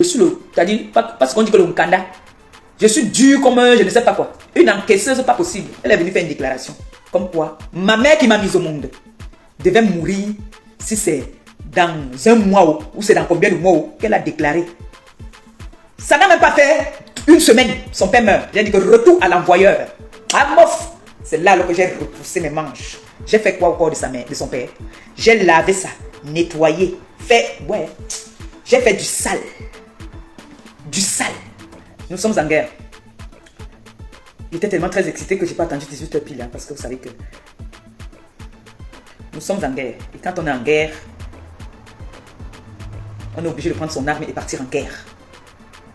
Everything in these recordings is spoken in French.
Je suis le... C'est-à-dire, parce qu'on dit que le Nkanda, je suis dur comme je ne sais pas quoi. Une encaisseuse, pas possible. Elle est venue faire une déclaration. Comme quoi, ma mère qui m'a mise au monde devait mourir si c'est dans un mois ou c'est dans combien de mois qu'elle a déclaré. Ça n'a même pas fait une semaine. Son père meurt. J'ai dit que retour à l'envoyeur. Ah mof. C'est là que j'ai repoussé mes manches. J'ai fait quoi au corps de sa mère, de son père? J'ai lavé ça, nettoyé, fait... Ouais. J'ai fait du sale. Du sale. Nous sommes en guerre. J'étais tellement très excité que je n'ai pas attendu 18h pile. Parce que vous savez que... Nous sommes en guerre. Et quand on est en guerre, on est obligé de prendre son arme et partir en guerre.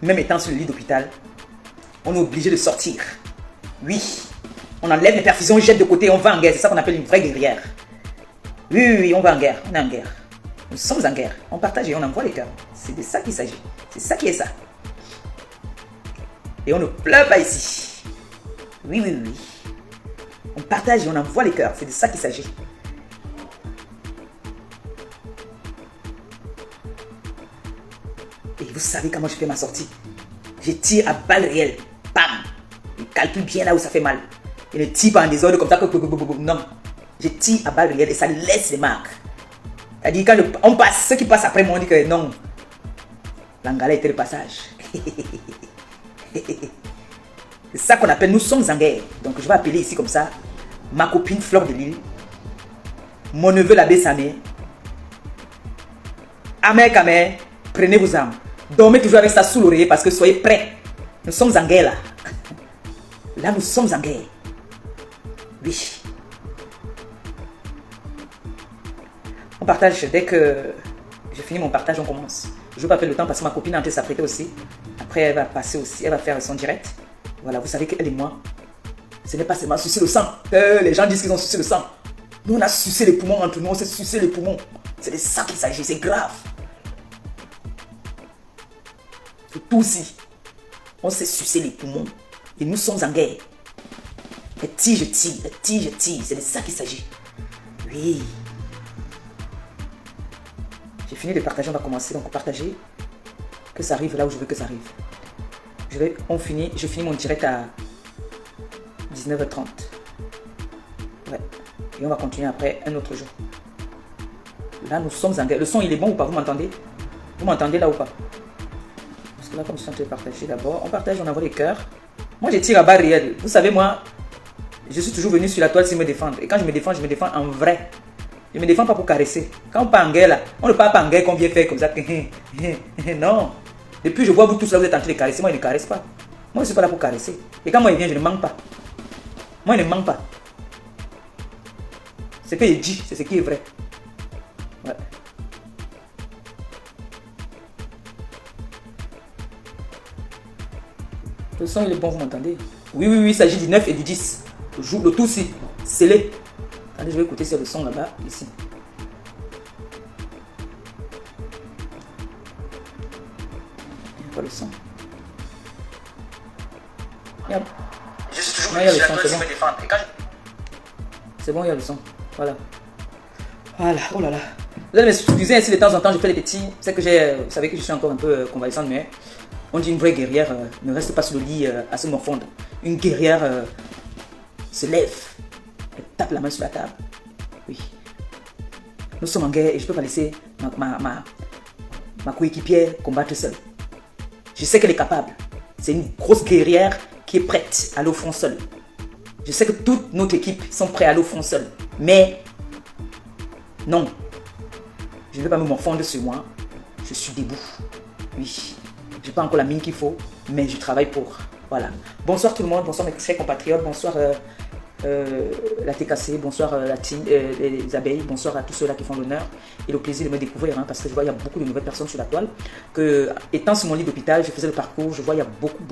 Même étant sur le lit d'hôpital, on est obligé de sortir. Oui. On enlève les perfusions, on jette de côté, on va en guerre. C'est ça qu'on appelle une vraie guerrière. Oui, on va en guerre. On est en guerre. Nous sommes en guerre. On partage et on envoie les cœurs. C'est de ça qu'il s'agit. C'est ça qui est ça. Et on ne pleure pas ici. Oui. On partage et on envoie les cœurs. C'est de ça qu'il s'agit. Et vous savez comment je fais ma sortie? Je tire à balles réelles. Bam! Je calcule bien là où ça fait mal. Et ne tire pas en désordre comme ça que... Non. Je tire à balles réelles et ça laisse des marques. C'est-à-dire quand on passe, ceux qui passent après moi, on dit que non. L'Angala était le passage. C'est ça qu'on appelle, nous sommes en guerre. Donc je vais appeler ici comme ça, ma copine Fleur de Lille, mon neveu l'abbé Sané. Amer, prenez vos armes. Dormez toujours avec ça sous l'oreiller parce que soyez prêts. Nous sommes en guerre là. Là nous sommes en guerre. Oui. On partage dès que j'ai fini mon partage, on commence. Je ne vais pas perdre le temps parce que ma copine est en train de s'apprêter aussi. Après, elle va passer aussi, elle va faire son direct. Voilà, vous savez qu'elle et moi, ce n'est pas seulement sucer le sang. Les gens disent qu'ils ont sucé le sang. Nous, on a sucé les poumons entre nous, on s'est sucé les poumons. C'est de ça qu'il s'agit, c'est grave. C'est tout aussi. On s'est sucé les poumons et nous sommes en guerre. Et tire, je tire. C'est de ça qu'il s'agit. Oui. J'ai fini de partager, on va commencer. Donc, partager. Que ça arrive là où je veux que ça arrive. Je finis mon direct à 19h30. Ouais. Et on va continuer après un autre jour. Là, nous sommes en guerre. Le son, il est bon ou pas? Vous m'entendez? Vous m'entendez là ou pas? Parce que là, comme je suis en train de partager d'abord, on partage, on envoie les cœurs. Moi, je tire à balles réelles. Vous savez, moi, je suis toujours venu sur la toile pour me défendre. Et quand je me défends en vrai. Je ne me défends pas pour caresser. Quand on part en guerre là, on ne part pas en guerre qu'on vient faire comme ça. Non. Depuis je vois vous tous là, vous êtes en train de caresser. Moi, je ne caresse pas. Moi, je ne suis pas là pour caresser. Et quand moi, il vient, je ne manque pas. Moi, je ne manque pas. Ce que je dis, c'est ce qui est vrai. Ouais. Le son, il est bon, vous m'entendez? Oui, il s'agit du 9 et du 10. Le tout aussi, scellé. Allez, je vais écouter ce son là-bas, ici. Il n'y a pas le son. Je suis toujours venu sur la toile me défendre. C'est bon, il y a le son. Voilà. Voilà, oh là là. Vous allez m'excuser ainsi de temps en temps, je fais les petits. C'est que vous savez que je suis encore un peu convalescente, mais on dit une vraie guerrière ne reste pas sur le lit à se morfondre. Une guerrière se lève. Elle tape la main sur la table. Oui. Nous sommes en guerre et je ne peux pas laisser ma coéquipière combattre seule. Je sais qu'elle est capable. C'est une grosse guerrière qui est prête à aller au front seule. Je sais que toute notre équipe sont prêts à aller au front seule. Mais non. Je ne vais pas me morfondre sur moi. Je suis debout. Oui. Je n'ai pas encore la mine qu'il faut, mais je travaille pour. Voilà. Bonsoir tout le monde. Bonsoir mes chers compatriotes. Bonsoir la TKC, bonsoir la team, les abeilles, bonsoir à tous ceux-là qui font l'honneur et le plaisir de me découvrir, parce que je vois il y a beaucoup de nouvelles personnes sur la toile. Étant sur mon lit d'hôpital, je faisais le parcours, je vois il y a beaucoup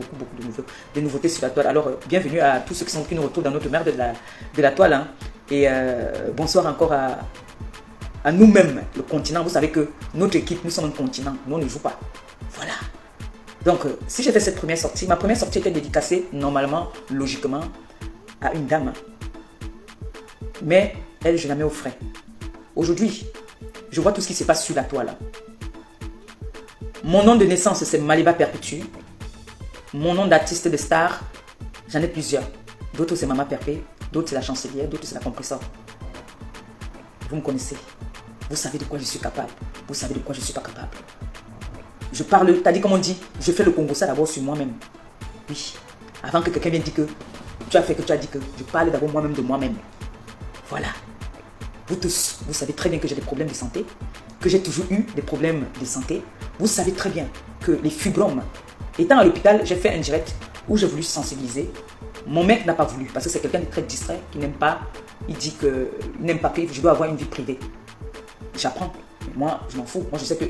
de nouveautés sur la toile. Alors bienvenue à tous ceux qui nous retrouvent dans notre mer de la toile. Hein. Et bonsoir encore à nous-mêmes, le continent. Vous savez que notre équipe, nous sommes un continent, nous on ne joue pas. Voilà. Donc si j'ai fait cette première sortie, ma première sortie était dédicacée normalement, logiquement, à une dame. Mais elle, je la mets au frais. Aujourd'hui, je vois tout ce qui se passe sur la toile. Mon nom de naissance, c'est Maliba Perpétue. Mon nom d'artiste de star, j'en ai plusieurs. D'autres, c'est Mama Perpé. D'autres, c'est la chancelière. D'autres, c'est la compresseur. Vous me connaissez. Vous savez de quoi je suis capable. Vous savez de quoi je ne suis pas capable. Je parle, t'as dit comme on dit, je fais le Congo ça d'abord sur moi-même. Oui. Avant que quelqu'un vienne dire que tu as fait que tu as dit que je parle d'abord moi-même de moi-même. Voilà. Vous tous, vous savez très bien que j'ai des problèmes de santé, que j'ai toujours eu des problèmes de santé. Vous savez très bien que les fibromes, étant à l'hôpital, j'ai fait un direct où j'ai voulu sensibiliser. Mon mec n'a pas voulu parce que c'est quelqu'un de très distrait qui n'aime pas, il dit qu'il n'aime pas que je dois avoir une vie privée. J'apprends. Moi, je m'en fous. Moi, je sais que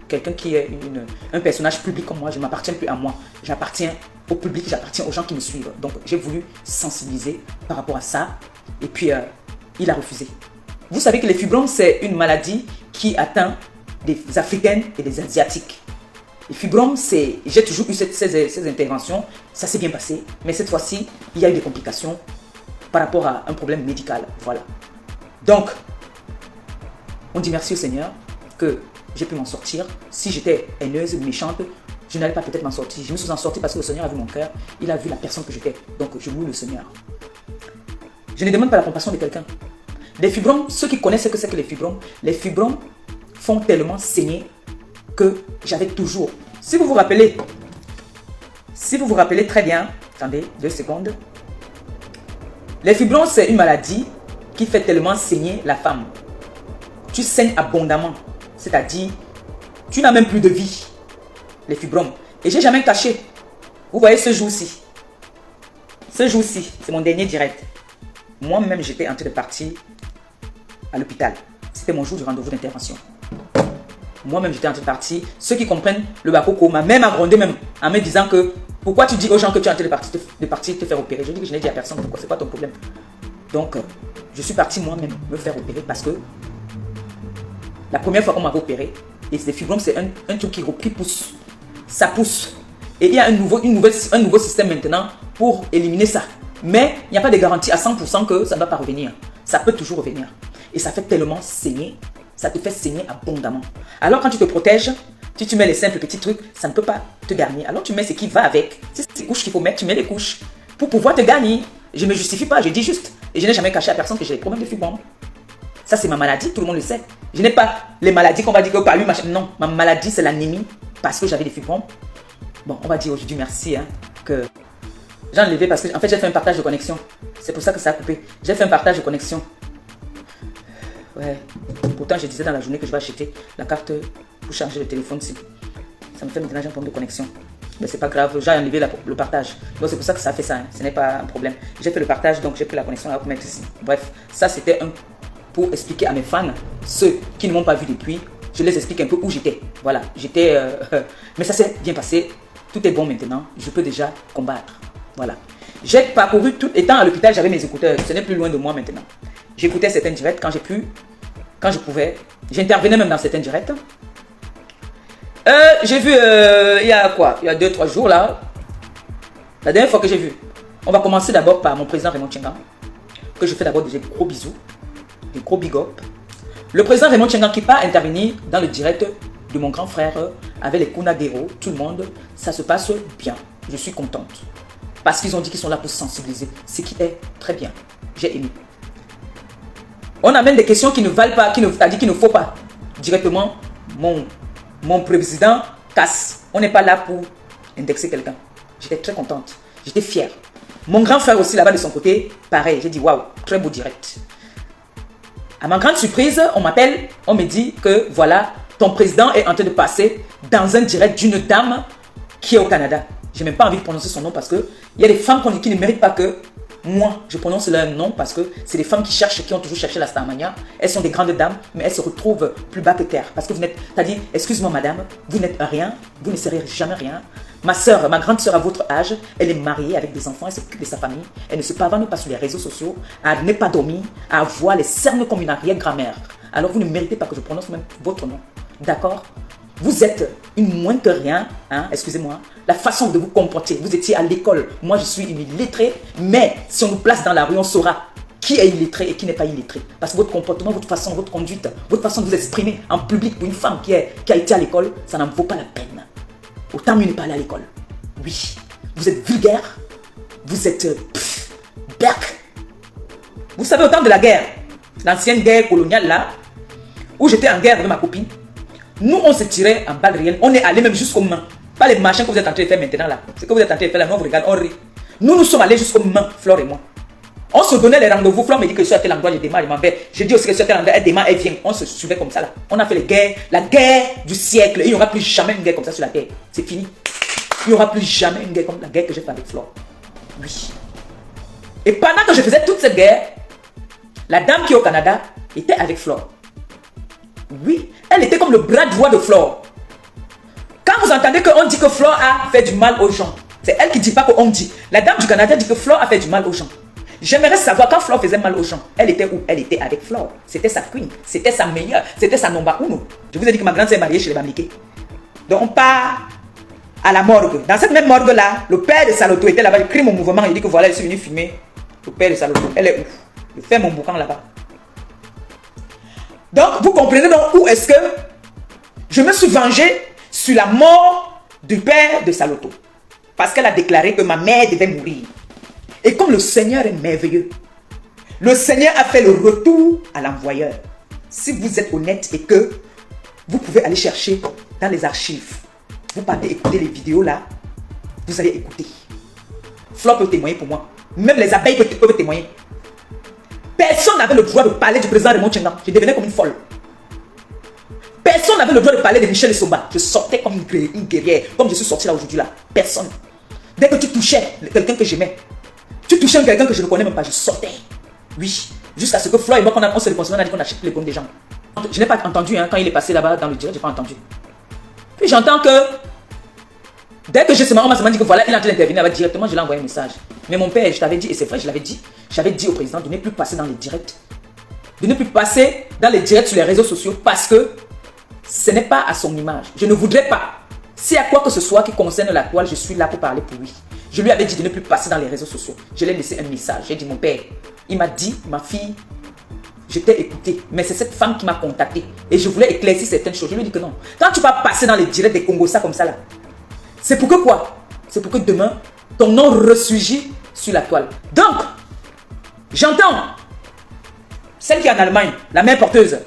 quelqu'un qui est un personnage public comme moi, je ne m'appartiens plus à moi. J'appartiens au public, j'appartiens aux gens qui me suivent. Donc, j'ai voulu sensibiliser par rapport à ça. Et puis, il a refusé. Vous savez que les fibromes, c'est une maladie qui atteint des Africaines et des Asiatiques. Les fibromes, j'ai toujours eu ces interventions. Ça s'est bien passé. Mais cette fois-ci, il y a eu des complications par rapport à un problème médical. Voilà. Donc, on dit merci au Seigneur que j'ai pu m'en sortir. Si j'étais haineuse ou méchante, je n'allais pas peut-être m'en sortir. Je me suis en sorti parce que le Seigneur a vu mon cœur. Il a vu la personne que j'étais. Donc, je loue le Seigneur. Je ne demande pas la compassion de quelqu'un. Les fibromes, ceux qui connaissent ce que c'est que les fibromes font tellement saigner que j'avais toujours. Si vous vous rappelez très bien, attendez 2 secondes. Les fibromes, c'est une maladie qui fait tellement saigner la femme. Tu saignes abondamment, c'est-à-dire, tu n'as même plus de vie. Les fibromes. Et j'ai jamais caché. Vous voyez ce jour-ci. Ce jour-ci, c'est mon dernier direct. Moi-même, j'étais en train de partir à l'hôpital. C'était mon jour de rendez-vous d'intervention. Moi-même, j'étais en train de partir. Ceux qui comprennent le Bakoko m'a même agrandé même en me disant que pourquoi tu dis aux gens que tu es en train de partir te faire opérer. Je dis que je n'ai dit à personne pourquoi, c'est pas ton problème. Donc, je suis parti moi-même me faire opérer parce que la première fois qu'on m'avait opéré, et les fibromes, c'est un truc qui pousse. Ça pousse. Et il y a un nouveau système maintenant pour éliminer ça. Mais il n'y a pas de garantie à 100% que ça ne va pas revenir. Ça peut toujours revenir. Et ça fait tellement saigner. Ça te fait saigner abondamment. Alors quand tu te protèges, si tu mets les simples petits trucs, ça ne peut pas te garnir. Alors tu mets ce qui va avec. C'est les couches qu'il faut mettre, tu mets les couches pour pouvoir te garnir. Je ne me justifie pas, je dis juste. Et je n'ai jamais caché à personne que j'ai des problèmes de fibromes. Ça c'est ma maladie, tout le monde le sait. Je n'ai pas les maladies qu'on va dire que par lui, machin. Non, ma maladie c'est l'anémie parce que j'avais des fibromes. Bon, on va dire aujourd'hui merci que j'ai enlevé parce que en fait j'ai fait un partage de connexion. C'est pour ça que ça a coupé. J'ai fait un partage de connexion. Ouais. Pourtant je disais dans la journée que je vais acheter la carte pour charger le téléphone si. Ça me fait maintenant j'ai un problème de connexion. Mais c'est pas grave, j'ai enlevé le partage. Donc c'est pour ça que ça fait ça, hein. Ce n'est pas un problème. J'ai fait le partage donc j'ai pris la connexion là pour mettre ici. Bref, ça c'était pour expliquer à mes fans, ceux qui ne m'ont pas vu depuis, je les explique un peu où j'étais. Voilà, j'étais... mais ça s'est bien passé, tout est bon maintenant, je peux déjà combattre. Voilà. J'ai parcouru tout, étant à l'hôpital, j'avais mes écouteurs, ce n'est plus loin de moi maintenant. J'écoutais certains directs quand quand je pouvais. J'intervenais même dans certains directs. J'ai vu, il y a quoi? Il y a 2-3 jours là, la dernière fois que j'ai vu. On va commencer d'abord par mon président Raymond Tchengan, que je fais d'abord des gros bisous. Des gros big up. Le président Raymond Tchengan qui part intervenir dans le direct de mon grand frère avec les Kunadero, tout le monde, ça se passe bien. Je suis contente. Parce qu'ils ont dit qu'ils sont là pour sensibiliser, ce qui est très bien. J'ai aimé. On amène des questions qui ne valent pas, c'est-à-dire qu'il ne faut pas. Directement, mon président casse. On n'est pas là pour indexer quelqu'un. J'étais très contente. J'étais fière. Mon grand frère aussi là-bas de son côté, pareil. J'ai dit waouh, très beau direct. À ma grande surprise, on m'appelle, on me dit que voilà, ton président est en train de passer dans un direct d'une dame qui est au Canada. Je n'ai même pas envie de prononcer son nom parce qu'il y a des femmes qui ne méritent pas que moi, je prononce leur nom parce que c'est des femmes qui ont toujours cherché la Starmania. Elles sont des grandes dames, mais elles se retrouvent plus bas que terre. Parce que vous n'êtes, t'as dit, excuse-moi madame, vous n'êtes rien, vous ne serez jamais rien. Ma soeur, ma grande soeur à votre âge, elle est mariée avec des enfants, elle s'occupe de sa famille. Elle ne se pavane pas sur les réseaux sociaux, à ne pas dormir, à avoir les cernes comme une arrière-grand-mère. Alors vous ne méritez pas que je prononce même votre nom. D'accord? Vous êtes une moins que rien, hein, excusez-moi. La façon de vous comporter, vous étiez à l'école. Moi, je suis une illettrée, mais si on nous place dans la rue, on saura qui est illettré et qui n'est pas illettré. Parce que votre comportement, votre façon, votre conduite, votre façon de vous exprimer en public pour une femme qui a été à l'école, ça n'en vaut pas la peine. Autant mieux ne pas aller à l'école. Oui, vous êtes vulgaire, vous êtes berk. Vous savez, au temps de la guerre, l'ancienne guerre coloniale là, où j'étais en guerre avec ma copine, nous on se tirait en balles réelles, on est allé même jusqu'aux mains. Pas les machins que vous êtes en train de faire maintenant là. Ce que vous êtes en train de faire là, nous on regarde, on rit. Nous sommes allés jusqu'aux mains, Flore et moi. On se donnait les rendez-vous. Flore me dit que je suis à tel endroit, je démarre, je m'en vais. Je dis aussi que je suis à tel endroit, elle démarre, elle vient. On se suivait comme ça là. On a fait les guerres, la guerre du siècle. Il n'y aura plus jamais une guerre comme ça sur la terre. C'est fini. Il n'y aura plus jamais une guerre comme la guerre que j'ai fait avec Flore. Oui. Et pendant que je faisais toute cette guerre, la dame qui est au Canada était avec Flore. Oui, elle était comme le bras droit de Flore. Quand vous entendez qu'on dit que Flore a fait du mal aux gens, c'est elle qui ne dit pas qu'on dit. La dame du Canada dit que Flore a fait du mal aux gens. J'aimerais savoir quand Flore faisait mal aux gens, elle était où? Elle était avec Flore. C'était sa queen, c'était sa meilleure, c'était sa number uno. Je vous ai dit que ma grande sœur est mariée chez les Bamliqués. Donc on part à la morgue. Dans cette même morgue là, le père de Saloto était là-bas. Il crie mon mouvement, il dit que voilà, je suis venu filmer le père de Saloto. Elle est où? Je fais mon boucan là-bas. Donc vous comprenez donc où est-ce que je me suis vengé sur la mort du père de Saloto. Parce qu'elle a déclaré que ma mère devait mourir. Et comme le Seigneur est merveilleux, le Seigneur a fait le retour à l'envoyeur. Si vous êtes honnête et que vous pouvez aller chercher dans les archives, vous partez écouter les vidéos là, vous allez écouter. Flore peut témoigner pour moi. Même les abeilles peuvent témoigner. Personne n'avait le droit de parler du président Raymond Tchengan. Je devenais comme une folle. Personne n'avait le droit de parler de Michel Somba. Je sortais comme une guerrière, comme je suis sorti là aujourd'hui là. Personne. Dès que tu touchais quelqu'un que j'aimais, tu touchais quelqu'un que je ne connais même pas, je sortais. Oui. Jusqu'à ce que Flore et moi, on se réconcilie, on a dit qu'on achète les bons des gens. Je n'ai pas entendu quand il est passé là-bas dans le direct, je n'ai pas entendu. Puis j'entends que dès que on m'a dit que voilà, il est en train d'intervenir, directement je lui ai envoyé un message. Mais mon père, je t'avais dit, et c'est vrai, je l'avais dit, j'avais dit au président de ne plus passer dans les directs. De ne plus passer dans les directs sur les réseaux sociaux parce que ce n'est pas à son image. Je ne voudrais pas. S'il y a quoi que ce soit qui concerne la toile, je suis là pour parler pour lui. Je lui avais dit de ne plus passer dans les réseaux sociaux. Je lui ai laissé un message. J'ai dit, mon père, il m'a dit, ma fille, je t'ai écouté. Mais c'est cette femme qui m'a contacté. Et je voulais éclaircir certaines choses. Je lui ai dit que non. Quand tu vas passer dans les directs des Congossas comme ça là, c'est pour que quoi? C'est pour que demain, ton nom ressurgit sur la toile. Donc, j'entends celle qui est en Allemagne, la mère porteuse,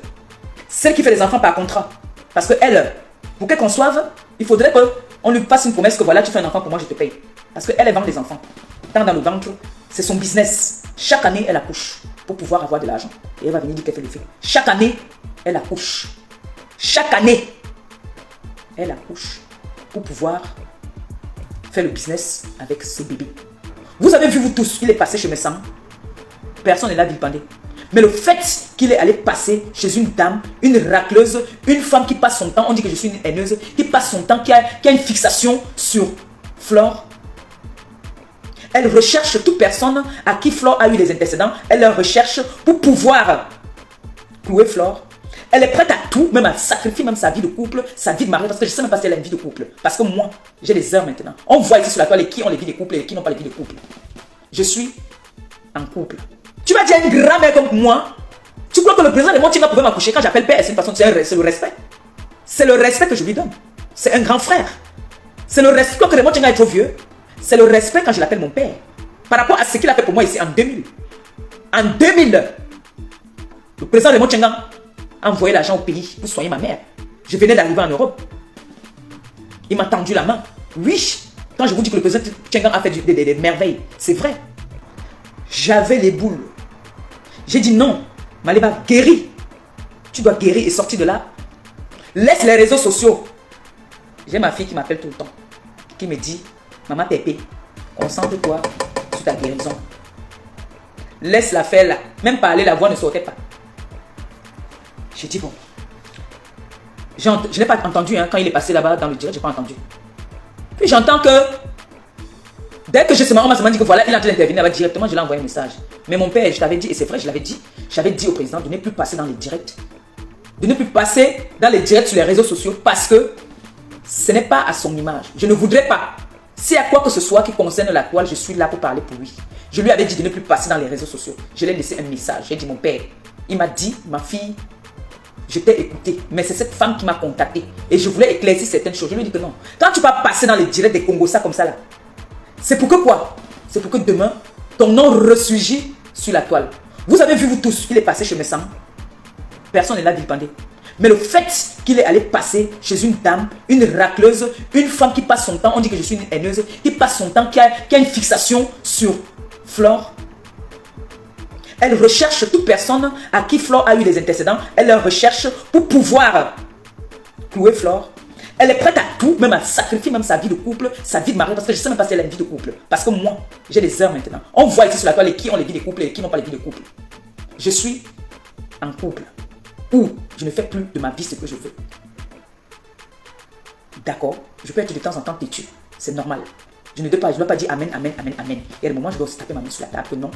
celle qui fait les enfants par contrat. Parce que elle, pour qu'elle conçoive, il faudrait qu'on lui fasse une promesse que voilà, tu fais un enfant pour moi, je te paye. Parce qu'elle vend des enfants. Tant dans le ventre, c'est son business. Chaque année, elle accouche pour pouvoir avoir de l'argent. Et elle va venir dire qu'elle fait le fait. Chaque année, elle accouche. Chaque année, elle accouche pour pouvoir faire le business avec ses bébés. Vous avez vu, vous tous, il est passé chez mes sangs. Personne n'est là vilipendé. Mais le fait qu'il est allé passer chez une dame, une racleuse, une femme qui passe son temps, on dit que je suis une haineuse, qui passe son temps, qui a une fixation sur Flore. Elle recherche toute personne à qui Flore a eu des antécédents. Elle leur recherche pour pouvoir clouer Flore. Elle est prête à tout, même à sacrifier même sa vie de couple, sa vie de mariage, parce que je ne sais même pas si elle a une vie de couple. Parce que moi, j'ai des heures maintenant. On voit ici sur la toile qui ont les vies de couple et qui n'ont pas les vies de couple. Je suis en couple. Tu vas dire à une grand-mère comme moi, tu crois que le président de mon Tchengan pouvait m'accoucher quand j'appelle père, c'est une façon, c'est le respect. C'est le respect que je lui donne. C'est un grand frère. C'est le respect. Tu crois que Raymond Tchengan est trop vieux? C'est le respect quand je l'appelle mon père. Par rapport à ce qu'il a fait pour moi ici en 2000. En 2000, le président Raymond Tchengan a envoyé l'argent au pays pour soigner ma mère. Je venais d'arriver en Europe. Il m'a tendu la main. Oui, quand je vous dis que le président Tchengan a fait des merveilles, c'est vrai. J'avais les boules. J'ai dit non, Maléba, guéris. Tu dois guérir et sortir de là. Laisse les réseaux sociaux. J'ai ma fille qui m'appelle tout le temps, qui me dit, maman Pépé, concentre-toi sur ta guérison. Laisse-la faire là. Même parler, la voix ne sortait pas. J'ai dit bon. Je n'ai pas entendu quand il est passé là-bas dans le direct, je n'ai pas entendu. Puis j'entends que dès que on m'a dit que voilà, il est en train d'intervenir directement, je lui ai envoyé un message. Mais mon père, je t'avais dit, et c'est vrai, je l'avais dit, j'avais dit au président de ne plus passer dans les directs. De ne plus passer dans les directs sur les réseaux sociaux parce que ce n'est pas à son image. Je ne voudrais pas. S'il y a quoi que ce soit qui concerne la toile, je suis là pour parler pour lui. Je lui avais dit de ne plus passer dans les réseaux sociaux. Je lui ai laissé un message. J'ai dit, mon père, il m'a dit, ma fille, je t'ai écouté. Mais c'est cette femme qui m'a contacté. Et je voulais éclaircir certaines choses. Je lui ai dit que non. Quand tu vas passer dans les directs des Congos, ça comme ça là, c'est pour que quoi? C'est pour que demain, ton nom ressurgit sur la toile. Vous avez vu, vous tous, il est passé chez Messam. Personne n'est là vilipendé. Mais le fait qu'il est allé passer chez une dame, une racleuse, une femme qui passe son temps, on dit que je suis une haineuse, qui passe son temps, qui a une fixation sur Flore. Elle recherche toute personne à qui Flore a eu des antécédents. Elle leur recherche pour pouvoir clouer Flore. Elle est prête à tout, même à sacrifier même sa vie de couple, sa vie de mari, parce que je ne sais même pas si elle a une vie de couple. Parce que moi, j'ai des heures maintenant. On voit ici sur la toile qui ont les vies de couple et qui n'ont pas les vies de couple. Je suis en couple. Ou je ne fais plus de ma vie ce que je veux. D'accord? Je peux être de temps en temps têtu. C'est normal. Je ne dois pas dire amen, amen, amen, amen. Et à un moment, je dois aussi taper ma main sur la table que non.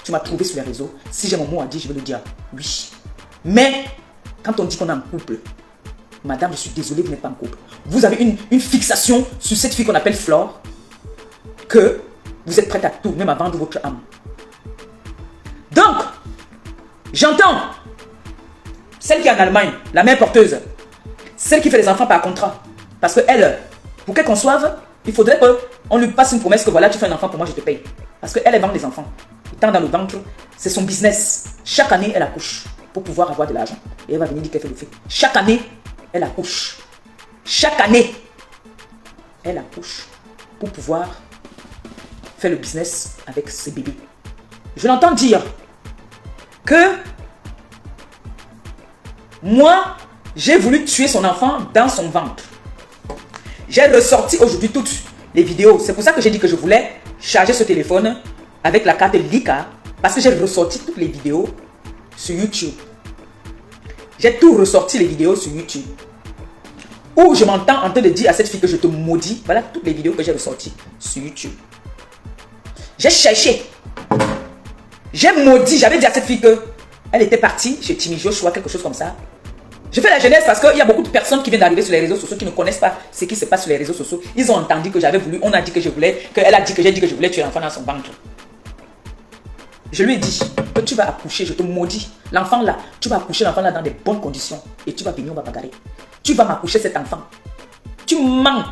Tu m'as trouvé sur les réseaux. Si j'ai mon mot à dire, je vais le dire oui. Mais quand on dit qu'on est en couple, madame, je suis désolé, vous n'êtes pas en couple. Vous avez une fixation sur cette fille qu'on appelle Flore, que vous êtes prête à tout, même à vendre votre âme. Donc, j'entends celle qui est en Allemagne, la mère porteuse, celle qui fait les enfants par contrat. Parce que elle, pour qu'elle conçoive, il faudrait qu'on lui passe une promesse que voilà, tu fais un enfant pour moi, je te paye. Parce qu'elle vend les enfants. Étant dans le ventre, c'est son business. Chaque année, elle accouche pour pouvoir avoir de l'argent. Et elle va venir dire qu'elle fait le fait. Chaque année, elle accouche. Chaque année, elle accouche pour pouvoir faire le business avec ses bébés. Je l'entends dire que moi, j'ai voulu tuer son enfant dans son ventre. J'ai ressorti aujourd'hui toutes les vidéos. C'est pour ça que j'ai dit que je voulais charger ce téléphone avec la carte Lika. Parce que j'ai ressorti toutes les vidéos sur YouTube. J'ai tout ressorti les vidéos sur YouTube. Où je m'entends en train de dire à cette fille que je te maudis. Voilà toutes les vidéos que j'ai ressorties sur YouTube. J'ai cherché. J'ai maudit. J'avais dit à cette fille que elle était partie chez Timmy Joshua, quelque chose comme ça. Je fais la jeunesse parce qu'il y a beaucoup de personnes qui viennent d'arriver sur les réseaux sociaux qui ne connaissent pas ce qui se passe sur les réseaux sociaux. Ils ont entendu que j'avais voulu, on a dit que je voulais, qu'elle a dit que j'ai dit que je voulais tuer l'enfant dans son ventre. Je lui ai dit que tu vas accoucher, je te maudis. L'enfant là, tu vas accoucher l'enfant là dans des bonnes conditions. Et tu vas venir, on va bagarrer. Tu vas m'accoucher cet enfant. Tu mens.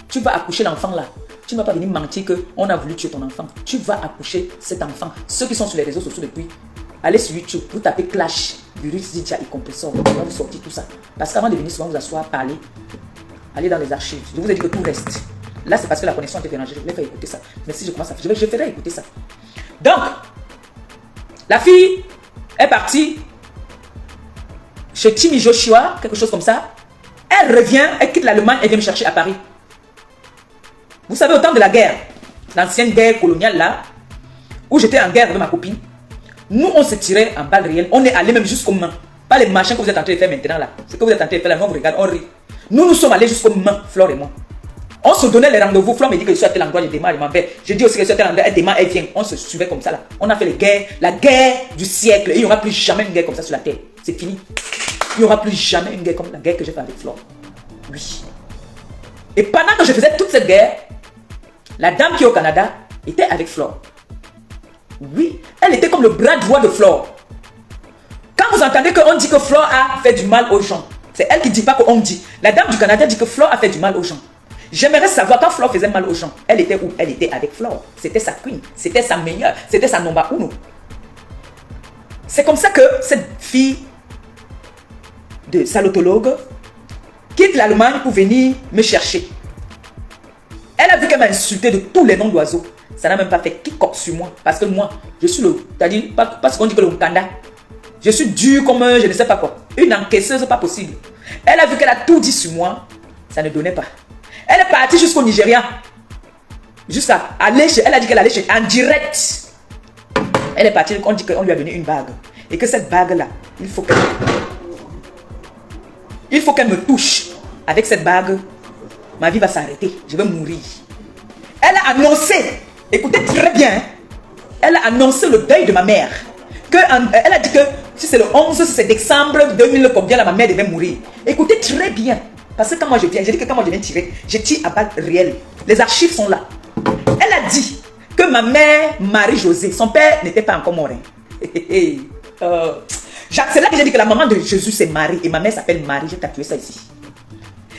Tu vas accoucher l'enfant là. Tu ne vas pas venir mentir qu'on a voulu tuer ton enfant. Tu vas accoucher cet enfant. Ceux qui sont sur les réseaux sociaux depuis, allez sur YouTube, vous tapez Clash, Virus Didia et compresseur. On va vous sortir tout ça. Parce qu'avant de venir souvent vous asseoir, parler, allez dans les archives. Je vous ai dit que tout reste. Là, c'est parce que la connexion était dérangée. Je voulais faire écouter ça. Mais si je commence à faire, je ferai écouter ça. Donc, la fille est partie chez Timmy Joshua, quelque chose comme ça. Elle revient, elle quitte l'Allemagne, elle vient me chercher à Paris. Vous savez, au temps de la guerre, l'ancienne guerre coloniale là, où j'étais en guerre avec ma copine, nous on se tirait en balles réelles, on est allé même jusqu'aux mains. Pas les machins que vous êtes en train de faire maintenant là. Ce que vous êtes en train de faire là, on vous regarde, on rit. Nous sommes allés jusqu'aux mains, Flore et moi. On se donnait les rendez-vous. Flore me dit que je suis à tel endroit, je démarre, je m'en vais. Je dis aussi que je suis à tel endroit, elle démarre, elle vient. On se suivait comme ça là. On a fait les guerres, la guerre du siècle. Et il n'y aura plus jamais une guerre comme ça sur la terre. C'est fini. Il n'y aura plus jamais une guerre comme la guerre que j'ai fait avec Flore. Oui. Et pendant que je faisais toute cette guerre, la dame qui est au Canada était avec Flore. Oui, elle était comme le bras droit de Flore. Quand vous entendez qu'on dit que Flore a fait du mal aux gens, c'est elle qui ne dit pas qu'on dit. La dame du Canada dit que Flore a fait du mal aux gens. J'aimerais savoir quand Flore faisait mal aux gens, elle était où? Elle était avec Flore. C'était sa queen, c'était sa meilleure, c'était sa number uno. C'est comme ça que cette fille de salotologue quitte l'Allemagne pour venir me chercher. Elle a vu qu'elle m'a insulté de tous les noms d'oiseaux. Ça n'a même pas fait quiconque sur moi. Parce que moi, je suis le... C'est-à-dire, parce qu'on dit que le Mkanda. Je suis dur comme je ne sais pas quoi. Une encaisseuse, pas possible. Elle a vu qu'elle a tout dit sur moi. Ça ne donnait pas. Elle est partie jusqu'au Nigeria. Jusqu'à aller chez... Elle a dit qu'elle allait chez... En direct. Elle est partie, on dit qu'on lui a donné une bague. Et que cette bague-là, il faut qu'elle me touche. Avec cette bague, ma vie va s'arrêter. Je vais mourir. Elle a annoncé, écoutez très bien, elle a annoncé le deuil de ma mère. Elle a dit que si c'est le 11, si c'est décembre 2000, combien là, ma mère devait mourir. Écoutez très bien. Parce que quand moi je viens, j'ai dit que quand moi je viens tirer, je tire à balles réelles. Les archives sont là. Elle a dit que ma mère, Marie-Josée, son père n'était pas encore mort. C'est là que j'ai dit que la maman de Jésus, c'est Marie. Et ma mère s'appelle Marie. J'ai tatoué ça ici.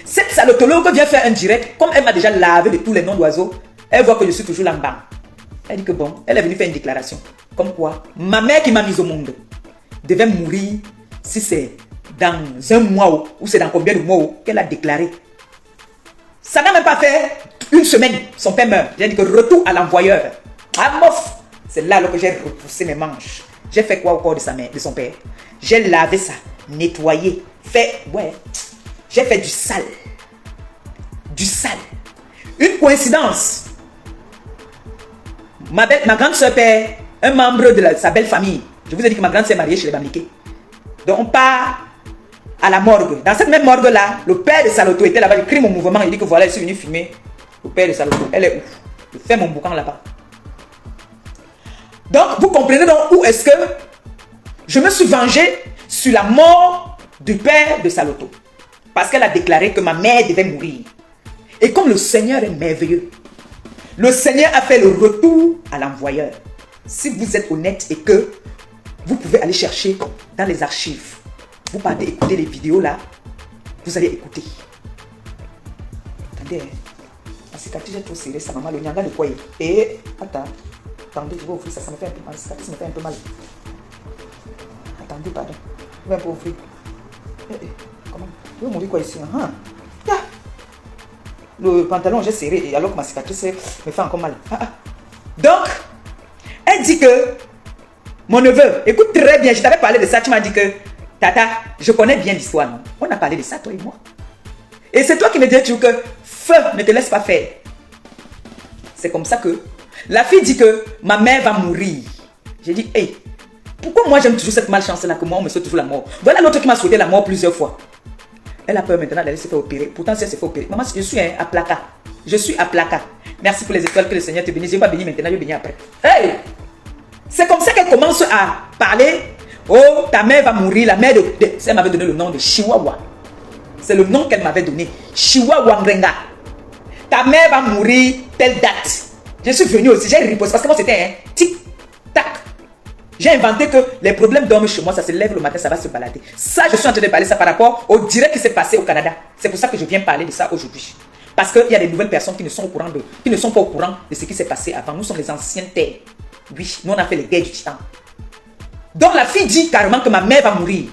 Cette salotologue vient faire un direct. Comme elle m'a déjà lavé de tous les noms d'oiseaux, elle voit que je suis toujours là en bas. Elle dit que bon, elle est venue faire une déclaration. Comme quoi, ma mère qui m'a mise au monde devait mourir si c'est dans un mois ou c'est dans combien de mois qu'elle a déclaré. Ça n'a même pas fait une semaine, son père meurt. J'ai dit que retour à l'envoyeur. Ah mof, c'est là que j'ai repoussé mes manches. J'ai fait quoi au corps de sa mère, de son père? J'ai lavé ça, nettoyé, fait, ouais, j'ai fait du sale. Du sale. Une coïncidence. Ma grande soeur père, un membre de sa belle famille. Je vous ai dit que ma grande soeur est mariée chez les Bamliqués. Donc on part à la morgue. Dans cette même morgue-là, le père de Saloto était là-bas. Il crie mon mouvement. Il dit que voilà, je suis venu filmer le père de Saloto. Elle est où? Je fais mon boucan là-bas. Donc, vous comprenez donc où est-ce que je me suis vengé sur la mort du père de Saloto. Parce qu'elle a déclaré que ma mère devait mourir. Et comme le Seigneur est merveilleux, le Seigneur a fait le retour à l'envoyeur. Si vous êtes honnête et que vous pouvez aller chercher dans les archives, vous partez écouter les vidéos là, vous allez écouter. Attendez, la cicatrice est trop serrée, ça m'a mal, le nyanga de quoi. Et attends, attendez, je vais ouvrir ça, ça me fait un peu mal, la cicatrice me fait un peu mal. Attendez, pardon, je vais un peu ouvrir. Comment? Je vais mourir quoi ici? Le pantalon j'ai serré alors que ma cicatrice me fait encore mal. Donc, elle dit que mon neveu, écoute très bien, je t'avais parlé de ça, tu m'as dit que Tata, je connais bien l'histoire, non? On a parlé de ça, toi et moi. Et c'est toi qui me dis toujours que feu, ne te laisse pas faire. C'est comme ça que la fille dit que ma mère va mourir. J'ai dit, hey, pourquoi moi j'aime toujours cette malchance-là que moi on me souhaite toujours la mort? Voilà l'autre qui m'a souhaité la mort plusieurs fois. Elle a peur maintenant d'aller se faire opérer. Pourtant, si elle se fait opérer, maman, je suis à Plaka. Je suis à Plaka. Merci pour les étoiles que le Seigneur te bénisse. Je ne vais pas bénir maintenant, je vais bénir après. Hey! C'est comme ça qu'elle commence à parler. Oh, ta mère va mourir. La mère de... Elle m'avait donné le nom de Chihuahua. C'est le nom qu'elle m'avait donné. Chihuahua Ngrenga. Ta mère va mourir telle date. Je suis venu aussi. J'ai riposté parce que moi, c'était un tic-tac. J'ai inventé que les problèmes dorment chez moi, ça se lève le matin, ça va se balader. Ça, je suis en train de parler ça par rapport au direct qui s'est passé au Canada. C'est pour ça que je viens parler de ça aujourd'hui. Parce qu'il y a des nouvelles personnes qui ne sont au courant qui ne sont pas au courant de ce qui s'est passé avant. Nous sommes les anciennes terres. Oui, nous on a fait les guerres du titan. Donc la fille dit carrément que ma mère va mourir.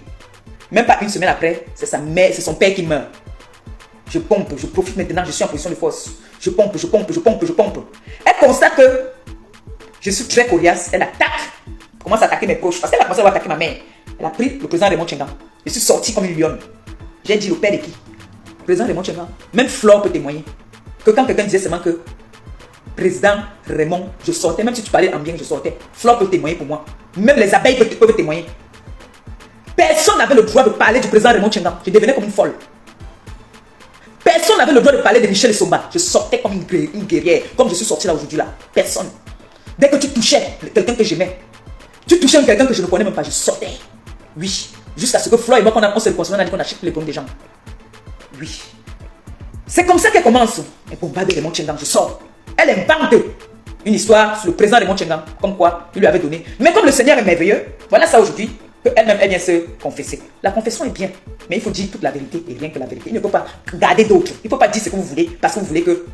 Même pas une semaine après, c'est sa mère, c'est son père qui meurt. Je pompe, je profite maintenant, je suis en position de force. Je pompe, je pompe, je pompe, je pompe. Elle constate que je suis très coriace, elle attaque. Commence à attaquer mes proches. Parce qu'elle a commencé à attaquer ma mère. Elle a pris le président Raymond Tchengan. Je suis sorti comme une lionne. J'ai dit le père de qui? Le président Raymond Tchengan. Même Flore peut témoigner. Que quand quelqu'un disait seulement que président Raymond, je sortais. Même si tu parlais en bien, je sortais. Flore peut témoigner pour moi. Même les abeilles peuvent témoigner. Personne n'avait le droit de parler du président Raymond Tchengan. Je devenais comme une folle. Personne n'avait le droit de parler de Michel Somba. Je sortais comme une guerrière. Comme je suis sorti là aujourd'hui là. Personne. Dès que tu touchais quelqu'un que j'aimais, tu touchais quelqu'un que je ne connais même pas, je sortais. Oui. Jusqu'à ce que Flo et moi, on s'est réconcilié, on a dit qu'on achète les problèmes des gens. Oui. C'est comme ça qu'elle commence. Elle bombarde Raymond Tchengan, je sors. Elle invente une histoire sur le président Raymond Tchengan, comme quoi il lui avait donné. Mais comme le Seigneur est merveilleux, voilà ça aujourd'hui, qu'elle-même, elle vient se confesser. La confession est bien, mais il faut dire toute la vérité et rien que la vérité. Il ne faut pas garder d'autres. Il ne faut pas dire ce que vous voulez parce que vous voulez que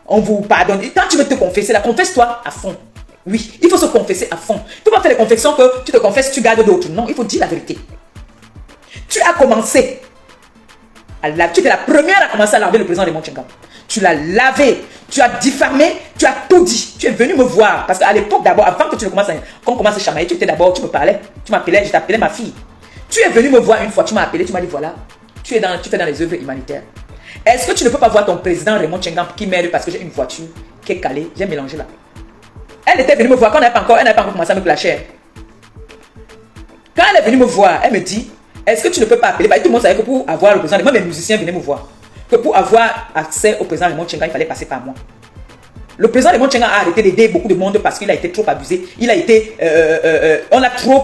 on vous pardonne. Et quand tu veux te confesser, confesse-toi à fond. Oui, il faut se confesser à fond. Tu ne peux pas faire les confessions que tu te confesses, tu gardes d'autres. Non, il faut dire la vérité. Tu as commencé. Tu étais la première à commencer à laver le président Raymond Tchengan. Tu l'as lavé, tu as diffamé, tu as tout dit. Tu es venu me voir. Parce qu'à l'époque d'abord, avant que tu ne commences qu'on commence à chamailler, tu étais d'abord, tu me parlais. Tu m'appelais, je t'appelais ma fille. Tu es venu me voir une fois, tu m'as appelé, tu m'as dit voilà, tu fais dans les œuvres humanitaires. Est-ce que tu ne peux pas voir ton président Raymond Tchengan qui m'aide parce que j'ai une voiture qui est calée, j'ai mélangé là. Elle était venue me voir quand elle n'avait pas encore commencé à me clasher. Quand elle est venue me voir, elle me dit, est-ce que tu ne peux pas appeler? Tout le monde savait que pour avoir le président, moi mes musiciens venaient me voir, que pour avoir accès au président Raymond Tchengan, il fallait passer par moi. Le président Raymond Tchengan a arrêté d'aider beaucoup de monde parce qu'il a été trop abusé. Il a été, on a trop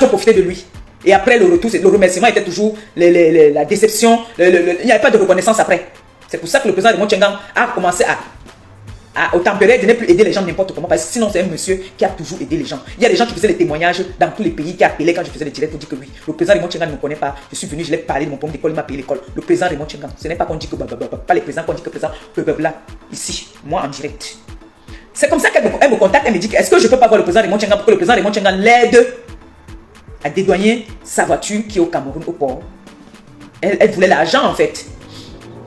profité de lui. Et après le retour, le remerciement était toujours la déception, il n'y avait pas de reconnaissance après. C'est pour ça que le président Raymond Tchengang a commencé à tempérer, de ne plus aider les gens n'importe comment, parce que sinon c'est un monsieur qui a toujours aidé les gens. Il y a des gens qui faisaient des témoignages dans tous les pays, qui appelaient quand je faisais des directs pour dire que oui, le président Raymond Tchengang ne me connaît pas, je suis venu, je l'ai parlé de mon problème d'école, il m'a payé l'école. Le président Raymond Tchengang, ce n'est pas qu'on dit que pas les présidents, qu'on dit que président, là, ici, moi en direct. C'est comme ça qu'elle me contacte, elle me dit que est-ce que je peux pas voir le président Raymond Tchengang pour que le président Raymond Tchengang l'aide à dédouaner sa voiture qui est au Cameroun, au port. Elle voulait l'argent en fait.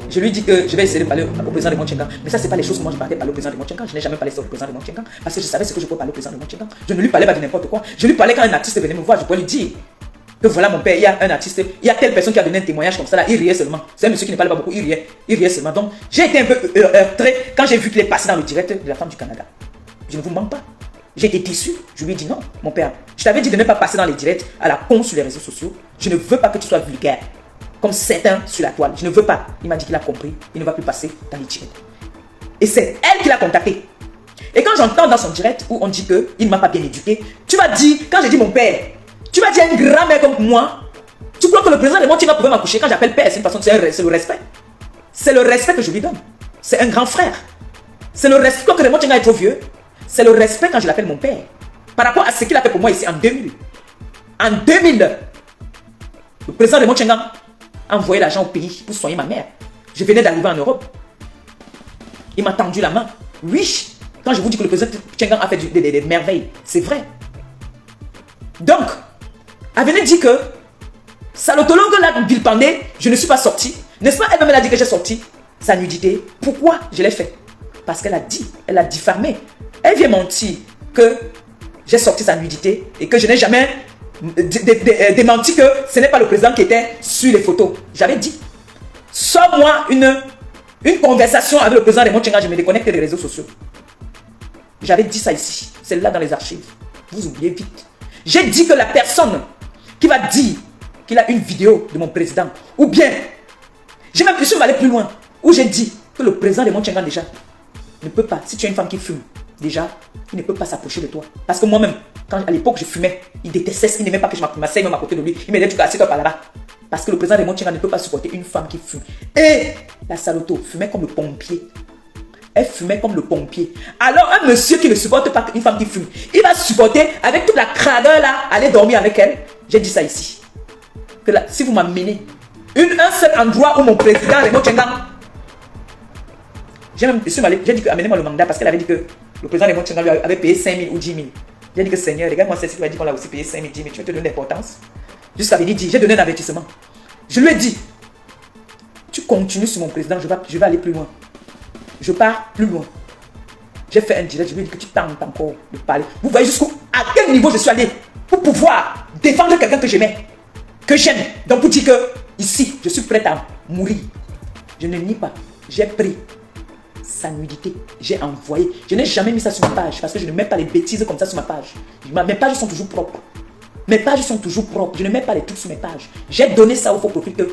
Je lui dis que je vais essayer de parler au président de Raymond Tchengang. Mais ça, c'est pas les choses que moi je partais parler au président de Raymond Tchengang. Je n'ai jamais parlé sur le président de Raymond Tchengang parce que je savais ce que je pouvais parler au président de Raymond Tchengang. Je ne lui parlais pas de n'importe quoi. Je lui parlais quand un artiste venait me voir, je pouvais lui dire que voilà mon père, il y a un artiste, il y a telle personne qui a donné un témoignage comme ça là, il riait seulement. C'est un monsieur qui ne parlait pas beaucoup, il riait seulement. Donc j'ai été un peu heurté quand j'ai vu qu'il est passé dans le direct de la femme du Canada. Je ne vous mens pas. J'ai été déçu. Je lui ai dit non, mon père. Je t'avais dit de ne pas passer dans les directs à la con sur les réseaux sociaux. Je ne veux pas que tu sois vulgaire. Comme certains sur la toile. Je ne veux pas. Il m'a dit qu'il a compris. Il ne va plus passer dans les directs. Et c'est elle qui l'a contacté. Et quand j'entends dans son direct où on dit qu'il ne m'a pas bien éduqué, tu vas dire, quand j'ai dit mon père, tu vas dire à une grand-mère comme moi, tu crois que le président de mon va pouvoir m'accoucher quand j'appelle père, c'est une façon, c'est le respect. C'est le respect que je lui donne. C'est un grand frère. C'est le respect quand Raymond Tchengang est trop vieux. C'est le respect quand je l'appelle mon père. Par rapport à ce qu'il a fait pour moi ici en 2000. En 2000, le président Raymond Tchengang a envoyé l'argent au pays pour soigner ma mère. Je venais d'arriver en Europe. Il m'a tendu la main. Oui, quand je vous dis que le président Tchengang a fait des merveilles, c'est vrai. Donc, elle venait dire que salotologue l'a vilipendé, je ne suis pas sorti. N'est-ce pas? Elle-même a dit que j'ai sorti sa nudité. Pourquoi je l'ai fait? Parce qu'elle a dit, elle a diffamé. Elle vient mentir que j'ai sorti sa nudité et que je n'ai jamais démenti que ce n'est pas le président qui était sur les photos. J'avais dit, sors-moi une conversation avec le président Raymond Tchengang, je me déconnecte des réseaux sociaux. J'avais dit ça ici, c'est là dans les archives. Vous oubliez vite. J'ai dit que la personne qui va dire qu'il a une vidéo de mon président, ou bien, je suis allé plus loin, où j'ai dit que le président Raymond Tchengang déjà ne peut pas, si tu es une femme qui fume, déjà, il ne peut pas s'approcher de toi. Parce que moi-même, quand à l'époque je fumais, il détestait, il n'aimait pas que je m'asseye même à côté de lui. Il me disait, tu assieds-toi par là-bas. Parce que le président Raymond Tchengang ne peut pas supporter une femme qui fume. Et la saloto fumait comme le pompier. Elle fumait comme le pompier. Alors un monsieur qui ne supporte pas une femme qui fume, il va supporter avec toute la cradeur là, aller dormir avec elle. J'ai dit ça ici. Que là, si vous m'amenez un seul endroit où mon président Raymond Tchengang, j'ai dit que amenez-moi le mandat parce qu'elle avait dit que le président Raymond Tchengang lui avait payé 5 000 ou 10 000. J'ai dit que Seigneur, regarde-moi, c'est ce qu'il a dit qu'on l'a aussi payé 5 000, 10 000. Tu veux te donner l'importance? Jusqu'à venir dire, j'ai donné un avertissement. Je lui ai dit, tu continues sur mon président, je vais aller plus loin. Je pars plus loin. J'ai fait un direct, je lui ai dit que tu tentes encore de parler. Vous voyez à quel niveau je suis allé pour pouvoir défendre quelqu'un que j'aimais, que j'aime. Donc pour dire que ici, je suis prête à mourir. Je ne nie pas. J'ai pris sa nudité. J'ai envoyé. Je n'ai jamais mis ça sur ma page parce que je ne mets pas les bêtises comme ça sur ma page. Mes pages sont toujours propres. Mes pages sont toujours propres. Je ne mets pas les trucs sur mes pages. J'ai donné ça au faux profil que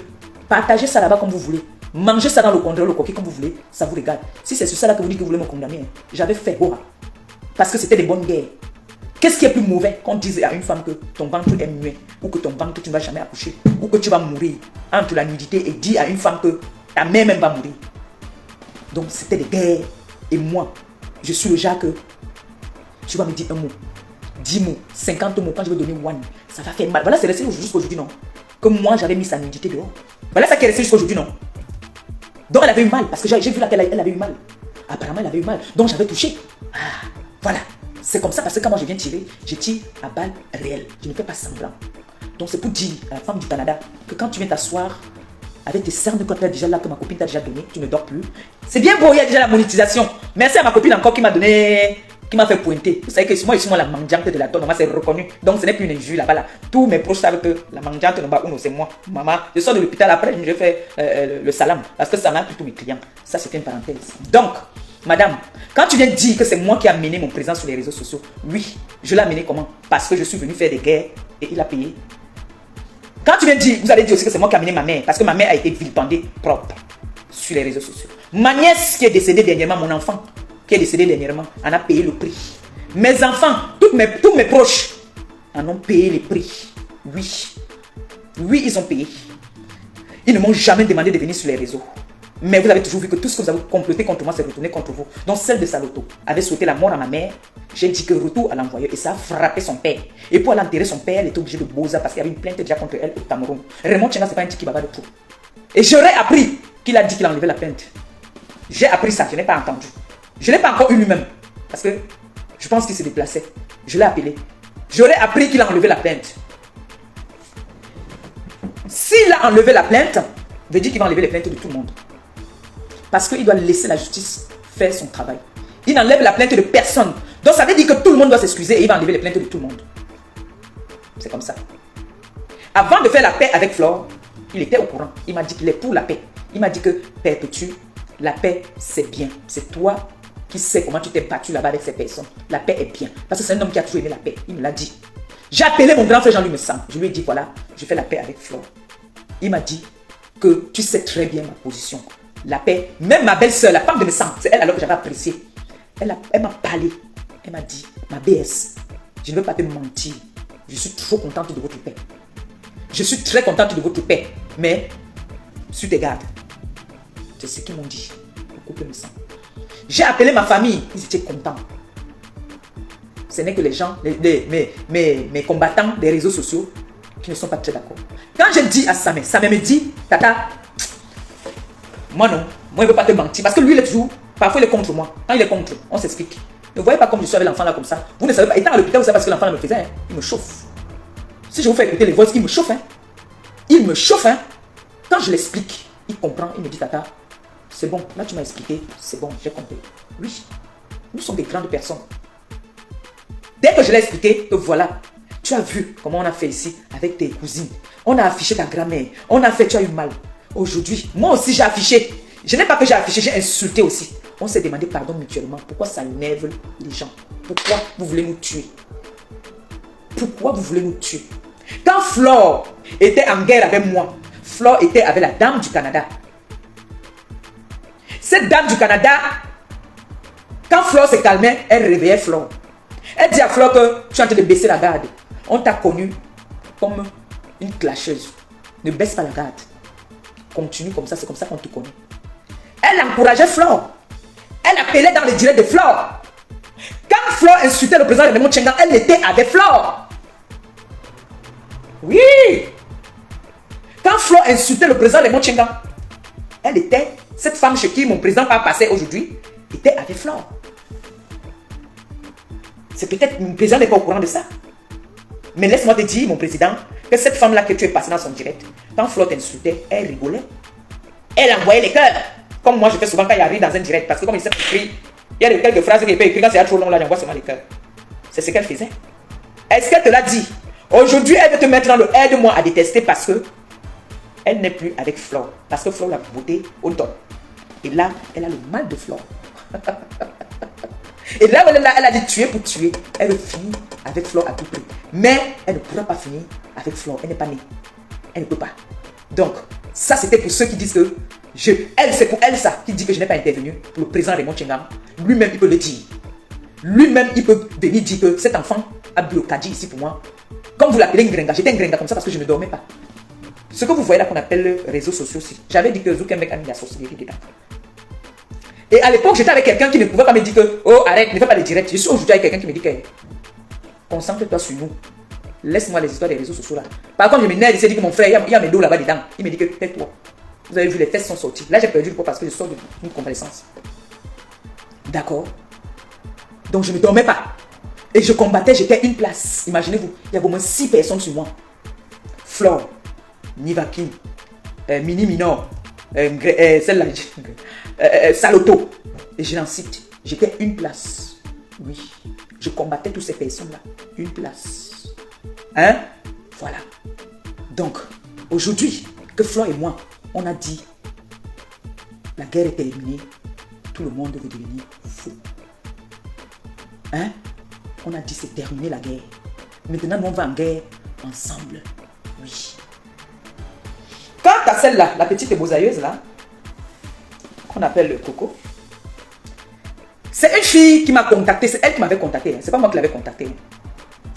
partagez ça là-bas comme vous voulez. Mangez ça dans le condamné, le coquille comme vous voulez. Ça vous regarde. Si c'est sur ça là que vous dites que vous voulez me condamner, j'avais fait parce que c'était des bonnes guerres. Qu'est-ce qui est plus mauvais qu'on dise à une femme que ton ventre est muet ou que ton ventre tu ne vas jamais accoucher ou que tu vas mourir entre la nudité et dire à une femme que ta mère même va mourir. Donc c'était des guerres. Et moi, je suis le genre que tu vas me dire un mot, 10 mots, 50 mots, quand je vais donner one, ça va faire mal. Voilà, c'est resté jusqu'aujourd'hui, non? Que moi, j'avais mis sa nudité dehors. Voilà, ça qui est resté jusqu'aujourd'hui, non? Donc elle avait eu mal, parce que j'ai vu là qu'elle avait eu mal. Apparemment, elle avait eu mal. Donc j'avais touché. Ah, voilà. C'est comme ça, parce que quand moi je viens tirer, je tire à balle réelle. Je ne fais pas semblant. Donc c'est pour dire à la femme du Canada que quand tu viens t'asseoir avec tes cernes quand tu as déjà là, que ma copine t'a déjà donné, tu ne dors plus. C'est bien beau, il y a déjà la monétisation. Merci à ma copine encore qui m'a donné, qui m'a fait pointer. Vous savez que moi, je suis la mendiante de la tonne, moi c'est reconnu. Donc ce n'est plus une injure là-bas. Là. Tous mes proches savent que la mendiante de Mbauno, c'est moi. Maman, je sors de l'hôpital après, je fais le salam. Parce que ça m'a pris tous mes clients. Ça, c'était une parenthèse. Donc, madame, quand tu viens dire que c'est moi qui ai amené mon président sur les réseaux sociaux, oui, je l'ai amené comment? Parce que je suis venu faire des guerres et il a payé. Quand tu viens dire, vous allez dire aussi que c'est moi qui ai amené ma mère, parce que ma mère a été vilipendée propre sur les réseaux sociaux. Ma nièce qui est décédée dernièrement, mon enfant qui est décédé dernièrement, en a payé le prix. Mes enfants, tous mes proches en ont payé les prix. Oui. Oui, ils ont payé. Ils ne m'ont jamais demandé de venir sur les réseaux. Mais vous avez toujours vu que tout ce que vous avez comploté contre moi s'est retourné contre vous. Donc celle de Saloto avait souhaité la mort à ma mère. J'ai dit que retour à l'envoyeur et ça a frappé son père. Et pour aller enterrer son père, elle était obligée de Boza parce qu'il y avait une plainte déjà contre elle au Cameroun. Raymond Tchenga, c'est pas un type qui baba de tout. Et j'aurais appris qu'il a dit qu'il a enlevé la plainte. J'ai appris ça, je n'ai pas entendu. Je ne l'ai pas encore eu lui-même. Parce que je pense qu'il se déplaçait. Je l'ai appelé. J'aurais appris qu'il a enlevé la plainte. S'il a enlevé la plainte, veut dire qu'il va enlever les plaintes de tout le monde. Parce qu'il doit laisser la justice faire son travail. Il n'enlève la plainte de personne. Donc ça veut dire que tout le monde doit s'excuser et il va enlever les plaintes de tout le monde. C'est comme ça. Avant de faire la paix avec Flore, il était au courant. Il m'a dit qu'il est pour la paix. Il m'a dit que Perpétue, la paix c'est bien. C'est toi qui sais comment tu t'es battu là-bas avec ces personnes. La paix est bien. Parce que c'est un homme qui a toujours aimé la paix. Il me l'a dit. J'ai appelé mon grand frère Jean-Louis Messam. Je lui ai dit voilà, je fais la paix avec Flore. Il m'a dit que tu sais très bien ma position. La paix, même ma belle-sœur, la femme de mes sangs, c'est elle alors que j'avais apprécié. Elle m'a parlé. Elle m'a dit, ma BS, je ne veux pas te mentir. Je suis trop contente de votre paix. Je suis très contente de votre paix. Mais, sur tes gardes. C'est ce qu'ils m'ont dit. Couple mes sangs. J'ai appelé ma famille. Ils étaient contents. Ce n'est que les gens, mes combattants des réseaux sociaux qui ne sont pas très d'accord. Quand je dis à Samé me dit, Tata, moi non, moi je ne veux pas te mentir. Parce que lui il est toujours, parfois il est contre moi. Quand il est contre, on s'explique. Ne voyez pas comme je suis avec l'enfant là comme ça. Vous ne savez pas, étant à l'hôpital, vous savez parce que l'enfant là me faisait, hein, il me chauffe. Si je vous fais écouter les voix, il me chauffe. Hein. Il me chauffe. Hein. Quand je l'explique, il comprend, il me dit Tata, c'est bon, là tu m'as expliqué, c'est bon, j'ai compris. Oui, nous sommes des grandes personnes. Dès que je l'ai expliqué, que voilà, tu as vu comment on a fait ici avec tes cousines. On a affiché ta grand-mère. On a fait, tu as eu mal. Aujourd'hui, moi aussi j'ai affiché. Je n'ai pas que j'ai affiché, j'ai insulté aussi. On s'est demandé pardon mutuellement. Pourquoi ça énerve les gens? Pourquoi vous voulez nous tuer? Pourquoi vous voulez nous tuer? Quand Flore était en guerre avec moi, Flore était avec la dame du Canada. Cette dame du Canada, quand Flore se calmait, elle réveillait Flore. Elle dit à Flore que tu es en train de baisser la garde. On t'a connu comme une clasheuse. Ne baisse pas la garde. Continue comme ça, c'est comme ça qu'on te connaît. Elle encourageait Flore. Elle appelait dans les directs de Flore. Quand Flore insultait le président Raymond Tchenga, elle était avec Flore. Oui. Quand Flore insultait le président Raymond Tchenga, elle était, cette femme chez qui mon président va passer aujourd'hui, était avec Flore. C'est peut-être, mon président n'est pas au courant de ça. Mais laisse-moi te dire, mon président, que cette femme-là que tu es passée dans son direct, quand Flore t'insultait, elle rigolait. Elle envoyait les cœurs. Comme moi, je fais souvent quand il arrive dans un direct. Parce que comme il s'est écrit, il y a quelques phrases qu'il peut écrire. Quand c'est trop long, là, j'envoie seulement les cœurs. C'est ce qu'elle faisait. Est-ce qu'elle te l'a dit? Aujourd'hui, elle veut te mettre dans le aide-moi à détester parce que elle n'est plus avec Flore. Parce que Flore l'a beauté au top. Et là, elle a le mal de Flore. Et là, elle a dit tuer pour tuer. Elle veut finir avec Flore à tout prix. Mais elle ne pourra pas finir avec Flore. Elle n'est pas née. Elle ne peut pas. Donc, ça c'était pour ceux qui disent que c'est pour elle ça, qui dit que je n'ai pas intervenu pour le président Raymond Tchenga. Lui-même, il peut le dire. Lui-même, il peut venir dire que cet enfant a bloqué ici pour moi. Comme vous l'appelez Ngrenga, j'étais Ngrenga comme ça parce que je ne dormais pas. Ce que vous voyez là qu'on appelle les réseaux sociaux aussi. J'avais dit que Zuckerberg a mis la sorcellerie dedans. Et à l'époque, j'étais avec quelqu'un qui ne pouvait pas me dire que oh arrête, ne fais pas les directs. Je suis aujourd'hui avec quelqu'un qui me dit que concentre-toi sur nous. Laisse-moi les histoires des réseaux sociaux là. Par contre, je m'énerve, il s'est dit que mon frère, il y a mes dos là-bas dedans. Il me dit que tais-toi. Vous avez vu, les tests sont sortis. Là, j'ai perdu le poids parce que je sors d'une convalescence. D'accord? Donc, je ne dormais pas. Et je combattais, j'étais une place. Imaginez-vous, il y avait au moins 6 personnes sur moi. Flore, Nivakin, Mini Minor, celle-là, Saloto. Et je l'en cite. J'étais une place. Oui. Je combattais toutes ces personnes-là. Une place. Hein? Voilà. Donc, aujourd'hui, que Flore et moi, on a dit la guerre est terminée, tout le monde veut devenir fou. Hein? On a dit c'est terminé la guerre. Maintenant, nous on va en guerre ensemble. Oui. Quant à celle-là, la petite mosaïeuse là, qu'on appelle Coco, c'est une fille qui m'a contacté, c'est elle qui m'avait contacté, hein. C'est pas moi qui l'avais contacté. Hein.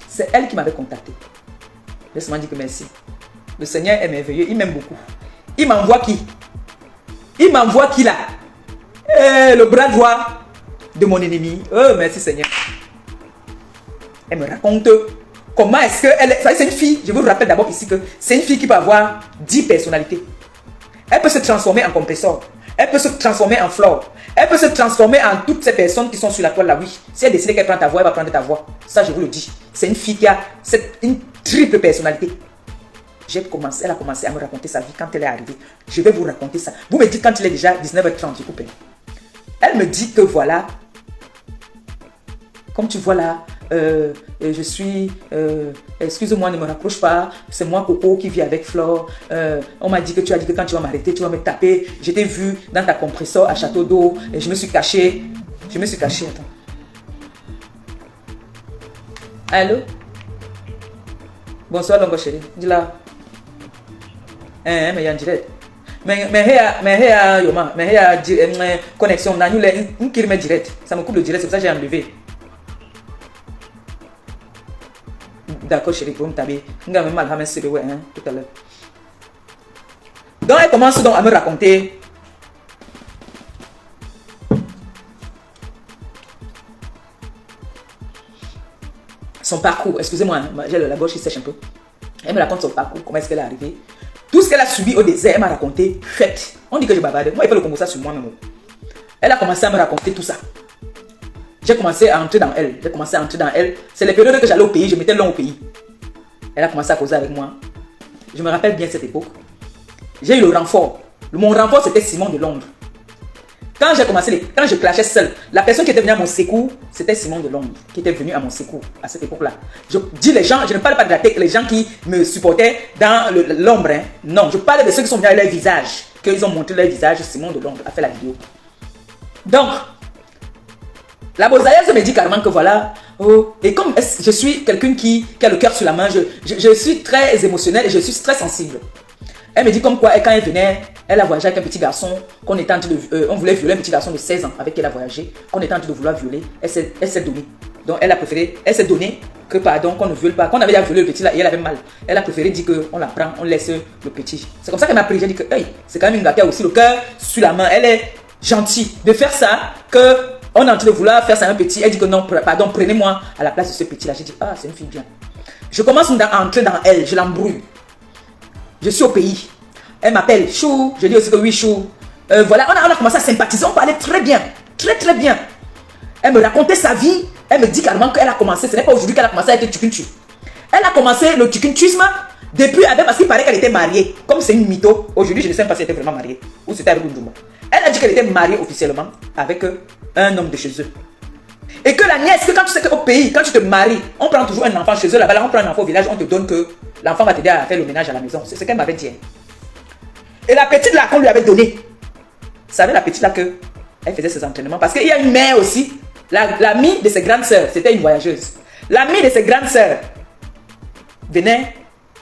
C'est elle qui m'avait contacté. Laisse-moi dire que merci. Le Seigneur est merveilleux, il m'aime beaucoup. Il m'envoie qui? Il m'envoie qui là? Le bras droit de mon ennemi. Oh, merci Seigneur. Elle me raconte comment est-ce qu'elle est... C'est une fille, je vous rappelle d'abord ici que c'est une fille qui peut avoir 10 personnalités. Elle peut se transformer en compresseur. Elle peut se transformer en flore. Elle peut se transformer en toutes ces personnes qui sont sur la toile là, oui. Si elle décide qu'elle prend ta voix, elle va prendre ta voix. Ça, je vous le dis. C'est une fille qui a une triple personnalité. Elle a commencé à me raconter sa vie quand elle est arrivée. Je vais vous raconter ça. Vous me dites quand il est déjà 19h30, je coupe. Elle me dit que voilà, comme tu vois là, je suis, excuse-moi, ne me rapproche pas, c'est moi Coco qui vit avec Flore. On m'a dit que tu as dit que quand tu vas m'arrêter, tu vas me taper. Je t'ai vu dans ta compresseur à Château d'Eau et je me suis caché. Attends. Allô? Bonsoir, Longo chérie. Dis là. Mais il y a un direct. Mais il y a connexion. Une kilomètre direct. Ça me coupe le direct, c'est pour ça que j'ai enlevé. D'accord, chérie, pour me taper. Tout à l'heure. Donc, elle commence donc à me raconter son parcours. Excusez-moi, j'ai la gorge qui sèche un peu. Elle me raconte son parcours, comment est-ce qu'elle est arrivée. Tout ce qu'elle a subi au désert, elle m'a raconté. Faites. On dit que je bavarde. Moi, il faut le Congo ça sur moi-même. Elle a commencé à me raconter tout ça. J'ai commencé à entrer dans elle. C'est les périodes que j'allais au pays, je m'étais long au pays. Elle a commencé à causer avec moi. Je me rappelle bien cette époque. J'ai eu le renfort. Mon renfort, c'était Simon de Londres. Quand je clashais seul, la personne qui était venue à mon secours, c'était Simon de Londres, qui était venu à mon secours à cette époque-là. Je dis les gens, je ne parle pas de la tête, les gens qui me supportaient dans l'ombre. Hein. Non, je parle de ceux qui sont venus à leur visage, qu'ils ont montré leur visage. Simon de Londres a fait la vidéo. Donc, la bosailleuse me dit carrément que voilà, oh, et comme je suis quelqu'un qui a le cœur sur la main, je suis très émotionnel et je suis très sensible. Elle me dit comme quoi, quand elle venait, elle a voyagé avec un petit garçon, qu'on était en train de, on voulait violer un petit garçon de 16 ans avec qui elle a voyagé, qu'on était en train de vouloir violer, elle s'est donnée. Donc elle a préféré, elle s'est donnée que pardon, qu'on ne viole pas, qu'on avait déjà violé le petit là et elle avait mal. Elle a préféré dire qu'on la prend, on laisse le petit. C'est comme ça qu'elle m'a pris, j'ai dit que, hey, c'est quand même une gars qui a aussi le cœur sur la main, elle est gentille de faire ça, que on est en train de vouloir faire ça à un petit, elle dit que non, pardon, prenez-moi à la place de ce petit là. J'ai dit, ah, c'est une fille bien. Je commence à entrer dans elle, je l'embrouille. Je suis au pays. Elle m'appelle Chou. Je dis aussi que oui, Chou. Voilà, on a commencé à sympathiser. On parlait très bien. Très, très bien. Elle me racontait sa vie. Elle me dit carrément qu'elle a commencé. Ce n'est pas aujourd'hui qu'elle a commencé à être tukuntu. Elle a commencé le tukuntuisme depuis, parce qu'il paraît qu'elle était mariée. Comme c'est une mytho, aujourd'hui, je ne sais pas si elle était vraiment mariée. Ou c'était avec Ndumba. Elle a dit qu'elle était mariée officiellement avec un homme de chez eux. Et que la nièce, que quand tu sais qu'au pays, quand tu te maries, on prend toujours un enfant chez eux, là-bas, on prend un enfant au village, on te donne que l'enfant va t'aider à faire le ménage à la maison. C'est ce qu'elle m'avait dit. Et la petite là, qu'on lui avait donné, vous savez la petite là que elle faisait ses entraînements. Parce qu'il y a une mère aussi, l'amie de ses grandes sœurs, c'était une voyageuse. L'amie de ses grandes sœurs venait,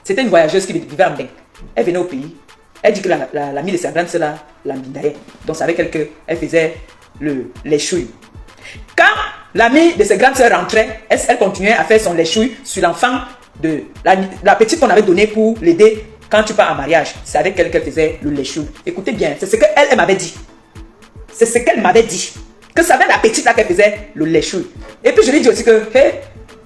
c'était une voyageuse qui vivait en Beng. Elle venait au pays. Elle dit que l'amie de ses grandes sœurs là, l'ambindait. Donc c'est avec elle qu'elle faisait les chouilles. Quand l'amie de ses grandes sœurs rentrait, elle continuait à faire son léchouille sur l'enfant de la petite qu'on avait donnée pour l'aider quand tu pars en mariage. C'est avec elle qu'elle faisait le léchouille. Écoutez bien, c'est ce qu'elle m'avait dit. C'est ce qu'elle m'avait dit. Que ça avait la petite là qu'elle faisait le léchouille. Et puis je lui dis aussi que hey,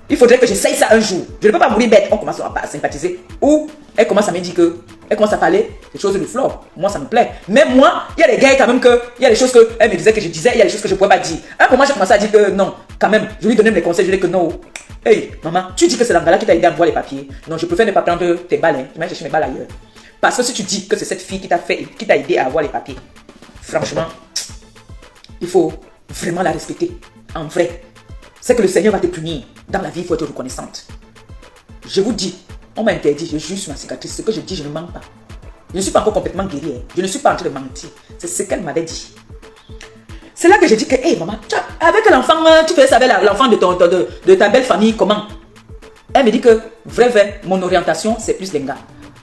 il faudrait que j'essaye ça un jour. Je ne peux pas mourir bête. On commence à sympathiser. Ou elle commence à me dire que elle commence à parler des choses de Flore. Moi, ça me plaît. Même moi, il y a des gars quand même que il y a des choses qu'elle me disait que je disais, il y a des choses que je ne pouvais pas dire. Un moment, j'ai commencé à dire que non, quand même. Je lui donnais mes conseils, je lui dis que non. Hey, maman, tu dis que c'est l'Angala qui t'a aidé à voir les papiers. Non, je préfère ne pas prendre tes balles. Hein. Tu m'as cherché mes balles ailleurs. Parce que si tu dis que c'est cette fille qui t'a aidé à avoir les papiers, franchement, il faut vraiment la respecter. En vrai, c'est que le Seigneur va te punir. Dans la vie, il faut être reconnaissante. Je vous dis, on m'a interdit, je juge ma cicatrice. Ce que je dis, je ne mens pas. Je ne suis pas encore complètement guérie. Hein. Je ne suis pas en train de mentir. C'est ce qu'elle m'avait dit. C'est là que j'ai dit que, hey maman, avec l'enfant, tu fais ça avec l'enfant de ta belle famille, comment? Elle me dit que, vrai, mon orientation, c'est plus les gars.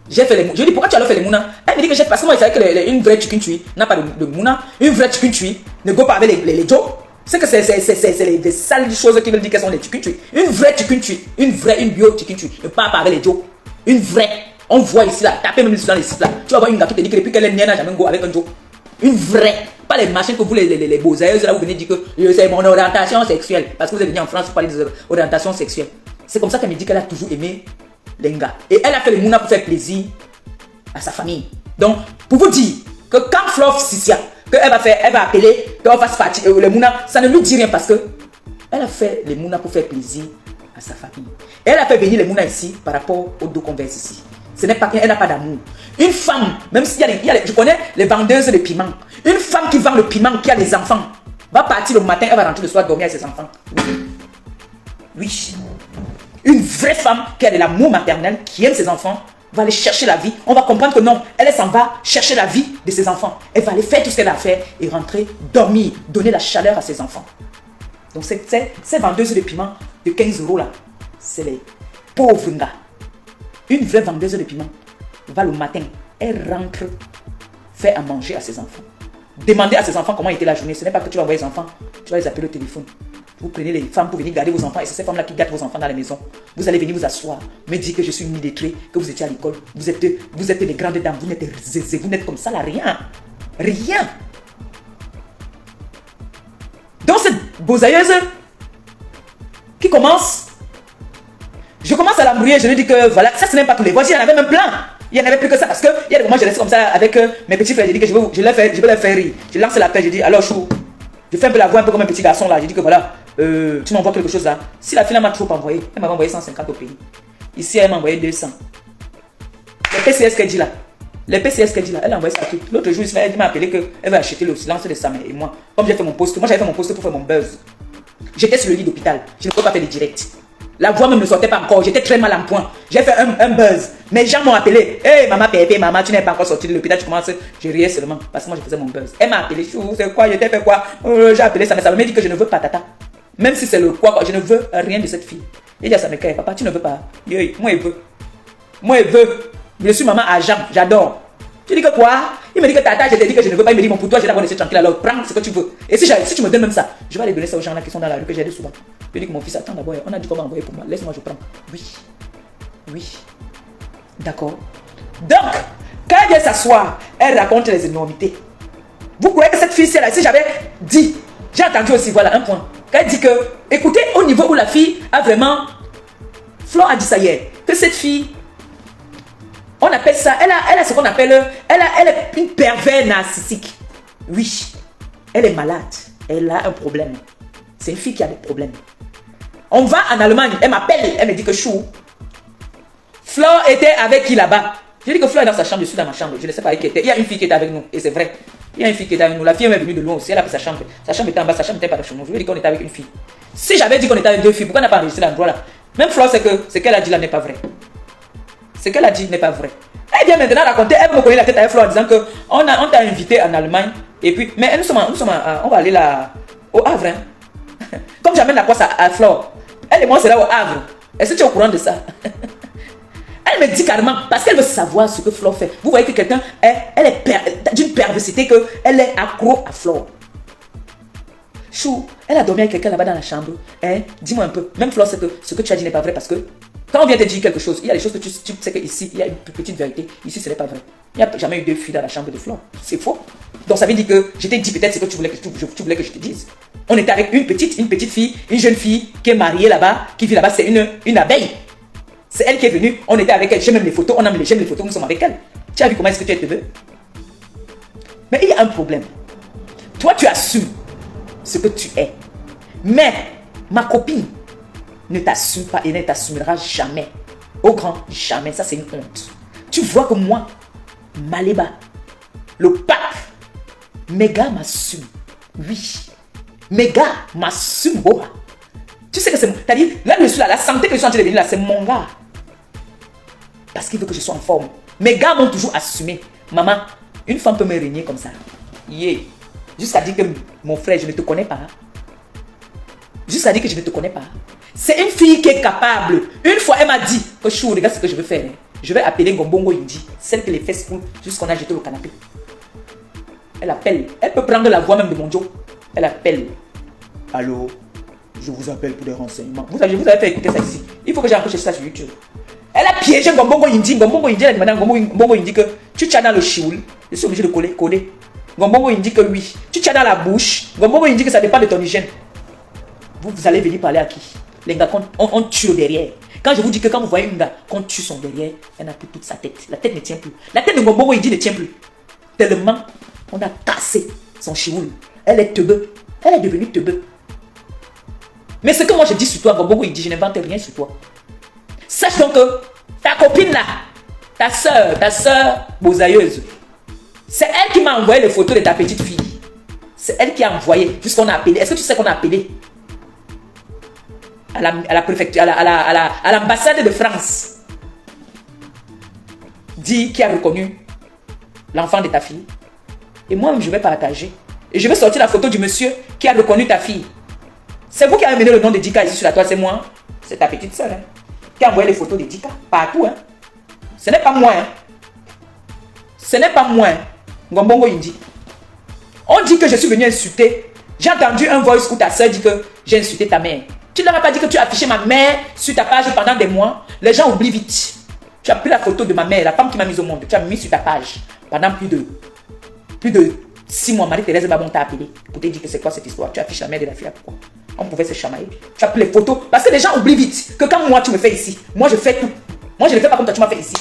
J'ai fait les mouna. Je lui dis, pourquoi tu as fait les mouna? Elle me dit que j'ai, parce que moi, je savais qu'une vraie chicken tui n'a pas de mouna. Une vraie chicken tui ne go pas avec les Joe. C'est que c'est des sales choses qui veulent dire qu'elles sont les chicken tui. Une vraie chicken tui, une bio chicken tui ne part pas avec les Joe. Une vraie. On voit ici là, tapez même dans les sites là. Tu vas voir une gars qui te dit que depuis qu'elle est née, elle n'a jamais go avec un Joe. Une vraie. Pas les machins que vous, les beaux-aïeux, là, vous venez dire que c'est mon orientation sexuelle. Parce que vous êtes venu en France pour parler d'orientation sexuelle. C'est comme ça qu'elle me dit qu'elle a toujours aimé les gars. Et elle a fait le mouna pour faire plaisir à sa famille. Donc, pour vous dire que quand Flore Sissia, qu'elle va appeler, qu'elle fasse partie, le mouna, ça ne lui dit rien parce que elle a fait le mouna pour faire plaisir à sa famille. Et elle a fait venir les mouna ici par rapport aux deux converses ici. Ce n'est pas qu'elle n'a pas d'amour. Une femme, même s'il y a, je connais les vendeuses de piment. Une femme qui vend le piment, qui a des enfants, va partir le matin, elle va rentrer le soir dormir avec ses enfants. Oui. Une vraie femme qui a de l'amour maternel, qui aime ses enfants, va aller chercher la vie. On va comprendre que non, elle s'en va chercher la vie de ses enfants. Elle va aller faire tout ce qu'elle a à faire et rentrer, dormir, donner la chaleur à ses enfants. Donc ces vendeuses de piment de 15 € là, c'est les pauvres gars. Une vraie vendeuse de piment va le matin, elle rentre, fait à manger à ses enfants. Demandez à ses enfants comment était la journée. Ce n'est pas que tu vas envoyer les enfants, tu vas les appeler au téléphone. Vous prenez les femmes pour venir garder vos enfants et c'est ces femmes-là qui gardent vos enfants dans la maison. Vous allez venir vous asseoir, me dire que je suis une illettrée, que vous étiez à l'école. Vous êtes des grandes dames, vous n'êtes zézé, vous n'êtes comme ça là, rien. Rien. Donc cette beausailleuse qui commence, je commence à l'embrouiller, je lui dis que voilà, ça ce n'est pas tous les voisins, il y en avait même plein. Il n'y en avait plus que ça parce qu'il y a des moments je reste comme ça avec mes petits frères, je dis que je vais les faire rire. Je lance la paix, je dis alors chou, je fais un peu la voix un peu comme un petit garçon là, je dis que voilà, tu m'envoies quelque chose là. Si la fille m'a trop envoyé, elle m'a envoyé 150 au pays. Ici elle m'a envoyé 200. Les PCS qu'elle dit là, elle a envoyé ça tout. L'autre jour, elle m'a appelé qu'elle va acheter le silence de sa mère et moi. Comme j'ai fait mon poste, moi j'avais fait mon poste pour faire mon buzz. J'étais sur le lit d'hôpital, je ne pouvais pas faire les directs. La voix même ne sortait pas encore, j'étais très mal en point. J'ai fait un buzz. Mes gens m'ont appelé. Hey maman Pépé, maman, tu n'es pas encore sorti de l'hôpital, tu commences. Je riais seulement parce que moi je faisais mon buzz. Elle m'a appelé, c'est quoi, je t'ai fait quoi? J'ai appelé ça, mais ça m'a dit que je ne veux pas tata. Même si c'est le quoi, je ne veux rien de cette fille. Il dit à sa mère, papa, tu ne veux pas. Moi il veut. Moi il veut. Je suis maman agent, j'adore. Tu dis que quoi? Il me dit que tata, je t'ai dit que je ne veux pas. Il me dit, mon pour toi, je vais d'abord laisser tranquille. Alors prends ce que tu veux. Et si tu me donnes même ça, je vais aller donner ça aux gens là qui sont dans la rue que j'aide souvent. Je dis que mon fils, attends d'abord, on a dit qu'on va envoyer pour moi. Laisse-moi, je prends. Oui. D'accord. Donc, quand elle vient s'asseoir, elle raconte les énormités. Vous croyez que cette fille-là, si j'avais dit, j'ai entendu aussi, voilà, un point. Quand elle dit que, écoutez, au niveau où la fille a vraiment, Flore a dit ça hier, que cette fille, on appelle ça, elle a ce qu'on appelle, elle est une pervers narcissique. Oui, elle est malade, elle a un problème. C'est une fille qui a des problèmes. On va en Allemagne, elle m'appelle, elle me dit que chou. Flore était avec qui là-bas? Je dis que Flore est dans sa chambre, je suis dans ma chambre, je ne sais pas avec qui était. Il y a une fille qui était avec nous, et c'est vrai. Il y a une fille qui était avec nous, la fille est venue de loin aussi, elle a pris sa chambre. Sa chambre était en bas, sa chambre était pas chez nous. Je lui ai dit qu'on était avec une fille. Si j'avais dit qu'on était avec deux filles, pourquoi on n'a pas enregistré l'endroit là? Même Flore, c'est que ce qu'elle a dit là n'est pas vrai. Ce qu'elle a dit n'est pas vrai. Elle vient maintenant raconter, elle me connaît la tête avec Flore en disant que on t'a invité en Allemagne, et puis, mais on va aller là, au Havre. Hein. Comme j'amène la poisse à Flore, elle et moi c'est là au Havre. Est-ce que tu es au courant de ça? Elle me dit carrément, parce qu'elle veut savoir ce que Flore fait. Vous voyez que quelqu'un, elle est d'une perversité, qu'elle est accro à Flore. Chou, elle a dormi avec quelqu'un là-bas dans la chambre. Hein? Dis-moi un peu, même Flore sait que ce que tu as dit n'est pas vrai parce que quand on vient te dire quelque chose, il y a des choses que tu sais qu'ici, il y a une petite vérité. Ici, ce n'est pas vrai. Il n'y a jamais eu deux filles dans la chambre de Flore. C'est faux. Donc ça veut dire que je t'ai dit peut-être ce que tu voulais que je te dise. On était avec une petite fille, une jeune fille qui est mariée là-bas, qui vit là-bas, c'est une abeille. C'est elle qui est venue, on était avec elle, j'aime même les photos, j'aime les photos, nous sommes avec elle. Tu as vu comment est-ce que tu te veux? Mais il y a un problème. Toi, tu assumes ce que tu es. Mais ma copine ne t'assume pas et ne t'assumera jamais. Au grand jamais, ça c'est une honte. Tu vois que moi, Maléba, le pape, mes gars m'assument. Oui. Mes gars m'assument, Boa. Tu sais que c'est mon... C'est-à-dire, là, je suis là, la santé que je suis en train de venir là, c'est mon gars. Parce qu'il veut que je sois en forme. Mes gars m'ont toujours assumé. Maman, une femme peut me régner comme ça. Yeah. Jusqu'à dire que mon frère, je ne te connais pas. Jusqu'à dire que je ne te connais pas. C'est une fille qui est capable. Une fois, elle m'a dit que chou, regarde ce que je veux faire. Je vais appeler Ngombongo Indi, celle que les fesses coulent jusqu'on a jeté au canapé. Elle appelle. Elle peut prendre la voix même de mon Joe. Elle appelle. Allô, je vous appelle pour des renseignements. Vous avez fait écouter ça ici. Il faut que j'enregistre ça sur YouTube. Elle a piégé Ngombongo Indi. Ngombongo Indi, elle a demandé à Ngombongo Indi que tu tiens dans le chioul. Je suis obligé de coller. Gombongo, il dit que oui. Tu tiens dans la bouche. Gombongo, il dit que ça dépend de ton hygiène. Vous allez venir parler à qui? Les gars, on tue le derrière. Quand je vous dis que quand vous voyez une gars, qu'on tue son derrière, elle n'a plus toute sa tête. La tête ne tient plus. La tête de Gombongo, il dit ne tient plus. Tellement, on a cassé son chioul. Elle est teubeux. Elle est devenue teubeux. Mais ce que moi je dis sur toi, Gombongo, il dit je n'invente rien sur toi. Sache donc que ta copine là, ta soeur bosailleuse, c'est elle qui m'a envoyé les photos de ta petite fille. C'est elle qui a envoyé, puisqu'on a appelé. Est-ce que tu sais qu'on a appelé à la préfecture, à l'ambassade de France, dit qui a reconnu l'enfant de ta fille. Et moi, je vais partager. Et je vais sortir la photo du monsieur qui a reconnu ta fille. C'est vous qui avez amené le nom de Dika ici sur la toile, c'est moi. C'est ta petite soeur, hein, qui a envoyé les photos de Dika partout. Hein. Ce n'est pas moi. Hein. Ce n'est pas moi. Hein. Gombongo, il dit. On dit que je suis venu insulter. J'ai entendu un voice où ta soeur dit que j'ai insulté ta mère. Tu ne leur as pas dit que tu as affiché ma mère sur ta page pendant des mois. Les gens oublient vite. Tu as pris la photo de ma mère, la femme qui m'a mise au monde. Tu as mis sur ta page pendant plus de 6 mois. Marie-Thérèse Babon t'a appelé pour te dire que c'est quoi cette histoire. Tu affiches la mère de la fille. Pourquoi? On pouvait se chamailler. Tu as pris les photos. Parce que les gens oublient vite que quand moi tu me fais ici, moi je fais tout. Moi je ne fais pas comme toi tu m'as fait ici.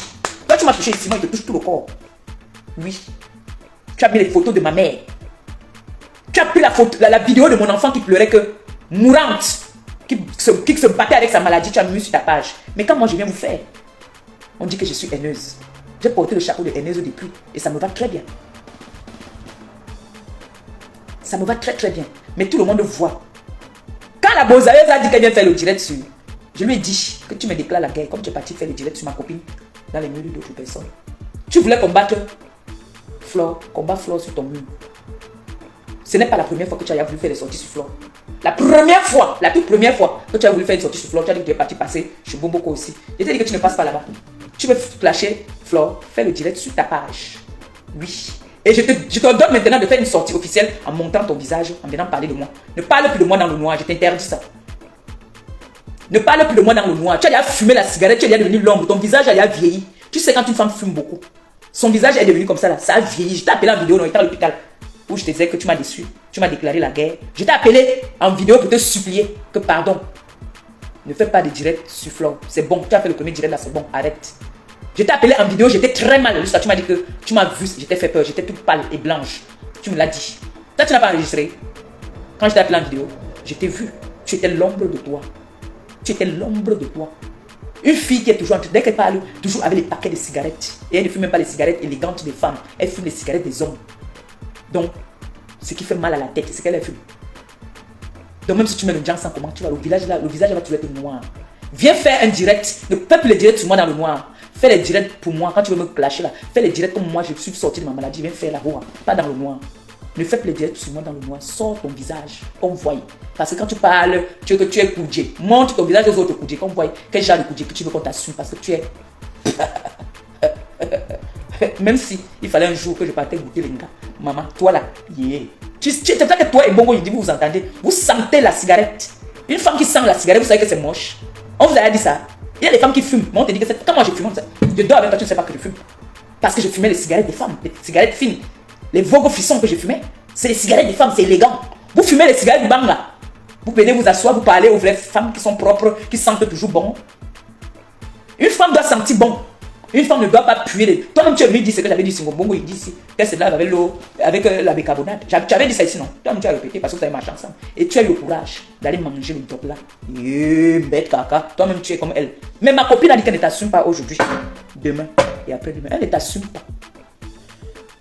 Toi tu m'as touché ici, moi il te touche tout le corps. Oui. Tu as mis les photos de ma mère. Tu as pris la vidéo de mon enfant qui pleurait que mourante. Qui se battait avec sa maladie, tu as mis sur ta page. Mais quand moi je viens vous faire, on dit que je suis haineuse. J'ai porté le chapeau de haineuse depuis et ça me va très bien. Ça me va très très bien. Mais tout le monde voit. Quand la bosailleuse a dit qu'elle vient faire le direct sur, je lui ai dit que tu me déclares la guerre comme tu es parti faire le direct sur ma copine dans les murs d'autres personnes. Tu voulais combattre Flore, combat Flore sur ton mur. Ce n'est pas la première fois que tu as voulu faire des sorties sur Flore. La première fois, la toute première fois que tu as voulu faire une sortie sur Flore, tu as dit que tu es parti passer chez Bomboko aussi. Je t'ai dit que tu ne passes pas là-bas. Tu veux flasher Flore, faire le direct sur ta page. Oui. Et je te donne maintenant de faire une sortie officielle en montant ton visage, en venant parler de moi. Ne parle plus de moi dans le noir, je t'interdis ça. Ne parle plus de moi dans le noir. Tu as déjà fumé la cigarette, tu as déjà devenu l'ombre, ton visage a déjà vieilli. Tu sais quand une femme fume beaucoup, son visage est devenu comme ça là, ça a vieilli. Je t'ai appelé en vidéo, non, il était à l'hôpital. Où je te disais que tu m'as déçu, tu m'as déclaré la guerre. Je t'ai appelé en vidéo pour te supplier que pardon. Ne fais pas de direct sur Flore. C'est bon, tu as fait le premier direct là, c'est bon, arrête. Je t'ai appelé en vidéo, j'étais très mal. Juste là, tu m'as dit que tu m'as vu, j'étais fait peur, j'étais toute pâle et blanche. Tu me l'as dit. Toi, tu n'as pas enregistré. Quand je t'ai appelé en vidéo, je t'ai vu. Tu étais l'ombre de toi. Tu étais l'ombre de toi. Une fille qui est toujours, dès qu'elle parle, toujours avec les paquets de cigarettes. Et elle ne fume même pas les cigarettes élégantes des femmes. Elle fume les cigarettes des hommes. Donc, ce qui fait mal à la tête, c'est qu'elle fume. Donc, même si tu mets le sang, comment tu vas, le visage va toujours être noir. Viens faire un direct. Ne fais plus les directs sur moi dans le noir. Fais les directs pour moi. Quand tu veux me clasher là, fais les directs comme moi, je suis sorti de ma maladie. Viens faire là-haut, pas dans le noir. Ne fais plus les directs sur moi dans le noir. Sors ton visage, qu'on voie. Parce que quand tu parles, tu veux que tu es coudé. Montre ton visage aux autres coudés, qu'on voie quel genre de coudé que tu veux qu'on t'assume. Parce que tu es. Même si il fallait un jour que je partais goûter les gars. Maman, toi là, yeah. C'est vrai que toi et Bongo, il dit, vous entendez, vous sentez la cigarette. Une femme qui sent la cigarette, vous savez que c'est moche. On vous a dit ça. Il y a des femmes qui fument. Mais on te dit que c'est quand moi je fume, je dors avec toi, tu ne sais pas que je fume. Parce que je fumais les cigarettes des femmes, les cigarettes fines. Les Vogo frissons que je fumais, c'est les cigarettes des femmes, c'est élégant. Vous fumez les cigarettes du banga. Vous venez vous asseoir, vous parlez aux vraies femmes qui sont propres, qui sentent toujours bon. Une femme doit sentir bon. Une femme ne doit pas puer. Toi-même, tu as venu dire ce que j'avais dit sur Bongo, il dit ici. Qu'elle se lave avec l'eau, avec la bicarbonate. Tu avais dit ça ici, non? Toi-même, tu as répété parce que vous avez marché ensemble. Et tu as eu le courage d'aller manger le top là. Bête caca. Toi-même, tu es comme elle. Mais ma copine a dit qu'elle ne t'assume pas aujourd'hui. Demain et après-demain. Elle ne t'assume pas.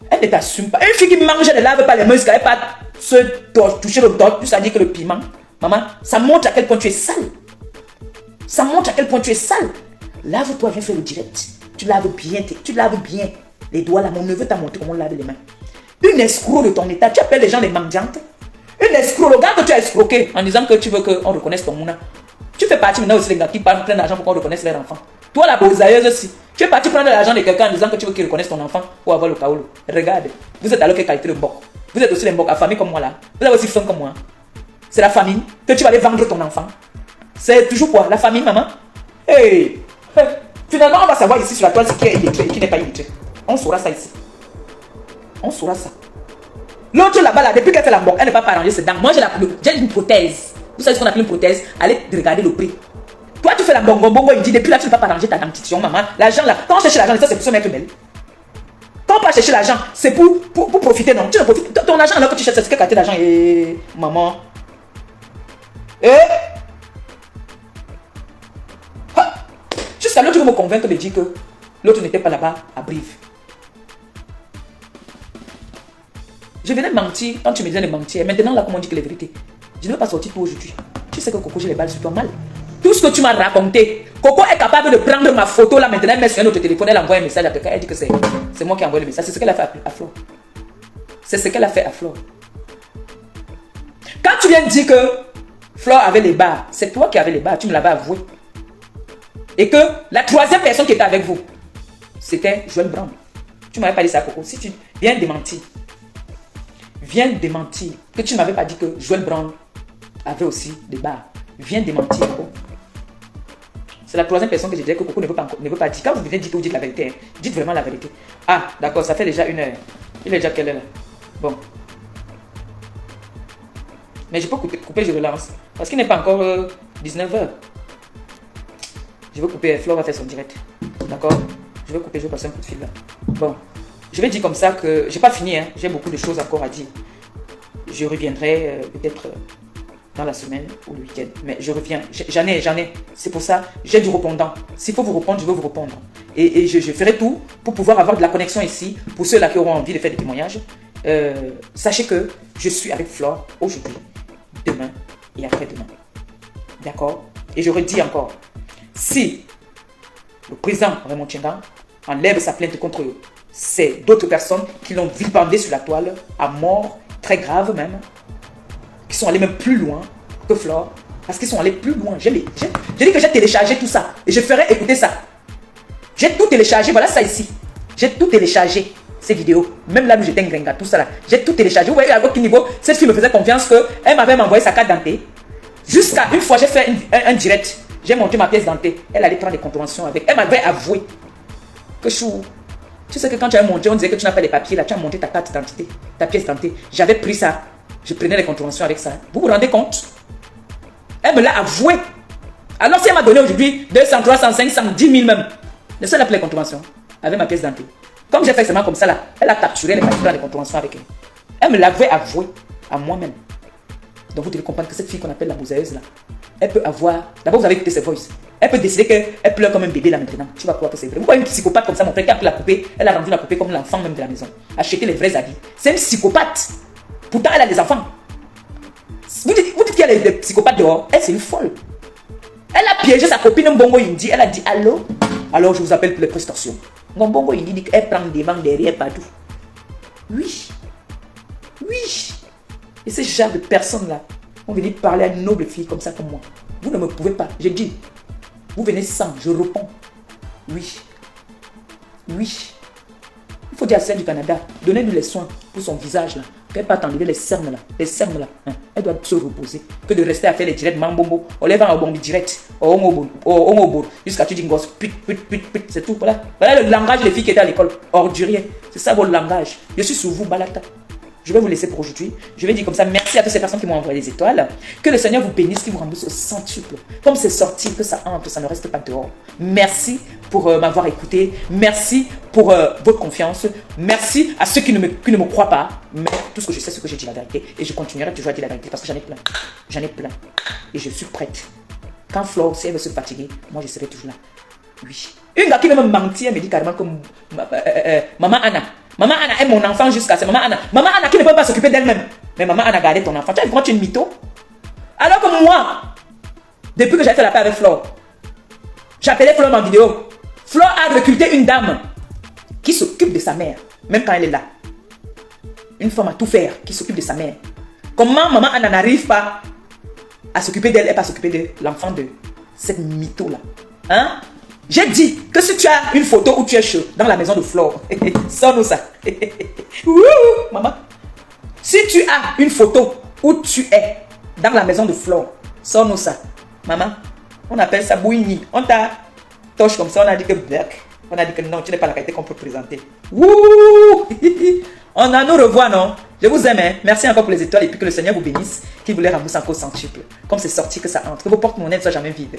Elle ne t'assume pas. Une fille qui mange, elle ne lave pas les mains, elle ne pas se toucher le dos. Tu sais dire que le piment, maman, ça montre à quel point tu es sale. Ça montre à quel point tu es sale. Lave-toi, viens faire le direct. Tu laves bien les doigts là. Mon neveu t'a montré comment laver les mains. Une escroc de ton état, tu appelles les gens les mendiantes. Une escroc, le gars que tu as escroqué en disant que tu veux qu'on reconnaisse ton mouna. Tu fais partie maintenant aussi des gars qui prennent l'argent pour qu'on reconnaisse leurs enfants. Toi la bosailleuse aussi, tu es parti prendre l'argent de quelqu'un en disant que tu veux qu'il reconnaisse ton enfant pour avoir le kaolo. Regarde, vous êtes alors quelle qualité de mbok. Vous êtes aussi les mbok à famille comme moi là. Vous avez aussi faim comme moi. C'est la famille que tu vas aller vendre ton enfant. C'est toujours quoi? La famille, maman? Hey! Finalement, on va savoir ici sur la toile ce qui est illettré et qui n'est pas illettré. On saura ça ici. On saura ça. L'autre là-bas, là, depuis qu'elle fait la banque, elle ne va pas arranger ses dents. Moi, j'ai une prothèse. Vous savez ce qu'on appelle une prothèse? Allez regarder le prix. Toi, tu fais la bongo, il dit, depuis là, tu ne vas pas arranger ta dentition, maman. L'argent là, quand on cherche l'argent, ça c'est pour se mettre belle. Quand on va chercher l'argent, c'est pour profiter, non? Tu ne profites. Ton argent, alors que tu cherches, c'est ce que quartier d'argent. Et maman. Jusqu'à l'autre, tu veux me convaincre de dire que l'autre n'était pas là-bas à Brive. Je venais de mentir quand tu me disais de mentir. Maintenant, là, comment on dit que les vérités? Je ne veux pas sortir pour aujourd'hui. Tu sais que Coco, j'ai les balles sur toi mal. Tout ce que tu m'as raconté, Coco est capable de prendre ma photo là maintenant, elle met sur notre téléphone, elle envoie un message à quelqu'un, elle dit que c'est moi qui ai envoyé le message. C'est ce qu'elle a fait à Flo. C'est ce qu'elle a fait à Flo. Quand tu viens de dire que Flo avait les barres, c'est toi qui avais les barres, tu me l'avais avoué. Et que la troisième personne qui était avec vous, c'était Joël Brown. Tu ne m'avais pas dit ça à Coco. Si tu viens démentir, que tu ne m'avais pas dit que Joël Brown avait aussi des barres. Viens démentir, Coco. C'est la troisième personne que je dirais que Coco ne veut pas dire. Quand vous venez dire que vous dites la vérité, hein, dites vraiment la vérité. Ah, d'accord, ça fait déjà 1 heure. Il est déjà quelle heure là? Bon. Mais je peux couper, je relance. Parce qu'il n'est pas encore 19 h. Je vais couper, Flo va faire son direct. D'accord? Je vais couper, je vais passer un coup de fil là. Bon. Je vais dire comme ça que j'ai pas fini, hein. J'ai beaucoup de choses encore à dire. Je reviendrai peut-être dans la semaine ou le week-end. Mais je reviens. J'en ai. C'est pour ça, j'ai du répondant. S'il faut vous répondre, je vais vous répondre. Et je ferai tout pour pouvoir avoir de la connexion ici. Pour ceux-là qui auront envie de faire des témoignages. Sachez que je suis avec Flore aujourd'hui, demain et après-demain. D'accord? Et je redis encore. Si le président Raymond Tchenga enlève sa plainte contre eux, c'est d'autres personnes qui l'ont vilipendé sur la toile à mort, très grave même, qui sont allés même plus loin que Flore, parce qu'ils sont allés plus loin. J'ai dit que j'ai téléchargé tout ça et je ferai écouter ça. J'ai tout téléchargé, voilà ça ici. J'ai tout téléchargé, ces vidéos. Même là où j'étais un gringa, tout ça là. J'ai tout téléchargé. Vous voyez à quel niveau cette fille me faisait confiance qu'elle m'avait envoyé sa carte d'identité. Jusqu'à une fois, j'ai fait un direct. J'ai monté ma pièce d'identité. Elle allait prendre des contraventions avec. Elle m'avait avoué que chou. Tu sais que quand tu as monté, on disait que tu n'as pas les papiers là. Tu as monté ta carte d'identité, ta pièce d'identité. J'avais pris ça. Je prenais les contraventions avec ça. Vous vous rendez compte? Elle me l'a avoué. Alors si elle m'a donné aujourd'hui 200, 300, 500, 10 000 même. Le seul appelé les contraventions avec ma pièce d'identité. Comme j'ai fait seulement comme ça là, elle a capturé les papiers dans les contraventions avec elle. Elle me l'avait avoué à moi-même. Donc vous devez comprendre que cette fille qu'on appelle la bousailleuse là, elle peut avoir... D'abord vous avez écouté ses voices. Elle peut décider qu'elle pleure comme un bébé là maintenant. Tu vas croire que c'est vrai. Vous voyez une psychopathe comme ça, mon frère qui a pris la poupée, elle a rendu la poupée comme l'enfant même de la maison. Acheter les vrais habits. C'est une psychopathe. Pourtant elle a des enfants. Vous dites qu'il y a des psychopathes dehors. Elle c'est une folle. Elle a piégé sa copine Mbongo Indi. Elle a dit allô. Alors je vous appelle pour les prestations. Mbongo Indi dit qu'elle prend des banques derrière partout. Oui. Oui. Et ce genre de personnes-là vont venir parler à une noble fille comme ça, comme moi. Vous ne me pouvez pas. J'ai dit, vous venez sans, je réponds. Oui. Oui. Il faut dire à celle du Canada, donnez-nous les soins pour son visage là. Qu'elle parte enlever les cernes là. Les cernes là. Hein. Elle doit se reposer. Que de rester à faire les directs mambombo. On lève un bon direct. Jusqu'à tu dis gosse. Put. C'est tout. Voilà. Voilà le langage des filles qui étaient à l'école. Ordurier. C'est ça votre langage. Je suis sur vous, Balata. Je vais vous laisser pour aujourd'hui. Je vais dire comme ça, merci à toutes ces personnes qui m'ont envoyé des étoiles. Que le Seigneur vous bénisse, qu'il vous rembourse au centuple. Comme c'est sorti, que ça entre, ça ne reste pas dehors. Merci pour m'avoir écouté. Merci pour votre confiance. Merci à ceux qui ne me croient pas. Mais tout ce que je sais, c'est que j'ai dit la vérité. Et je continuerai toujours à dire la vérité parce que j'en ai plein. J'en ai plein. Et je suis prête. Quand Flore, si elle veut se fatiguer, moi je serai toujours là. Oui. Une gars qui veut me mentir, elle me dit carrément que Maman Anna. Maman Anna est mon enfant jusqu'à ce. Maman Anna qui ne peut pas s'occuper d'elle-même. Mais Maman Anna a gardé ton enfant. Tu vois, tu es une mytho. Alors que moi, depuis que j'ai fait la paix avec Flore, j'appelais Flore en vidéo. Flore a recruté une dame qui s'occupe de sa mère, même quand elle est là. Une femme à tout faire, qui s'occupe de sa mère. Comment Maman Anna n'arrive pas à s'occuper d'elle et pas s'occuper de l'enfant de cette mytho-là? Hein? J'ai dit que si tu as une photo où tu es chaud dans la maison de Flore, sors-nous ça. Maman. Si tu as une photo où tu es dans la maison de Flore, sors-nous ça. Maman, on appelle ça bouini. On t'a touché comme ça, on a dit que black. On a dit que non, tu n'es pas la qualité qu'on peut présenter. Wouh! On a nous revoit, non? Je vous aime, hein? Merci encore pour les étoiles et puis que le Seigneur vous bénisse, qu'il vous les rembourse encore centuple. Comme c'est sorti que ça entre. Que vos porte-monnaie ne soient jamais vides.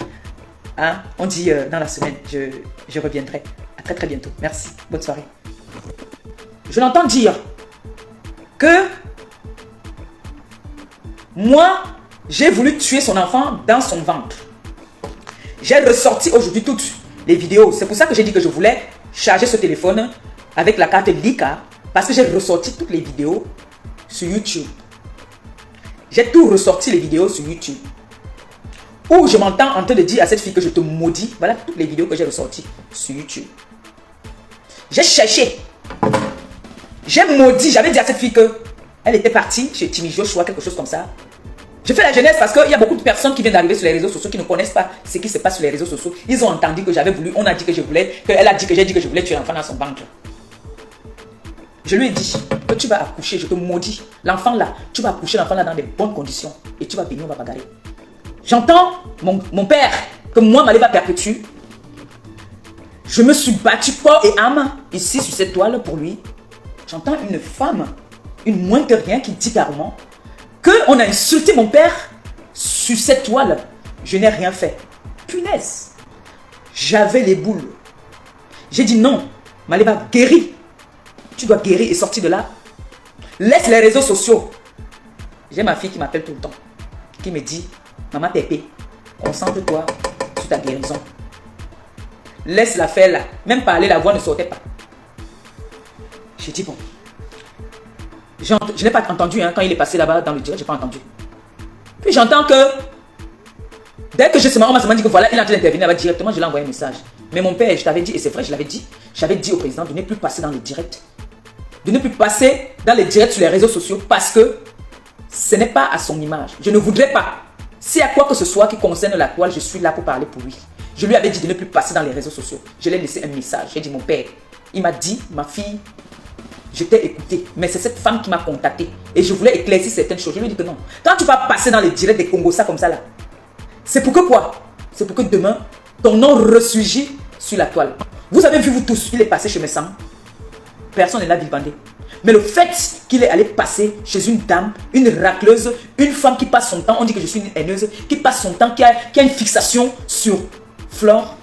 Hein? On dit dans la semaine, je reviendrai. À très très bientôt. Merci. Bonne soirée. Je l'entends dire que moi, j'ai voulu tuer son enfant dans son ventre. J'ai ressorti aujourd'hui toutes les vidéos. C'est pour ça que j'ai dit que je voulais charger ce téléphone avec la carte Lika. Parce que j'ai ressorti toutes les vidéos sur YouTube. J'ai tout ressorti les vidéos sur YouTube. Où je m'entends en train de dire à cette fille que je te maudis. Voilà toutes les vidéos que j'ai ressorties sur YouTube. J'ai cherché. J'ai maudit. J'avais dit à cette fille que elle était partie chez Timmy Joshua, quelque chose comme ça. Je fais la jeunesse parce qu'il y a beaucoup de personnes qui viennent d'arriver sur les réseaux sociaux qui ne connaissent pas ce qui se passe sur les réseaux sociaux. Ils ont entendu que j'avais voulu, on a dit que je voulais, qu'elle a dit que j'ai dit que je voulais tuer l'enfant dans son ventre. Je lui ai dit que tu vas accoucher, je te maudis. L'enfant là, tu vas accoucher l'enfant là dans des bonnes conditions. Et tu vas venir, on va bagarrer. J'entends mon père, que moi, Maléva perpétue. Je me suis battu corps et âme ici sur cette toile pour lui. J'entends une femme, une moins que rien, qui dit carrément qu'on a insulté mon père sur cette toile. Je n'ai rien fait. Punaise. J'avais les boules. J'ai dit non, Maléva, guéris. Tu dois guérir et sortir de là. Laisse les réseaux sociaux. J'ai ma fille qui m'appelle tout le temps. Qui me dit, maman Pépé, concentre-toi sur ta guérison. Laisse-la faire là. Même parler, la voix ne sortait pas. J'ai dit bon. Je n'ai pas entendu hein, quand il est passé là-bas dans le direct, je n'ai pas entendu. Puis j'entends que dès que on m'a dit que voilà, il est en train d'intervenir là-bas directement, je lui ai envoyé un message. Mais mon père, je t'avais dit, et c'est vrai, je l'avais dit, j'avais dit au président de ne plus passer dans les directs. De ne plus passer dans les directs sur les réseaux sociaux parce que ce n'est pas à son image. Je ne voudrais pas. S'il y a quoi que ce soit qui concerne la toile, je suis là pour parler pour lui. Je lui avais dit de ne plus passer dans les réseaux sociaux. Je lui ai laissé un message. J'ai dit mon père, il m'a dit, ma fille, je t'ai écouté. Mais c'est cette femme qui m'a contacté. Et je voulais éclaircir certaines choses. Je lui ai dit que non. Quand tu vas passer dans les directs des Congos, ça comme ça là, c'est pour que quoi? C'est pour que demain, ton nom ressurgit sur la toile. Vous avez vu vous tous, il est passé chez mes sangs. Personne n'est là vilipendé. Mais le fait qu'il est allé passer chez une dame, une racleuse, une femme qui passe son temps, on dit que je suis une haineuse, qui passe son temps, qui a une fixation sur Flore.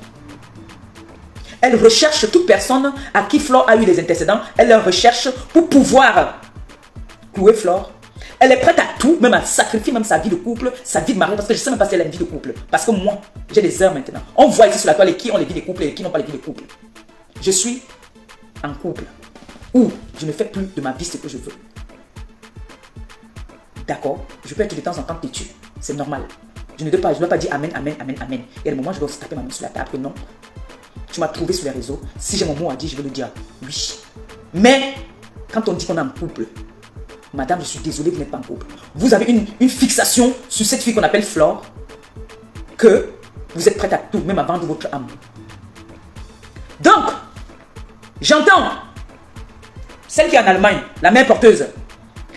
Elle recherche toute personne à qui Flore a eu des antécédents. Elle leur recherche pour pouvoir clouer Flore. Elle est prête à tout, même à sacrifier même sa vie de couple, sa vie de mari, parce que je ne sais même pas si elle a une vie de couple. Parce que moi, j'ai des heures maintenant. On voit ici sur la toile qui ont les vies de couple et qui n'ont pas les vies de couple. Je suis en couple. Ou je ne fais plus de ma vie ce que je veux. D'accord? Je peux être de temps en temps têtu. C'est normal. Je ne dois pas dire amen, amen, amen, amen. Et à un moment, je dois aussi taper ma main sur la table. Que non. Tu m'as trouvé sur les réseaux. Si j'ai mon mot à dire, je vais le dire. Oui. Mais, quand on dit qu'on est en couple, madame, je suis désolé, vous n'êtes pas en couple. Vous avez une fixation sur cette fille qu'on appelle Flore, que vous êtes prête à tout, même à vendre votre âme. Donc, j'entends celle qui est en Allemagne, la mère porteuse,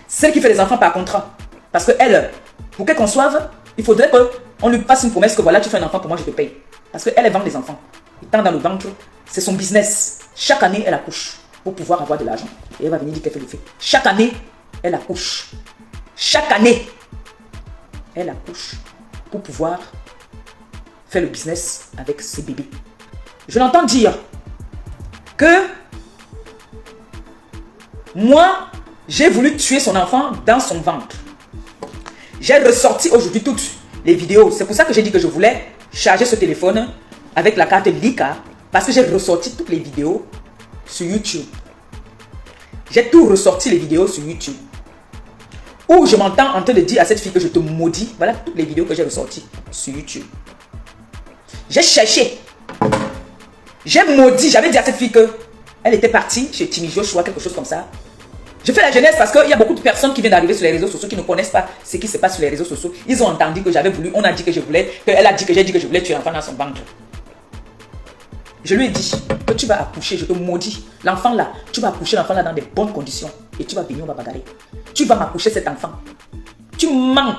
celle qui fait les enfants par contrat. Parce que elle, pour qu'elle conçoive, il faudrait qu'on lui fasse une promesse que voilà, tu fais un enfant pour moi, je te paye. Parce qu'elle vend des enfants. Étant dans le ventre, c'est son business. Chaque année, elle accouche pour pouvoir avoir de l'argent. Et elle va venir dire qu'elle fait le fait. Chaque année, elle accouche. Chaque année, elle accouche pour pouvoir faire le business avec ses bébés. Je l'entends dire que moi, j'ai voulu tuer son enfant dans son ventre. J'ai ressorti aujourd'hui toutes les vidéos. C'est pour ça que j'ai dit que je voulais charger ce téléphone avec la carte Lika. Parce que j'ai ressorti toutes les vidéos sur YouTube. J'ai tout ressorti les vidéos sur YouTube. Où je m'entends en train de dire à cette fille que je te maudis. Voilà toutes les vidéos que j'ai ressorties sur YouTube. J'ai cherché. J'ai maudit. J'avais dit à cette fille que elle était partie chez Timmy Joshua, quelque chose comme ça. Je fais la jeunesse parce qu'il y a beaucoup de personnes qui viennent d'arriver sur les réseaux sociaux qui ne connaissent pas ce qui se passe sur les réseaux sociaux. Ils ont entendu que j'avais voulu, on a dit que je voulais, qu'elle a dit que j'ai dit que je voulais tuer l'enfant dans son ventre. Je lui ai dit que tu vas accoucher, je te maudis. L'enfant là, tu vas accoucher l'enfant là dans des bonnes conditions. Et tu vas venir, on va bagarrer. Tu vas m'accoucher cet enfant. Tu mens.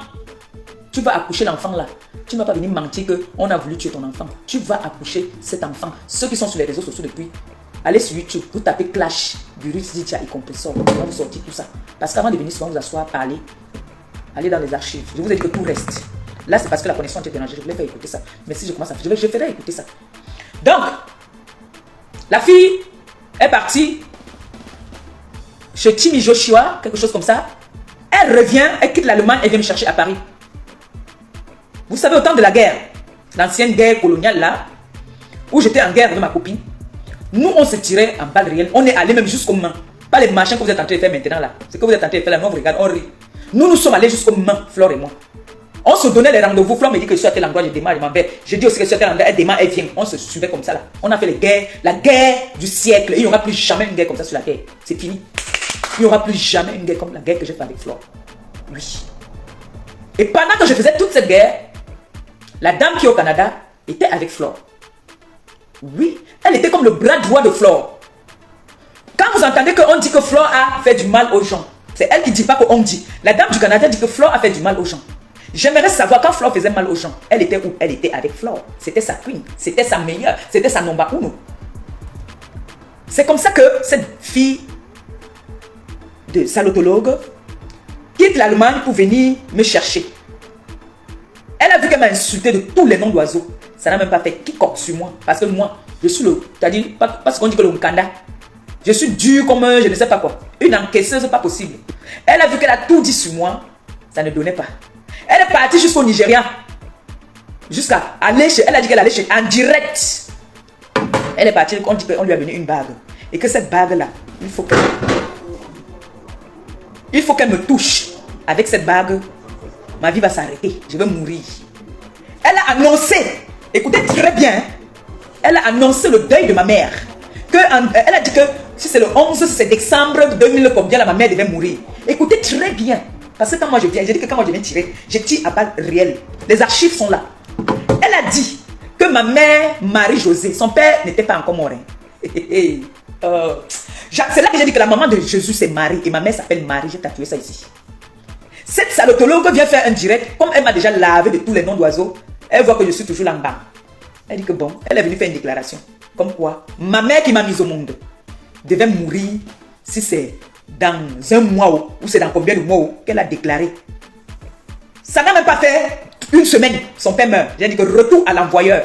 Tu vas accoucher l'enfant là Tu ne vas pas venir mentir qu'on a voulu tuer ton enfant. Tu vas accoucher cet enfant. Ceux qui sont sur les réseaux sociaux depuis, allez sur YouTube, vous tapez Clash, Virus Didia et compressor. On va vous sortir tout ça. Parce qu'avant de venir souvent vous asseoir, parler, allez dans les archives. Je vous ai dit que tout reste. Là, c'est parce que la connexion était dérangée. Je voulais faire écouter ça. Mais si je commence à faire, je ferai écouter ça. Donc, la fille est partie chez Timmy Joshua, quelque chose comme ça. Elle revient, elle quitte l'Allemagne, elle vient me chercher à Paris. Vous savez, au temps de la guerre, l'ancienne guerre coloniale là, où j'étais en guerre avec ma copine, nous on se tirait en balles réelles, on est allé même jusqu'aux mains. Pas les machins que vous êtes en train de faire maintenant là. Ce que vous êtes en train de faire là, nous on regarde, on rit. Nous sommes allés jusqu'aux mains, Flore et moi. On se donnait les rendez-vous. Flore me dit que je suis à tel endroit, je démarre, je m'en vais. Je dis aussi que je suis à tel endroit, elle démarre, elle vient. On se suivait comme ça là. On a fait les guerres, la guerre du siècle. Il n'y aura plus jamais une guerre comme ça sur la terre. C'est fini. Il n'y aura plus jamais une guerre comme la guerre que j'ai fait avec Flore. Oui. Et pendant que je faisais toute cette guerre, la dame qui est au Canada était avec Flore. Oui, elle était comme le bras droit de Flore. Quand vous entendez qu'on dit que Flore a fait du mal aux gens, c'est elle qui ne dit pas qu'on dit. La dame du Canada dit que Flore a fait du mal aux gens. J'aimerais savoir quand Flore faisait mal aux gens, elle était où? Elle était avec Flore. C'était sa queen, c'était sa meilleure, c'était sa number uno. C'est comme ça que cette fille de salotologue quitte l'Allemagne pour venir me chercher. Elle a vu qu'elle m'a insulté de tous les noms d'oiseaux. Ça n'a même pas fait quiconque sur moi. Parce que moi, je suis le... C'est-à-dire, parce qu'on dit que le Nkanda. Je suis dur comme je ne sais pas quoi. Une encaisseuse, pas possible. Elle a vu qu'elle a tout dit sur moi. Ça ne donnait pas. Elle est partie jusqu'au Nigeria. Jusqu'à aller chez... Elle a dit qu'elle allait chez... En direct. Elle est partie, on dit qu'on lui a donné une bague. Et que cette bague-là, il faut qu'elle me touche. Avec cette bague, ma vie va s'arrêter. Je vais mourir. Elle a annoncé, écoutez très bien, elle a annoncé le deuil de ma mère. Elle a dit que si c'est le 11, si c'est décembre 2000, combien là, ma mère devait mourir. Écoutez très bien. Parce que quand moi je viens, j'ai dit que quand moi je viens tirer, je tire à balles réelles. Les archives sont là. Elle a dit que ma mère, Marie-Josée, son père n'était pas encore mort. C'est là que j'ai dit que la maman de Jésus c'est Marie et ma mère s'appelle Marie. J'ai tatoué ça ici. Cette salotologue vient faire un direct. Comme elle m'a déjà lavé de tous les noms d'oiseaux, elle voit que je suis toujours là en bas. Elle dit que bon, elle est venue faire une déclaration. Comme quoi, ma mère qui m'a mise au monde devait mourir si c'est dans un mois ou c'est dans combien de mois qu'elle a déclaré. Ça n'a même pas fait une semaine, son père meurt. J'ai dit que retour à l'envoyeur.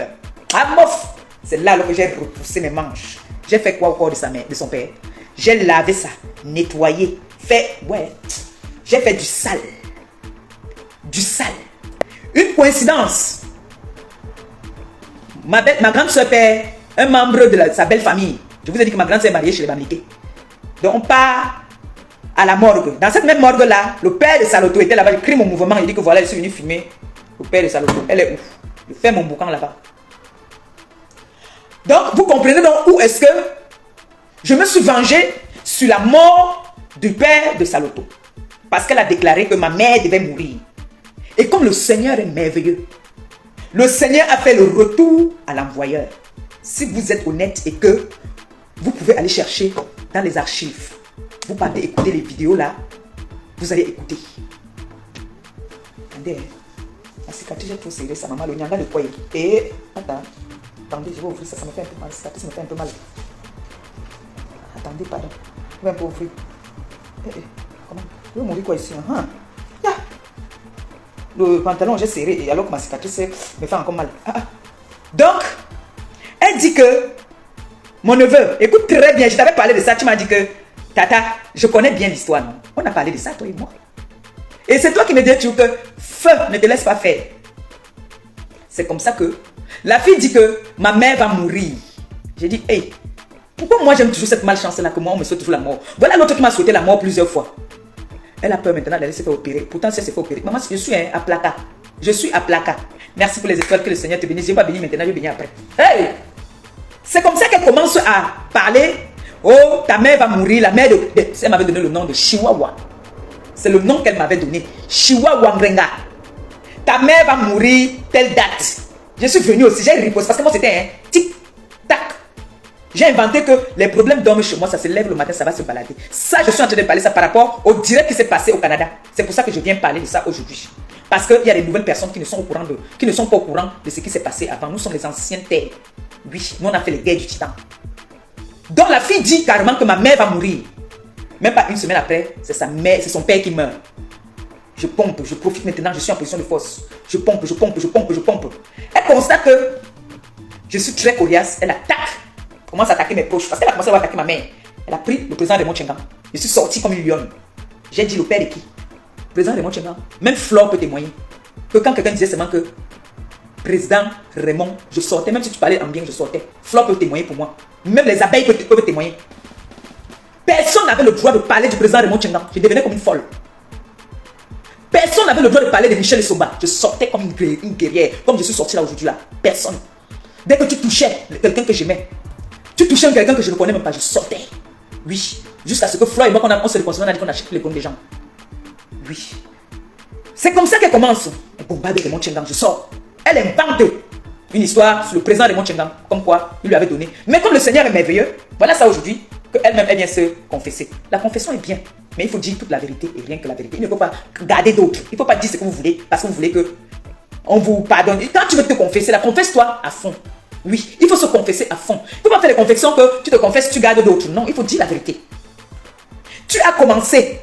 Ah mof, c'est là que j'ai repoussé mes manches. J'ai fait quoi au corps de sa mère, de son père? J'ai lavé ça, nettoyé, fait, ouais, j'ai fait du sale. Du sale. Une coïncidence. Ma grande soeur père, un membre de sa belle famille. Je vous ai dit que ma grande soeur est mariée chez les Bamliqués. Donc on part à la morgue. Dans cette même morgue là, le père de Saloto était là-bas. Il crie mon mouvement. Il dit que voilà, je suis venu filmer le père de Saloto. Elle est où? Je fais mon boucan là-bas. Donc vous comprenez donc où est-ce que je me suis vengé sur la mort du père de Saloto. Parce qu'elle a déclaré que ma mère devait mourir. Et comme le Seigneur est merveilleux, le Seigneur a fait le retour à l'envoyeur. Si vous êtes honnête et que vous pouvez aller chercher dans les archives, vous partez écouter les vidéos là, vous allez écouter. Attendez, la cicatrice est trop serrée, ça maman, le nyanga de quoi. Et attendez, je vais ouvrir ça, ça me fait un peu mal, la cicatrice me fait un peu mal. Attendez, pardon, je vais un peu ouvrir. Comment? Je vais mourir quoi ici? Le pantalon j'ai serré et alors que ma cicatrice me fait encore mal. Donc, elle dit que mon neveu, écoute très bien, je t'avais parlé de ça, tu m'as dit que Tata, je connais bien l'histoire, non? On a parlé de ça, toi et moi. Et c'est toi qui me dis toujours que feu ne te laisse pas faire. C'est comme ça que la fille dit que ma mère va mourir. J'ai dit, hey, pourquoi moi j'aime toujours cette malchance-là que moi on me souhaite toujours la mort? Voilà l'autre qui m'a souhaité la mort plusieurs fois. Elle a peur maintenant d'aller se faire opérer. Pourtant, si elle se fait opérer, maman, je suis à Plaka. Je suis à Plaka. Merci pour les étoiles, que le Seigneur te bénisse. Je ne vais pas bénir maintenant, je vais bénir après. Hey! C'est comme ça qu'elle commence à parler. Oh, ta mère va mourir. La mère de... Elle m'avait donné le nom de Chihuahua. C'est le nom qu'elle m'avait donné. Chihuahua Ngrenga. Ta mère va mourir telle date. Je suis venu aussi, j'ai riposté parce que moi c'était un tic-tac. J'ai inventé que les problèmes dorment chez moi, ça se lève le matin, ça va se balader. Ça, je suis en train de parler ça par rapport au direct qui s'est passé au Canada. C'est pour ça que je viens parler de ça aujourd'hui. Parce qu'il y a des nouvelles personnes qui ne sont pas au courant de ce qui s'est passé avant. Nous sommes les anciennes terres. Oui, nous on a fait les guerres du Titan. Donc la fille dit carrément que ma mère va mourir. Même pas une semaine après, c'est sa mère, c'est son père qui meurt. Je pompe, je profite maintenant, je suis en position de force. Je pompe. Elle constate que je suis très coriace, elle attaque. Commence à attaquer mes proches. Parce qu'elle a commencé à attaquer ma mère. Elle a pris le président Raymond Tchengang. Je suis sorti comme une lionne. J'ai dit le père de qui? Le président Raymond Tchengang. Même Flore peut témoigner. Que quand quelqu'un disait seulement que président Raymond, je sortais. Même si tu parlais en bien, je sortais. Flore peut témoigner pour moi. Même les abeilles peuvent témoigner. Personne n'avait le droit de parler du président Raymond Tchengang. Je devenais comme une folle. Personne n'avait le droit de parler de Michel Somba. Je sortais comme une guerrière. Comme je suis sorti là aujourd'hui là. Personne. Dès que tu touchais quelqu'un que j'aimais, tu touchais quelqu'un que je ne connais même pas, je sortais. Oui. Jusqu'à ce que Floyd et moi, on se réconcilie, on a dit qu'on achète les comptes des gens. Oui. C'est comme ça qu'elle commence. Elle bombarde Raymond Tchengang, je sors. Elle invente une histoire sur le président Raymond Tchengang, comme quoi il lui avait donné. Mais comme le Seigneur est merveilleux, voilà ça aujourd'hui, qu'elle-même, elle vient se confesser. La confession est bien, mais il faut dire toute la vérité et rien que la vérité. Il ne faut pas garder d'autres. Il ne faut pas dire ce que vous voulez, parce que vous voulez que on vous pardonne. Et quand tu veux te confesser, confesse-toi à fond. Oui, il faut se confesser à fond. Il ne faut pas faire les confessions que tu te confesses, tu gardes d'autres. Non, il faut dire la vérité. Tu as commencé.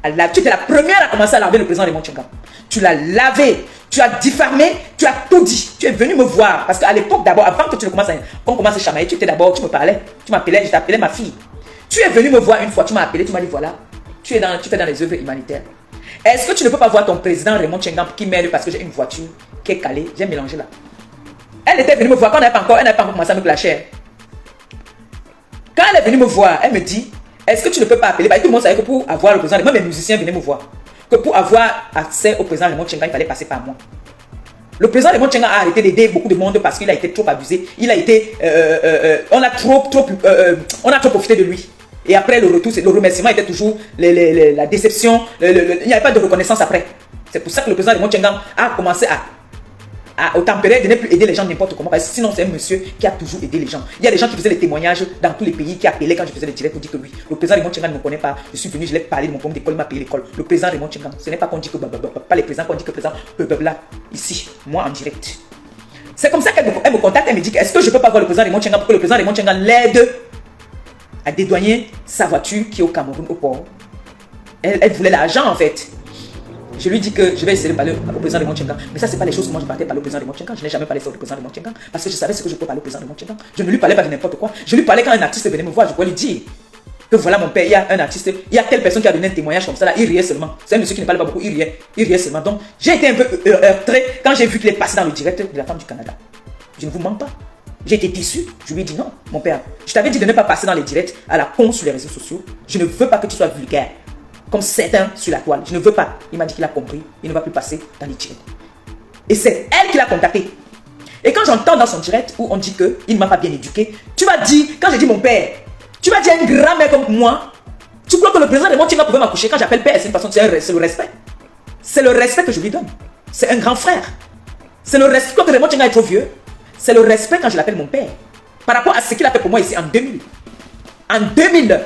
Tu étais la première à commencer à laver le président Raymond Tchengang. Tu l'as lavé, tu as diffamé, tu as tout dit. Tu es venu me voir. Parce qu'à l'époque, d'abord, avant que qu'on commence à chamailler, tu me parlais. Tu m'appelais, je t'appelais ma fille. Tu es venu me voir une fois, tu m'as appelé, tu m'as dit voilà, tu fais dans les œuvres humanitaires. Est-ce que tu ne peux pas voir ton président Raymond Tchengang qui m'aide parce que j'ai une voiture qui est calée? J'ai mélangé là. Elle était venue me voir quand elle n'a pas encore commencé à me clasher. Quand elle est venue me voir, elle me dit, est-ce que tu ne peux pas appeler? Tout le monde savait que pour avoir le président, même les musiciens venaient me voir, que pour avoir accès au président Raymond Tchengang, il fallait passer par moi. Le président Raymond Tchengang a arrêté d'aider beaucoup de monde parce qu'il a été trop abusé. Il a été, on a trop profité de lui. Et après le retour, le remerciement était toujours la déception. Il n'y avait pas de reconnaissance après. C'est pour ça que le président Raymond Tchengang a commencé à tempérer, de ne plus aider les gens n'importe comment. Parce que sinon, c'est un monsieur qui a toujours aidé les gens. Il y a des gens qui faisaient les témoignages dans tous les pays, qui appelaient quand je faisais les directs pour dire que oui, le président Raymond Tchengang ne me connaît pas. Je suis venu, je l'ai parlé de mon problème d'école, il m'a payé l'école. Le président Raymond Tchengang, ce n'est pas qu'on dit que pas les présidents, qu'on dit que le président là, ici, moi en direct. C'est comme ça qu'elle me contacte, elle me dit est-ce que je ne peux pas voir le président Raymond Tchengang pour que le président Raymond Tchengang l'aide à dédouaner sa voiture qui est au Cameroun, au port. Elle voulait l'argent en fait. Je lui dis que je vais essayer de parler au président Raymond Tchengang. Mais ça, ce n'est pas les choses que moi je partais parler au président Raymond Tchengang. Je n'ai jamais parlé sur le président Raymond Tchengang parce que je savais ce que je peux parler au président Raymond Tchengang. Je ne lui parlais pas de n'importe quoi. Je lui parlais quand un artiste venait me voir. Je pouvais lui dire que voilà mon père, il y a un artiste, il y a telle personne qui a donné un témoignage comme ça là. Il riait seulement. C'est un monsieur qui ne parlait pas beaucoup, il riait seulement. Donc j'ai été un peu heurté quand j'ai vu qu'il est passé dans le direct de la femme du Canada. Je ne vous mens pas. J'ai été déçu. Je lui ai dit non, mon père. Je t'avais dit de ne pas passer dans les directs à la con sur les réseaux sociaux. Je ne veux pas que tu sois vulgaire. Comme certains sur la toile. Je ne veux pas. Il m'a dit qu'il a compris. Il ne va plus passer dans les directs. Et c'est elle qui l'a contacté. Et quand j'entends dans son direct où on dit qu'il ne m'a pas bien éduqué, tu vas dire, quand j'ai dit mon père, tu vas dire à une grand-mère comme moi, tu crois que le président Raymond Tchengang pouvait m'accoucher? Quand j'appelle père, c'est une façon, c'est le respect. C'est le respect que je lui donne. C'est un grand frère. C'est le respect quand Raymond Tchengang est trop vieux. C'est le respect quand je l'appelle mon père. Par rapport à ce qu'il a fait pour moi ici en 2000. En 2000,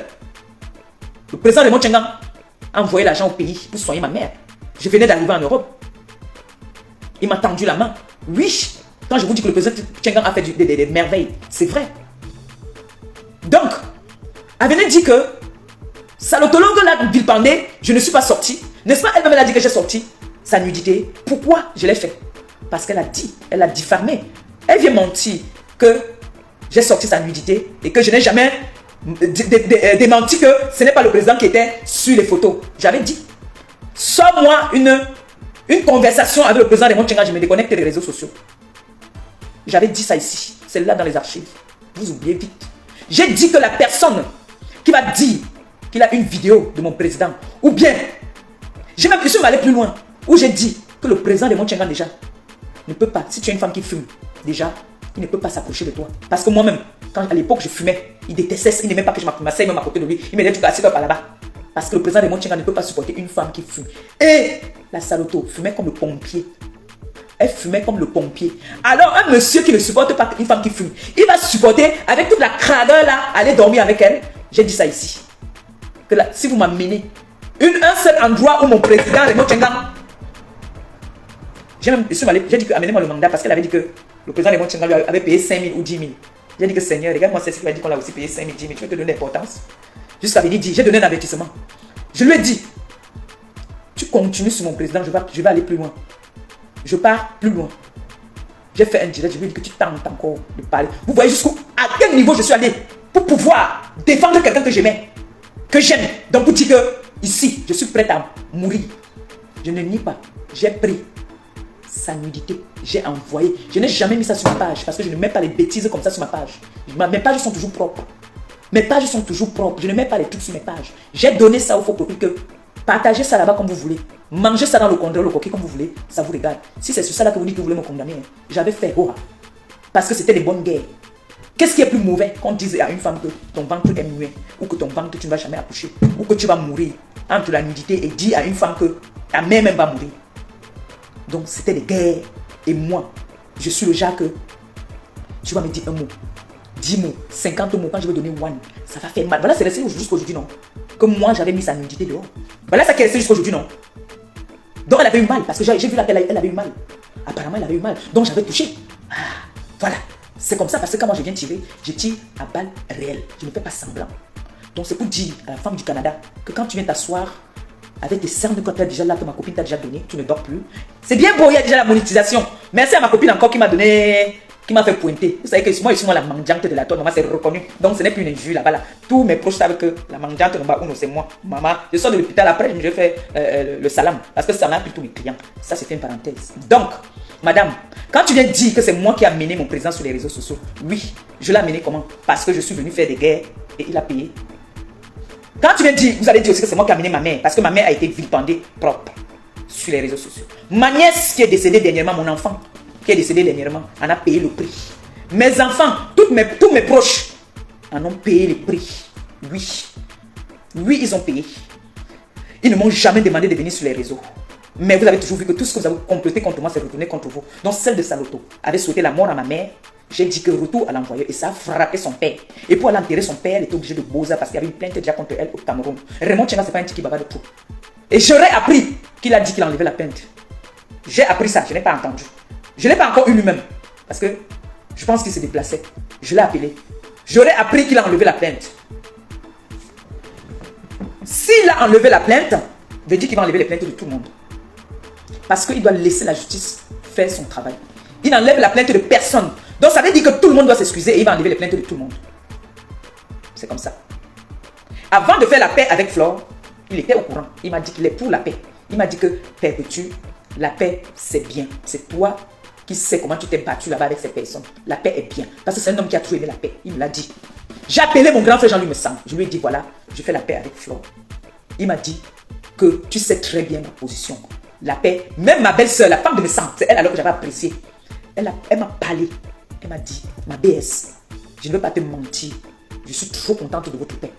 le président Raymond Tchengang a envoyé l'argent au pays pour soigner ma mère. Je venais d'arriver en Europe. Il m'a tendu la main. Oui, quand je vous dis que le président Tchengang a fait des merveilles, c'est vrai. Donc, elle venait dire que Salotologue l'a vilipendé, je ne suis pas sorti. N'est-ce pas? Elle m'a dit que j'ai sorti sa nudité. Pourquoi je l'ai fait? Parce qu'elle a dit, elle a diffamé. Elle vient mentir que j'ai sorti sa nudité et que je n'ai jamais démenti que ce n'est pas le président qui était sur les photos. J'avais dit, sors-moi une conversation avec le président Raymond Tchengang, je me déconnecte des réseaux sociaux. J'avais dit ça ici, c'est là dans les archives. Vous oubliez vite. J'ai dit que la personne qui va dire qu'il a une vidéo de mon président, ou bien, je suis allé plus loin, où j'ai dit que le président Raymond Tchengang déjà ne peut pas, si tu es une femme qui fume, déjà, il ne peut pas s'approcher de toi. Parce que moi-même, quand à l'époque je fumais, il détestait, il n'aimait pas que je m'asseye même à côté de lui. Il me disait, tu assis-toi par là-bas. Parce que le président Raymond Tchengang ne peut pas supporter une femme qui fume. Et la saloto fumait comme le pompier. Elle fumait comme le pompier. Alors, un monsieur qui ne supporte pas une femme qui fume, il va supporter avec toute la cradeur là, aller dormir avec elle. J'ai dit ça ici. Que là, si vous m'amenez un seul endroit où mon président, Raymond Tchengang, j'ai dit que amenez-moi le mandat parce qu'elle avait dit que le président Raymond Tchengang lui avait payé 5 000 ou 10 000. J'ai dit que Seigneur, regarde-moi, c'est ce qu'il m'a dit qu'on l'a aussi payé 5 000, 10 000. Tu veux te donner l'importance? Jusqu'à venir dire, j'ai donné un avertissement. Je lui ai dit, tu continues sur mon président, je vais aller plus loin. Je pars plus loin. J'ai fait un direct, je lui ai dit que tu tentes encore de parler. Vous voyez à quel niveau je suis allé pour pouvoir défendre quelqu'un que j'aimais, que j'aime. Donc vous dites que ici, je suis prête à mourir. Je ne nie pas. J'ai pris sa nudité. J'ai envoyé. Je n'ai jamais mis ça sur ma page parce que je ne mets pas les bêtises comme ça sur ma page. Mes pages sont toujours propres. Mes pages sont toujours propres. Je ne mets pas les trucs sur mes pages. J'ai donné ça au faux profil que partagez ça là-bas comme vous voulez. Mangez ça dans le condor, le coquille comme vous voulez. Ça vous regarde. Si c'est sur ça là que vous dites que vous voulez me condamner, hein, j'avais fait parce que c'était des bonnes guerres. Qu'est-ce qui est plus mauvais qu'on dise à une femme que ton ventre est muet ou que ton ventre tu ne vas jamais accoucher ou que tu vas mourir entre la nudité et dire à une femme que ta mère même va mourir. Donc c'était des guerres. Et moi, je suis le genre que tu vas me dire un mot, 10 mots, 50 mots, quand je vais donner one, ça va faire mal. Voilà, c'est resté jusqu'aujourd'hui, non? Que moi, j'avais mis sa nudité dehors. Voilà, ça qui est resté jusqu'aujourd'hui, non? Donc elle avait eu mal, parce que j'ai vu là qu'elle avait eu mal. Apparemment, elle avait eu mal. Donc j'avais touché. Ah, voilà. C'est comme ça, parce que quand moi je viens tirer, je tire à balles réelles. Je ne fais pas semblant. Donc c'est pour dire à la femme du Canada que quand tu viens t'asseoir avec tes cernes que tu as déjà là, que ma copine t'a déjà donné, tu ne dors plus. C'est bien beau, il y a déjà la monétisation. Merci à ma copine encore qui m'a donné, qui m'a fait pointer. Vous savez que moi, je suis moi la mendiante de la tonne. Maman, c'est reconnu. Donc ce n'est plus une injure là-bas. Là. Tous mes proches savent que la mendiante de Uno, c'est moi. Maman, je sors de l'hôpital après, je fais le salam. Parce que ça m'a pris tous mes clients. Ça, c'était une parenthèse. Donc, madame, quand tu viens dire que c'est moi qui ai amené mon président sur les réseaux sociaux, oui, je l'ai amené comment? Parce que je suis venu faire des guerres et il a payé. Quand tu viens dire, vous allez dire aussi que c'est moi qui ai amené ma mère, parce que ma mère a été vilipendée propre sur les réseaux sociaux. Ma nièce qui est décédée dernièrement, mon enfant qui est décédé dernièrement, en a payé le prix. Mes enfants, tous mes proches en ont payé le prix. Oui. Oui, ils ont payé. Ils ne m'ont jamais demandé de venir sur les réseaux. Mais vous avez toujours vu que tout ce que vous avez complété contre moi, c'est retourné contre vous. Donc celle de Saloto avait souhaité la mort à ma mère. J'ai dit que retour à l'envoyeur et ça a frappé son père. Et pour aller enterrer son père, elle était obligée de Boza parce qu'il y avait une plainte déjà contre elle au Cameroun. Raymond Tchenga, c'est pas un petit qui bava de tout. Et j'aurais appris qu'il a dit qu'il a enlevé la plainte. J'ai appris ça, je n'ai pas entendu. Je ne l'ai pas encore eu lui-même. Parce que je pense qu'il se déplaçait. Je l'ai appelé. J'aurais appris qu'il a enlevé la plainte. S'il a enlevé la plainte, veut dire qu'il va enlever les plaintes de tout le monde. Parce qu'il doit laisser la justice faire son travail. Il n'enlève la plainte de personne. Donc ça veut dire que tout le monde doit s'excuser et il va enlever les plaintes de tout le monde. C'est comme ça. Avant de faire la paix avec Flore, il était au courant. Il m'a dit qu'il est pour la paix. Il m'a dit que, perpétue, la paix c'est bien. C'est toi qui sais comment tu t'es battu là-bas avec ces personnes. La paix est bien. Parce que c'est un homme qui a toujours aimé la paix. Il me l'a dit. J'ai appelé mon grand frère Jean-Louis Messang. Je lui ai dit voilà, je fais la paix avec Flore. Il m'a dit que tu sais très bien ma position. La paix, même ma belle-sœur, la femme de Messang, c'est elle alors que j'avais apprécié. Elle m'a parlé. Elle m'a dit, ma BS, je ne veux pas te mentir. Je suis trop contente de votre paix.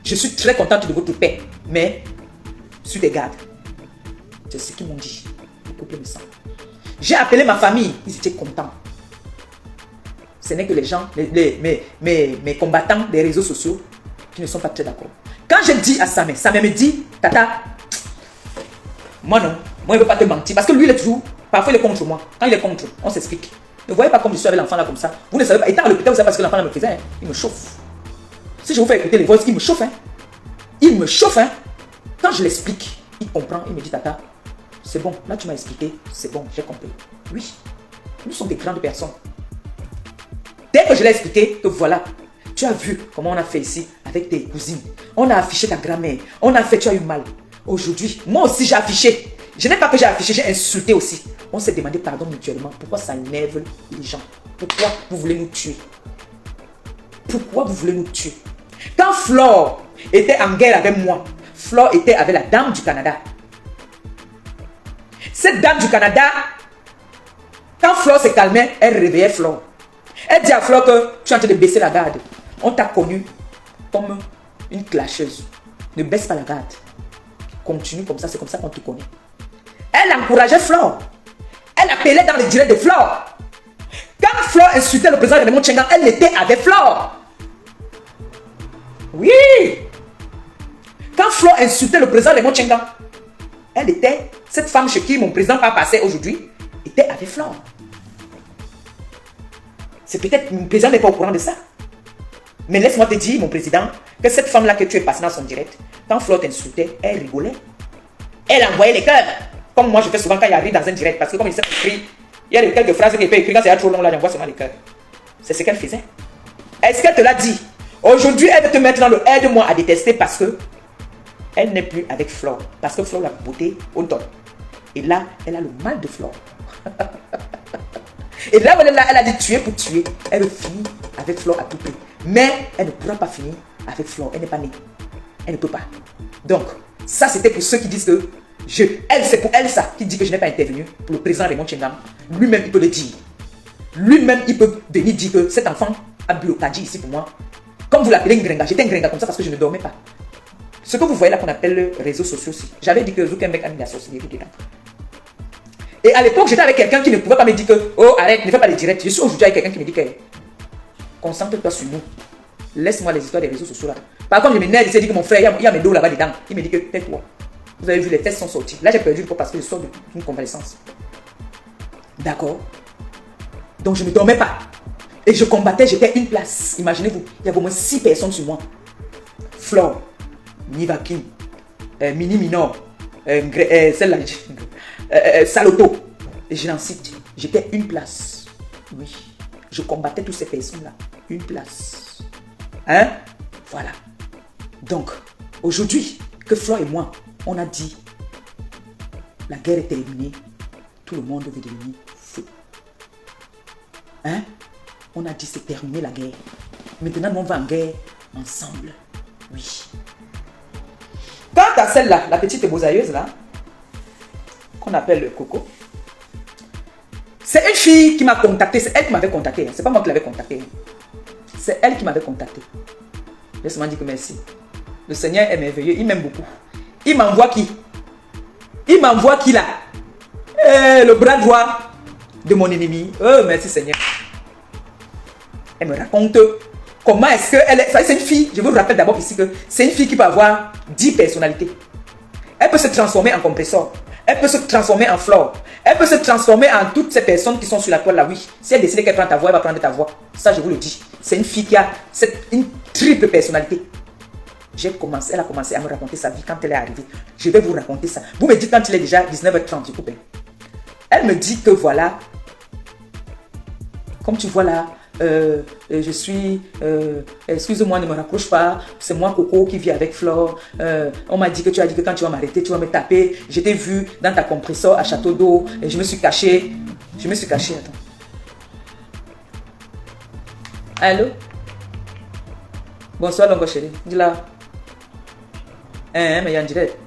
Je suis très contente de votre paix. Mais, sur des gardes. C'est ce qu'ils m'ont dit. Le couple Messang. J'ai appelé ma famille. Ils étaient contents. Ce n'est que les gens, mes combattants des réseaux sociaux qui ne sont pas très d'accord. Quand je dis à Samé me dit, Tata, moi non, moi il ne veut pas te mentir. Parce que lui il est toujours, parfois il est contre moi. Quand il est contre, on s'explique. Ne voyez pas comme je suis avec l'enfant là comme ça. Vous ne savez pas, étant à l'hôpital, vous savez pas ce que l'enfant là me faisait. Hein. Il me chauffe. Si je vous fais écouter les voix, il me chauffe. Hein. Il me chauffe. Hein. Quand je l'explique, il comprend, il me dit Tata, c'est bon, là tu m'as expliqué, c'est bon, j'ai compris. Oui, nous sommes des grandes personnes. Dès que je l'ai expliqué, que voilà, tu as vu comment on a fait ici avec tes cousines. On a affiché ta grand-mère. On a fait, tu as eu mal. Aujourd'hui, moi aussi j'ai affiché. Je n'ai pas que j'ai affiché, j'ai insulté aussi. On s'est demandé pardon mutuellement. Pourquoi ça énerve les gens? Pourquoi vous voulez nous tuer? Pourquoi vous voulez nous tuer? Quand Flore était en guerre avec moi, Flore était avec la dame du Canada. Cette dame du Canada, quand Flore se calmait, elle réveillait Flore. Elle dit à Flore que tu es en train de baisser la garde. On t'a connu comme une clasheuse. Ne baisse pas la garde. Continue comme ça, c'est comme ça qu'on te connaît. Elle encourageait Flore. Elle appelait dans le direct de Flore. Quand Flore insultait le président Raymond Tchengang, elle était avec Flore. Oui. Quand Flore insultait le président Raymond Tchengang, elle était, cette femme chez qui mon président a passé aujourd'hui, était avec Flore. C'est peut-être, mon président n'est pas au courant de ça. Mais laisse-moi te dire, mon président, que cette femme-là que tu es passée dans son direct, quand Flore t'insultait, elle rigolait. Elle envoyait les cœurs. Comme moi, je fais souvent quand il arrive dans un direct. Parce que comme il s'est écrit, il y a quelques phrases qu'il peut écrire. Quand c'est trop long, là, j'envoie seulement les cœurs. C'est ce qu'elle faisait. Est-ce qu'elle te l'a dit? Aujourd'hui, elle veut te mettre dans le aide-moi à détester parce que elle n'est plus avec Flore. Parce que Flore l'a beauté au top. Et là, elle a le mal de Flore. Et là, elle a dit tuer pour tuer. Elle veut finir avec Flore à tout prix. Mais elle ne pourra pas finir avec Flore. Elle n'est pas née. Elle ne peut pas. Donc, ça c'était pour ceux qui disent que c'est pour elle ça, qui dit que je n'ai pas intervenu pour le président Raymond Tchengang. Lui-même, il peut le dire. Lui-même, il peut venir dire que cet enfant a bu le Kadji ici pour moi. Comme vous l'appelez Ngrenga, j'étais Ngrenga comme ça parce que je ne dormais pas. Ce que vous voyez là qu'on appelle les réseaux sociaux aussi. J'avais dit que Zuckerberg a mis la sorcellerie dedans. Et à l'époque, j'étais avec quelqu'un qui ne pouvait pas me dire que oh arrête, ne fais pas les directs. Je suis aujourd'hui avec quelqu'un qui me dit que concentre-toi sur nous. Laisse-moi les histoires des réseaux sociaux là. Par contre, je me nerve, il s'est dit que mon frère, il y a mes dos là-bas dedans. Il me dit que tais-toi. Vous avez vu, les tests sont sortis. Là, j'ai perdu le poids parce que je sors d'une convalescence. D'accord? Donc, je ne dormais pas. Et je combattais, j'étais une place. Imaginez-vous, il y avait au moins 6 personnes sur moi. Flore, Nivakin, Mini Minor, celle-là, Saloto. Et je l'en cite. J'étais une place. Oui. Je combattais toutes ces personnes-là. Une place. Hein? Voilà. Donc, aujourd'hui, que Flore et moi, on a dit, la guerre est terminée, tout le monde veut devenir fou. Hein? On a dit, c'est terminé la guerre. Maintenant, on va en guerre ensemble. Oui. Quant à celle-là, la petite mosaïeuse là, qu'on appelle Coco, c'est une fille qui m'a contacté, c'est elle qui m'avait contacté, c'est pas moi qui l'avais contacté. C'est elle qui m'avait contacté. Laisse-moi dire que merci. Le Seigneur est merveilleux, il m'aime beaucoup. Il m'envoie qui? Il m'envoie qui là? Le bras droit de mon ennemi. Oh, merci Seigneur. Elle me raconte comment est-ce qu'elle est. C'est une fille, je vous rappelle d'abord ici que c'est une fille qui peut avoir 10 personnalités. Elle peut se transformer en compresseur. Elle peut se transformer en Flore. Elle peut se transformer en toutes ces personnes qui sont sur la toile là, oui. Si elle décide qu'elle prend ta voix, elle va prendre ta voix. Ça, je vous le dis. C'est une fille qui a une triple personnalité. Elle a commencé à me raconter sa vie quand elle est arrivée. Je vais vous raconter ça. Vous me dites quand il est déjà 19h30, s'il vous plaît. Elle me dit que voilà, comme tu vois là, je suis, excuse-moi, ne me rapproche pas, c'est moi Coco qui vit avec Flore. On m'a dit que tu as dit que quand tu vas m'arrêter, tu vas me taper. Je t'ai vu dans ta compresseur à Château d'Eau et je me suis caché. Attends. Allô? Bonsoir, Longo chérie. Dis-là. Mais il y a un direct.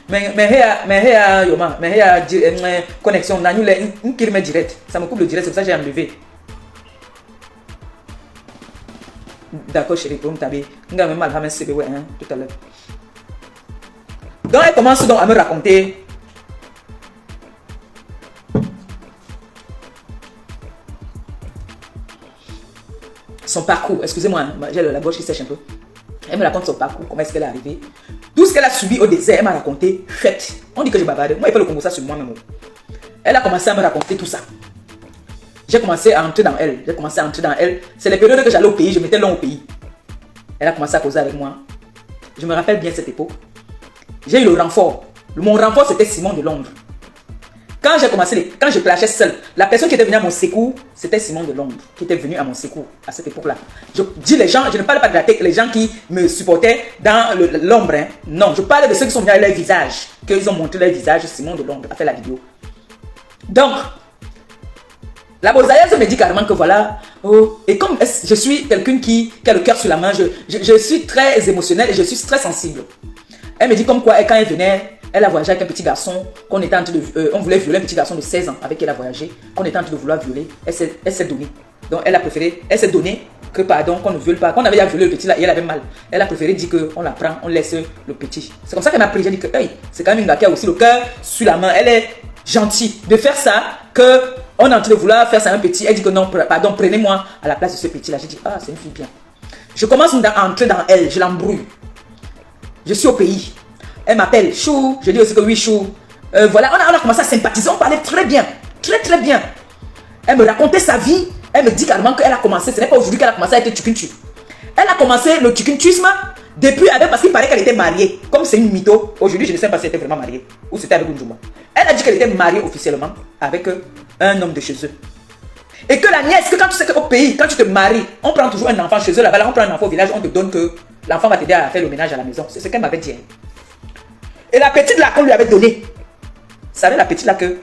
Mais il y a connexion. On a une qui remet direct. Ça me coupe le direct, c'est pour ça que j'ai enlevé. D'accord, chérie, pour me taber. On a même mal à me tout à l'heure. Donc, elle commence donc à me raconter. Son parcours. Excusez-moi, j'ai la gauche qui sèche un peu. Elle me raconte son parcours, comment est-ce qu'elle est arrivée. Tout ce qu'elle a subi au désert, elle m'a raconté. Faites. On dit que je bavarde. Moi, il faut le Congo ça sur moi-même. Elle a commencé à me raconter tout ça. J'ai commencé à entrer dans elle. C'est les périodes que j'allais au pays, je m'étais long au pays. Elle a commencé à causer avec moi. Je me rappelle bien cette époque. J'ai eu le renfort. Mon renfort, c'était Simon de Londres. Quand je clashais seul, la personne qui était venue à mon secours, c'était Simon de Londres, qui était venu à mon secours à cette époque-là. Je dis les gens, je ne parle pas de la tête, les gens qui me supportaient dans l'ombre. Hein. Non, je parle de ceux qui sont venus à leur visage, qu'ils ont montré leur visage. Simon de Londres a fait la vidéo. Donc, la mosaïeuse me dit carrément que voilà, oh, et comme je suis quelqu'un qui a le cœur sur la main, je suis très émotionnel et je suis très sensible. Elle me dit comme quoi, quand elle venait, elle a voyagé avec un petit garçon, qu'on était en train de, on voulait violer un petit garçon de 16 ans avec qui elle a voyagé, qu'on était en train de vouloir violer, elle s'est donnée. Donc elle a préféré, elle s'est donnée que pardon, qu'on ne viole pas, qu'on avait déjà violé le petit là et elle avait mal. Elle a préféré dire qu'on la prend, on laisse le petit. C'est comme ça qu'elle m'a pris, j'ai dit que hey, c'est quand même une gars qui a aussi le cœur sur la main, elle est gentille. De faire ça, qu'on est en train de vouloir faire ça un petit. Elle dit que non, pardon, prenez-moi à la place de ce petit-là. J'ai dit, ah, c'est une fille bien. Je commence à entrer dans elle, je l'embrouille. Je suis au pays. Elle m'appelle Chou. Je dis aussi que oui, Chou. Voilà, on a commencé à sympathiser. On parlait très bien. Très, très bien. Elle me racontait sa vie. Elle me dit carrément qu'elle a commencé. Ce n'est pas aujourd'hui qu'elle a commencé à être tukuntu. Elle a commencé le tukuntusme depuis avec, parce qu'il paraît qu'elle était mariée. Comme c'est une mytho, aujourd'hui je ne sais pas si elle était vraiment mariée ou c'était avec Unjuma. Elle a dit qu'elle était mariée officiellement avec un homme de chez eux. Et que la nièce, que quand tu sais qu'au pays, quand tu te maries, on prend toujours un enfant chez eux là-bas, on prend un enfant au village, on te donne que l'enfant va t'aider à faire le ménage à la maison. C'est ce qu'elle m'avait dit. Et la petite là qu'on lui avait donnée, vous savez la petite là que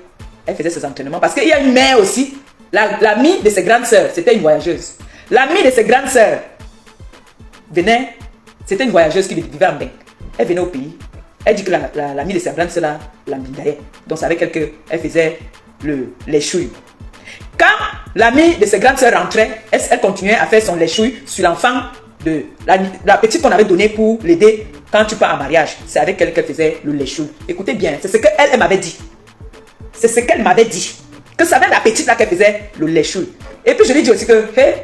elle faisait ses entraînements parce qu'il y a une mère aussi, l'amie de ses grandes sœurs, c'était une voyageuse. L'amie de ses grandes sœurs venait, c'était une voyageuse qui vivait en Beng. Elle venait au pays. Elle dit que l'amie de ses grandes sœurs là, la mindaillait. Donc c'est avec elle qu'elle faisait les chouilles. Quand l'amie de ses grandes sœurs rentrait, elle continuait à faire son léchouille sur l'enfant de la petite qu'on avait donnée pour l'aider quand tu pars en mariage. C'est avec elle qu'elle faisait le léchouille. Écoutez bien, c'est ce qu'elle m'avait dit. C'est ce qu'elle m'avait dit. Que ça avait la petite là qu'elle faisait le léchouille. Et puis je lui ai dit aussi que, hey,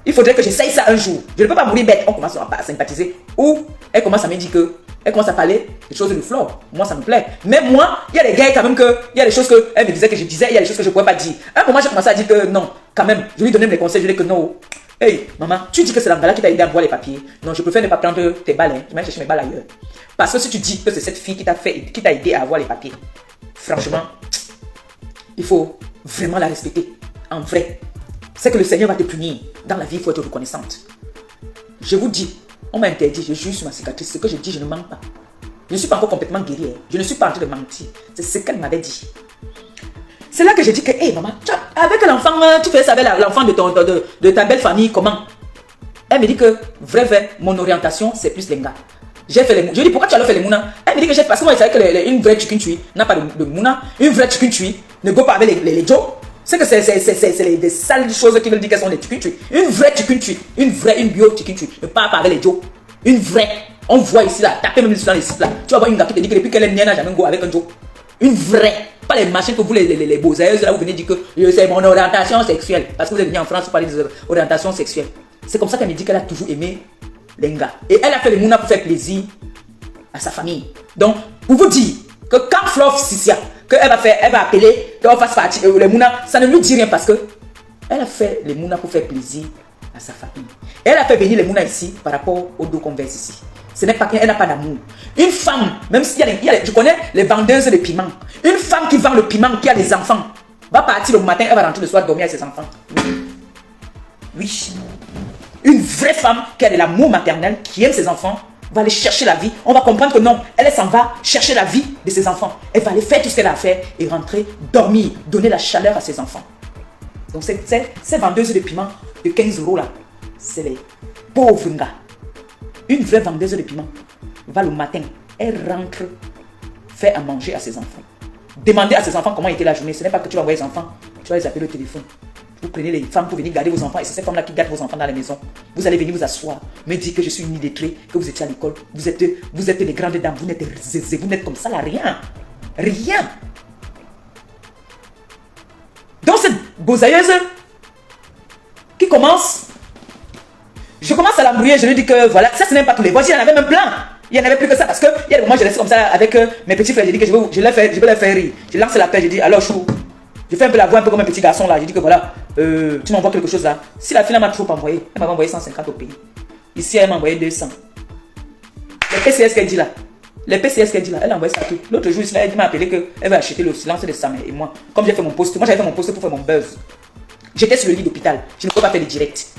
il faudrait que j'essaye ça un jour. Je ne peux pas mourir bête. On commence à sympathiser. Ou elle commence à me dire que, elle commence à parler des choses de flore. Moi, ça me plaît. Mais moi, il y a des gars quand même que, il y a des choses qu'elle me disait que je disais, il y a des choses que je ne pouvais pas dire. À un moment, j'ai commencé à dire que non, quand même. Je lui donnais mes conseils, je lui ai dit que non. Hey, maman, tu dis que c'est l'Angala qui t'a aidé à voir les papiers. Non, je préfère ne pas prendre tes balles. Hein. Je vais chercher mes balles ailleurs. Parce que si tu dis que c'est cette fille qui t'a aidé à avoir les papiers, franchement, il faut vraiment la respecter. En vrai. C'est que le Seigneur va te punir. Dans la vie, il faut être reconnaissante. Je vous dis, on m'a interdit, je juge sur ma cicatrice. Ce que je dis, je ne mens pas. Je ne suis pas encore complètement guérie. Je ne suis pas en train de mentir. C'est ce qu'elle m'avait dit. C'est là que j'ai dit que, hé maman, avec l'enfant, tu fais ça avec l'enfant de ta belle famille, comment? Elle me dit que, vrai, mon orientation, c'est plus Lenga. J'ai fait les mouna. Je lui dis, pourquoi tu as fait les mouna? Elle me dit que j'ai fait, parce que moi, je savais qu'une vraie chicken n'a pas de mouna. Une vraie chicken ne go pas avec les Joe. C'est que c'est des sales choses qui veulent dire qu'elles sont des chicken. Une vraie chicken, une bio chicken, ne parle pas avec les Joe. Une vraie. On voit ici là, tapez même dans les sites là. Tu vas voir une gars qui te dit que depuis qu'elle est née, elle n'a jamais go avec un Joe. Une vraie. Pas les machins que vous, les beaux aïeux, là, vous venez dire que c'est mon orientation sexuelle. Parce que vous êtes venu en France pour parler d'orientation sexuelle. C'est comme ça qu'elle me dit qu'elle a toujours aimé les gars. Et elle a fait les mouna pour faire plaisir à sa famille. Donc, pour vous dire que quand Flore Sissia, qu'elle va appeler, qu'elle fasse partie les mouna, ça ne lui dit rien parce que elle a fait les mouna pour faire plaisir à sa famille. Et elle a fait venir les mouna ici par rapport au dos qu'on verse ici. Ce n'est pas qu'elle n'a pas d'amour. Une femme, même si je connais les vendeuses de piment, une femme qui vend le piment, qui a des enfants, va partir le matin, elle va rentrer le soir dormir avec ses enfants. Oui. Une vraie femme qui a de l'amour maternel, qui aime ses enfants, va aller chercher la vie. On va comprendre que non, elle s'en va chercher la vie de ses enfants. Elle va aller faire tout ce qu'elle a à faire et rentrer, dormir, donner la chaleur à ses enfants. Donc ces vendeuses de piment de 15 € là, c'est les pauvres gars. Une vraie vendeuse de piment va le matin, elle rentre, fait à manger à ses enfants. Demandez à ses enfants comment était la journée. Ce n'est pas que tu vas envoyer les enfants, tu vas les appeler au téléphone. Vous prenez les femmes pour venir garder vos enfants et c'est ces femmes-là qui gardent vos enfants dans la maison. Vous allez venir vous asseoir, me dire que je suis une illettrée, que vous étiez à l'école, vous êtes des grandes dames, vous n'êtes comme ça là, rien. Rien. Donc cette bosailleuse qui commence, je commence à l'embrouiller, je lui dis que voilà, ça ce n'est pas tous les voisins, il y en avait même plein. Il n'y en avait plus que ça parce que il y a des moments je reste comme ça avec mes petits frères, j'ai dit que je vais les faire rire. Je lance l'appel, je dis alors chou. Je fais un peu la voix un peu comme un petit garçon là. Je dis que voilà, tu m'envoies quelque chose là. Si la fille m'a trop envoyé, elle m'a envoyé 150 au pays. Ici, elle m'a envoyé 200. Les PCS qu'elle dit là. Elle a envoyé ça tout. L'autre jour, elle m'a appelé qu'elle va acheter le silence de sa mère et moi. Comme j'ai fait mon poste, moi j'avais fait mon poste pour faire mon buzz. J'étais sur le lit d'hôpital. Je ne pouvais pas faire de direct.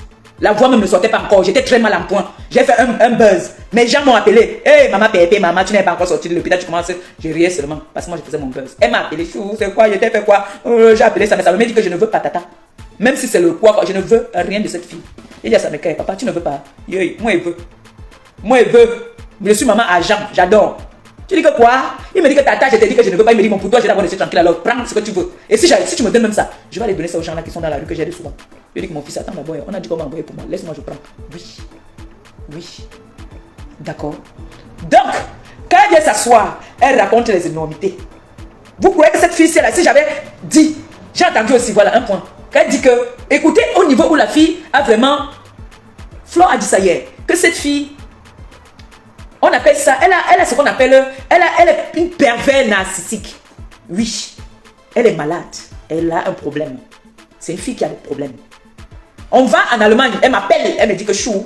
La voix même ne sortait pas encore. J'étais très mal en point. J'ai fait un buzz. Mes gens m'ont appelé. Hey, maman, pépé, maman, tu n'es pas encore sorti de l'hôpital. Tu commences. Je riais seulement parce que moi je faisais mon buzz. Elle m'a appelé. Chou, c'est quoi? Je t'ai fait quoi? J'ai appelé ça. Mais ça me dit que je ne veux pas tata. Même si c'est le quoi, je ne veux rien de cette fille. Il dit à sa mère, papa, tu ne veux pas. Moi, il veut. Moi, il veut. Je suis maman agent. J'adore. Tu dis que quoi? Il me dit que tata, je t'ai dit que je ne veux pas. Il me dit, bon, pour toi, je vais d'abord laisser tranquille. Alors, prends ce que tu veux. Et si tu me donnes même ça, je vais aller donner ça aux gens là qui sont dans la rue que j'ai souvent. Je dis que mon fils, attends d'abord. On a dit qu'on va envoyer pour moi. Laisse-moi, je prends. Oui. D'accord. Donc, quand elle vient s'asseoir, elle raconte les énormités. Vous croyez que cette fille-là, si j'avais dit, j'ai attendu aussi, voilà, un point. Elle dit que, écoutez, au niveau où la fille a vraiment... Flo a dit ça hier, que cette fille, on appelle ça, elle a ce qu'on appelle, elle est une pervers narcissique. Oui, elle est malade, elle a un problème. C'est une fille qui a des problèmes. On va en Allemagne, elle m'appelle, elle me dit que chou,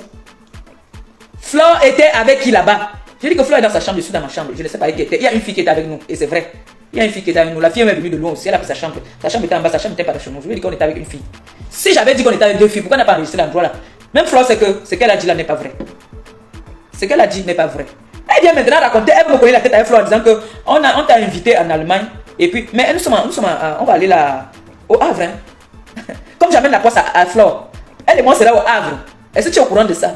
Flo était avec qui là-bas? Je dis que Flo est dans sa chambre, je suis dans ma chambre, je ne sais pas qui était. Il y a une fille qui était avec nous, et c'est vrai. Il y a une fille qui était avec nous, la fille est venue de loin aussi, elle a pris sa chambre. Sa chambre était en bas, sa chambre n'était pas dans chez nous. Je lui ai dit qu'on était avec une fille. Si j'avais dit qu'on était avec deux filles, pourquoi on n'a pas enregistré l'endroit là? Même Flo, c'est que ce qu'elle a dit là n'est pas vrai. Ce qu'elle a dit n'est pas vrai. Elle vient maintenant raconter, elle me connaît la tête avec Flo en disant que on t'a invité en Allemagne, et puis, mais on va aller là, au Havre. Hein. Comme j'amène la poisse à Flo, elle et moi c'est là au Havre. Est-ce que tu es au courant de ça?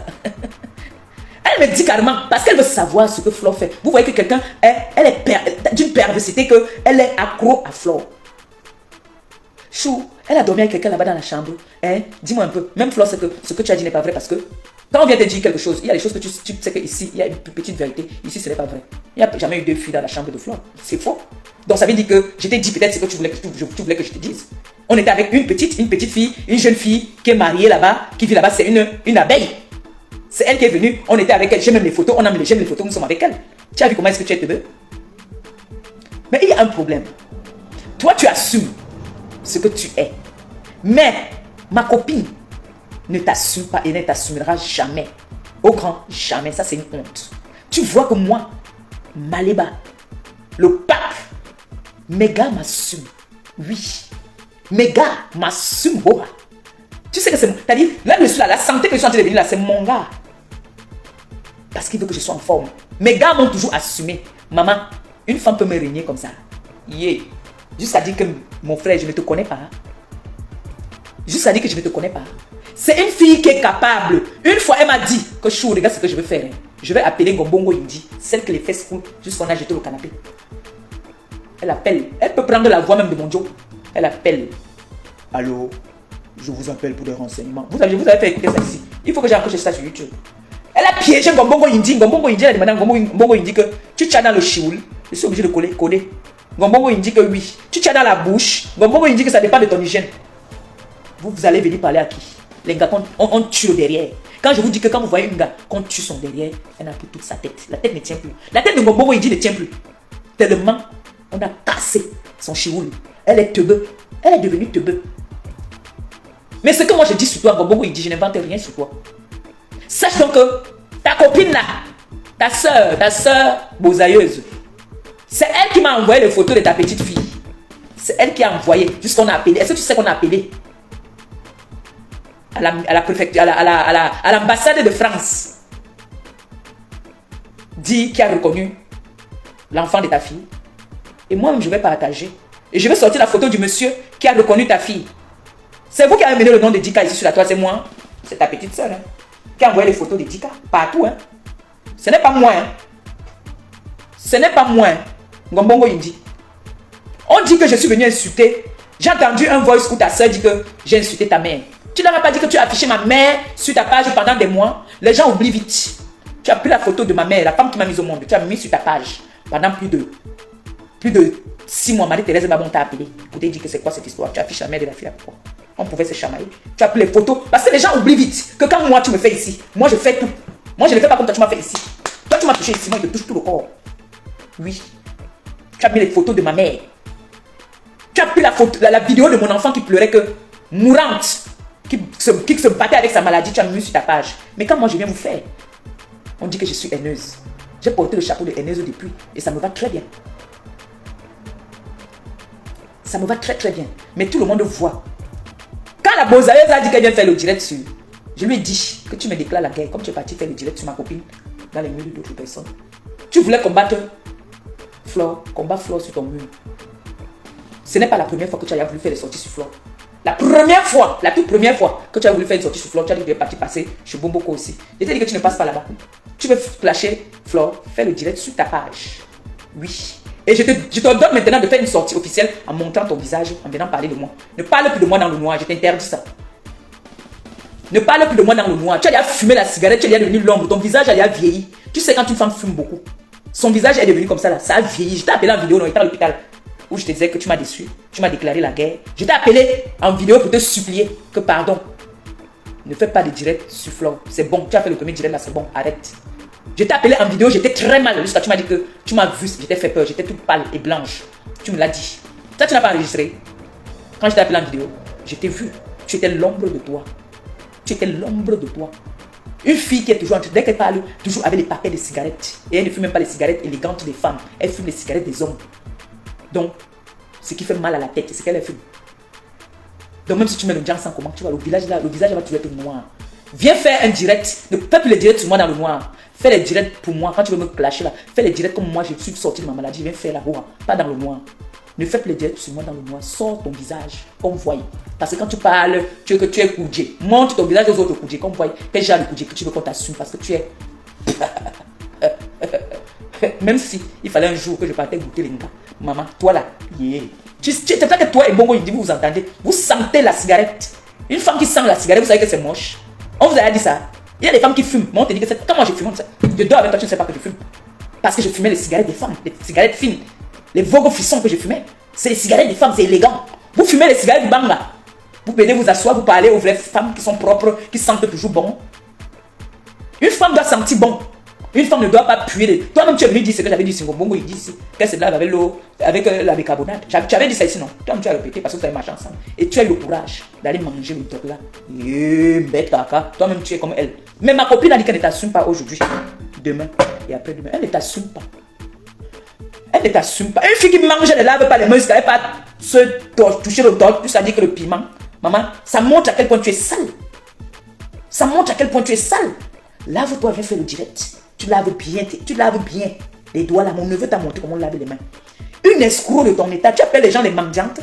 Elle me dit carrément, parce qu'elle veut savoir ce que Flo fait. Vous voyez que quelqu'un, elle est d'une perversité, qu'elle est accro à Flo. Chou, elle a dormi avec quelqu'un là-bas dans la chambre. Hein? Dis-moi un peu, même Flo, ce que tu as dit n'est pas vrai, parce que quand on vient te dire quelque chose, il y a des choses que tu sais qu'ici, il y a une petite vérité. Ici, ce n'est pas vrai. Il n'y a jamais eu deux filles dans la chambre de Flo. C'est faux. Donc ça veut dire que je t'ai dit peut-être ce que tu voulais que je te dise. On était avec une petite fille, une jeune fille qui est mariée là-bas, qui vit là-bas, c'est une abeille. C'est elle qui est venue, on était avec elle, j'ai même les photos, j'aime les photos, nous sommes avec elle. Tu as vu comment est-ce que tu es teubeux? Mais il y a un problème. Toi, tu assumes ce que tu es. Mais ma copine ne t'assume pas et ne t'assumera jamais. Au grand jamais, ça c'est une honte. Tu vois que moi, Maléba, le pape, mes gars m'assument. Oui. Mes gars m'assument. Tu sais que c'est... C'est-à-dire, là-dessus, la santé que je suis en train de venir là, c'est mon gars. Parce qu'il veut que je sois en forme. Mes gars m'ont toujours assumé. Maman, une femme peut me régner comme ça. Yeah. Jusqu'à dire que mon frère, je ne te connais pas. Jusqu'à dire que je ne te connais pas. C'est une fille qui est capable. Une fois, elle m'a dit que chou, regarde ce que je vais faire. Je vais appeler Ngombongo Indi, celle que les fesses coulent jusqu'on a jeté le canapé. Elle appelle. Elle peut prendre la voix même de mon Joe. Elle appelle. Allô, je vous appelle pour des renseignements. Vous avez fait écouter ça ici. Il faut que j'encoche ça sur YouTube. Elle a piégé Ngombongo Indi. Ngombongo Indi a demandé à Ngombongo Indi que tu tiens dans le chioul. Je suis obligé de coder. Ngombongo Indi que oui. Tu tiens dans la bouche. Ngombongo Indi que ça dépend de ton hygiène. Vous allez venir parler à qui? Les gars, on tue le derrière. Quand je vous dis que quand vous voyez une gars, qu'on tue son derrière, elle n'a plus toute sa tête. La tête ne tient plus. La tête de Ngombongo Indi ne tient plus. Tellement, on a cassé son chioul. Elle est teubeux. Elle est devenue teubeux. Mais ce que moi je dis sur toi, Ngombongo Indi, je n'invente rien sur toi. Sache donc que ta copine là, ta soeur bosailleuse, c'est elle qui m'a envoyé les photos de ta petite fille. C'est elle qui a envoyé, jusqu'on a appelé. Est-ce que tu sais qu'on a appelé à la préfecture, à l'ambassade de France, dit qui a reconnu l'enfant de ta fille. Et moi-même, je vais partager. Et je vais sortir la photo du monsieur qui a reconnu ta fille. C'est vous qui avez mené le nom de Dika ici sur la toile, c'est moi. C'est ta petite soeur, hein, qui a envoyé les photos de Dika partout. Hein. Ce n'est pas moi. Hein. Ce n'est pas moi. Hein. Ngombongo Indi. On dit que je suis venu insulter. J'ai entendu un voice où ta soeur dit que j'ai insulté ta mère. Tu n'avais pas dit que tu as affiché ma mère sur ta page pendant des mois. Les gens oublient vite. Tu as pris la photo de ma mère, la femme qui m'a mise au monde. Tu as mis sur ta page pendant plus de 6 mois. Marie-Thérèse Babon t'a appelé pour te dire que c'est quoi cette histoire. Tu affiches la mère de la fille à pourquoi. On pouvait se chamailler. Tu as pris les photos. Parce que les gens oublient vite que quand moi tu me fais ici, moi je fais tout. Moi je ne fais pas comme toi tu m'as fait ici. Toi tu m'as touché ici, moi je te touche tout le corps. Oui. Tu as mis les photos de ma mère. Tu as pris la vidéo de mon enfant qui pleurait que mourante. Qui se battait avec sa maladie, tu as mis sur ta page. Mais quand moi je viens vous faire, on dit que je suis haineuse. J'ai porté le chapeau de haineuse depuis et ça me va très bien. Ça me va très très bien. Mais tout le monde voit. Quand la bosailleuse a dit qu'elle vient faire le direct sur, je lui ai dit que tu me déclares la guerre comme tu es parti faire le direct sur ma copine dans les murs d'autres personnes. Tu voulais combattre Flo, combat Flo sur ton mur. Ce n'est pas la première fois que tu as voulu faire des sorties sur Flo. La première fois, la toute première fois que tu as voulu faire une sortie sur Flo, tu as dit que tu es parti passer chez Bomboko aussi. Je t'ai dit que tu ne passes pas là-bas. Tu veux flasher Flo, faire le direct sur ta page. Oui. Et je te donne maintenant de faire une sortie officielle en montrant ton visage, en venant parler de moi. Ne parle plus de moi dans le noir, je t'interdis ça. Ne parle plus de moi dans le noir. Tu as déjà fumé la cigarette, tu es déjà devenu l'ombre, ton visage a déjà vieilli. Tu sais quand une femme fume beaucoup, son visage est devenu comme ça là, ça a vieilli. Je t'ai appelé en vidéo, non, il était à l'hôpital. où je te disais que tu m'as déçu, tu m'as déclaré la guerre. Je t'ai appelé en vidéo pour te supplier que pardon. Ne fais pas de direct sur Flore. C'est bon, tu as fait le premier direct là, c'est bon, arrête. Je t'ai appelé en vidéo, j'étais très mal. Jusqu'à tu m'as dit que tu m'as vu, j'étais fait peur, j'étais toute pâle et blanche. Tu me l'as dit. Ça, tu n'as pas enregistré. Quand je t'ai appelé en vidéo, je t'ai vu. Tu étais l'ombre de toi. Tu étais l'ombre de toi. Une fille qui est toujours, dès qu'elle parle, toujours avec les paquets de cigarettes. Et elle ne fume même pas les cigarettes élégantes des femmes. Elle fume les cigarettes des hommes. Donc, ce qui fait mal à la tête, c'est ce qu'elle fume. Donc, même si tu mets le diamant sans comment, tu vois, le visage va toujours être noir. Viens faire un direct. Ne fais plus les directs sur moi dans le noir. Fais les directs pour moi. Quand tu veux me clasher là, fais les directs comme moi, je suis sorti de ma maladie. Viens faire la voix, pas dans le noir. Ne fais plus les directs sur moi dans le noir. Sors ton visage, comme voyez. Parce que quand tu parles, tu veux que tu es coudé. Montre ton visage aux autres coudés, comme voyez. Quel genre de coudé que tu veux qu'on t'assume parce que tu es. Même si il fallait un jour que je partais goûter les gars. Maman, toi là, yeah. C'est pas que toi et Bongo, il dit, vous entendez. Vous sentez la cigarette. Une femme qui sent la cigarette, vous savez que c'est moche. On vous a dit ça. Il y a des femmes qui fument. Mais on te dit que c'est. Quand moi je fume, je dors avec toi, tu ne sais pas que je fume. Parce que je fumais les cigarettes des femmes, les cigarettes fines. Les Vogue frissons que je fumais. C'est les cigarettes des femmes, c'est élégant. Vous fumez les cigarettes du banga. Vous venez vous asseoir, vous parlez aux vraies femmes qui sont propres, qui sentent toujours bon. Une femme doit sentir bon. Une femme ne doit pas puer. Toi-même, tu es venu dire ce que j'avais dit sur Bongo. Il dit ici qu'elle se lave avec l'eau, avec la bicarbonate. Tu avais dit ça ici, non? Toi-même, tu as répété parce que vous avez marché ensemble. Et tu as eu le courage d'aller manger le truc là. Bête caca. Toi-même, tu es comme elle. Mais ma copine a dit qu'elle ne t'assume pas aujourd'hui, demain et après-demain. Elle ne t'assume pas. Elle ne t'assume pas. Une fille qui mange, elle ne lave pas les mains, elle ne va pas se toucher le dos. Plus ça dit que le piment. Maman, ça montre à quel point tu es sale. Ça montre à quel point tu es sale. Lave-toi, viens faire le direct. Tu laves bien les doigts là. Mon neveu t'a montré comment laver les mains. Une escroc de ton état, tu appelles les gens les mendiantes.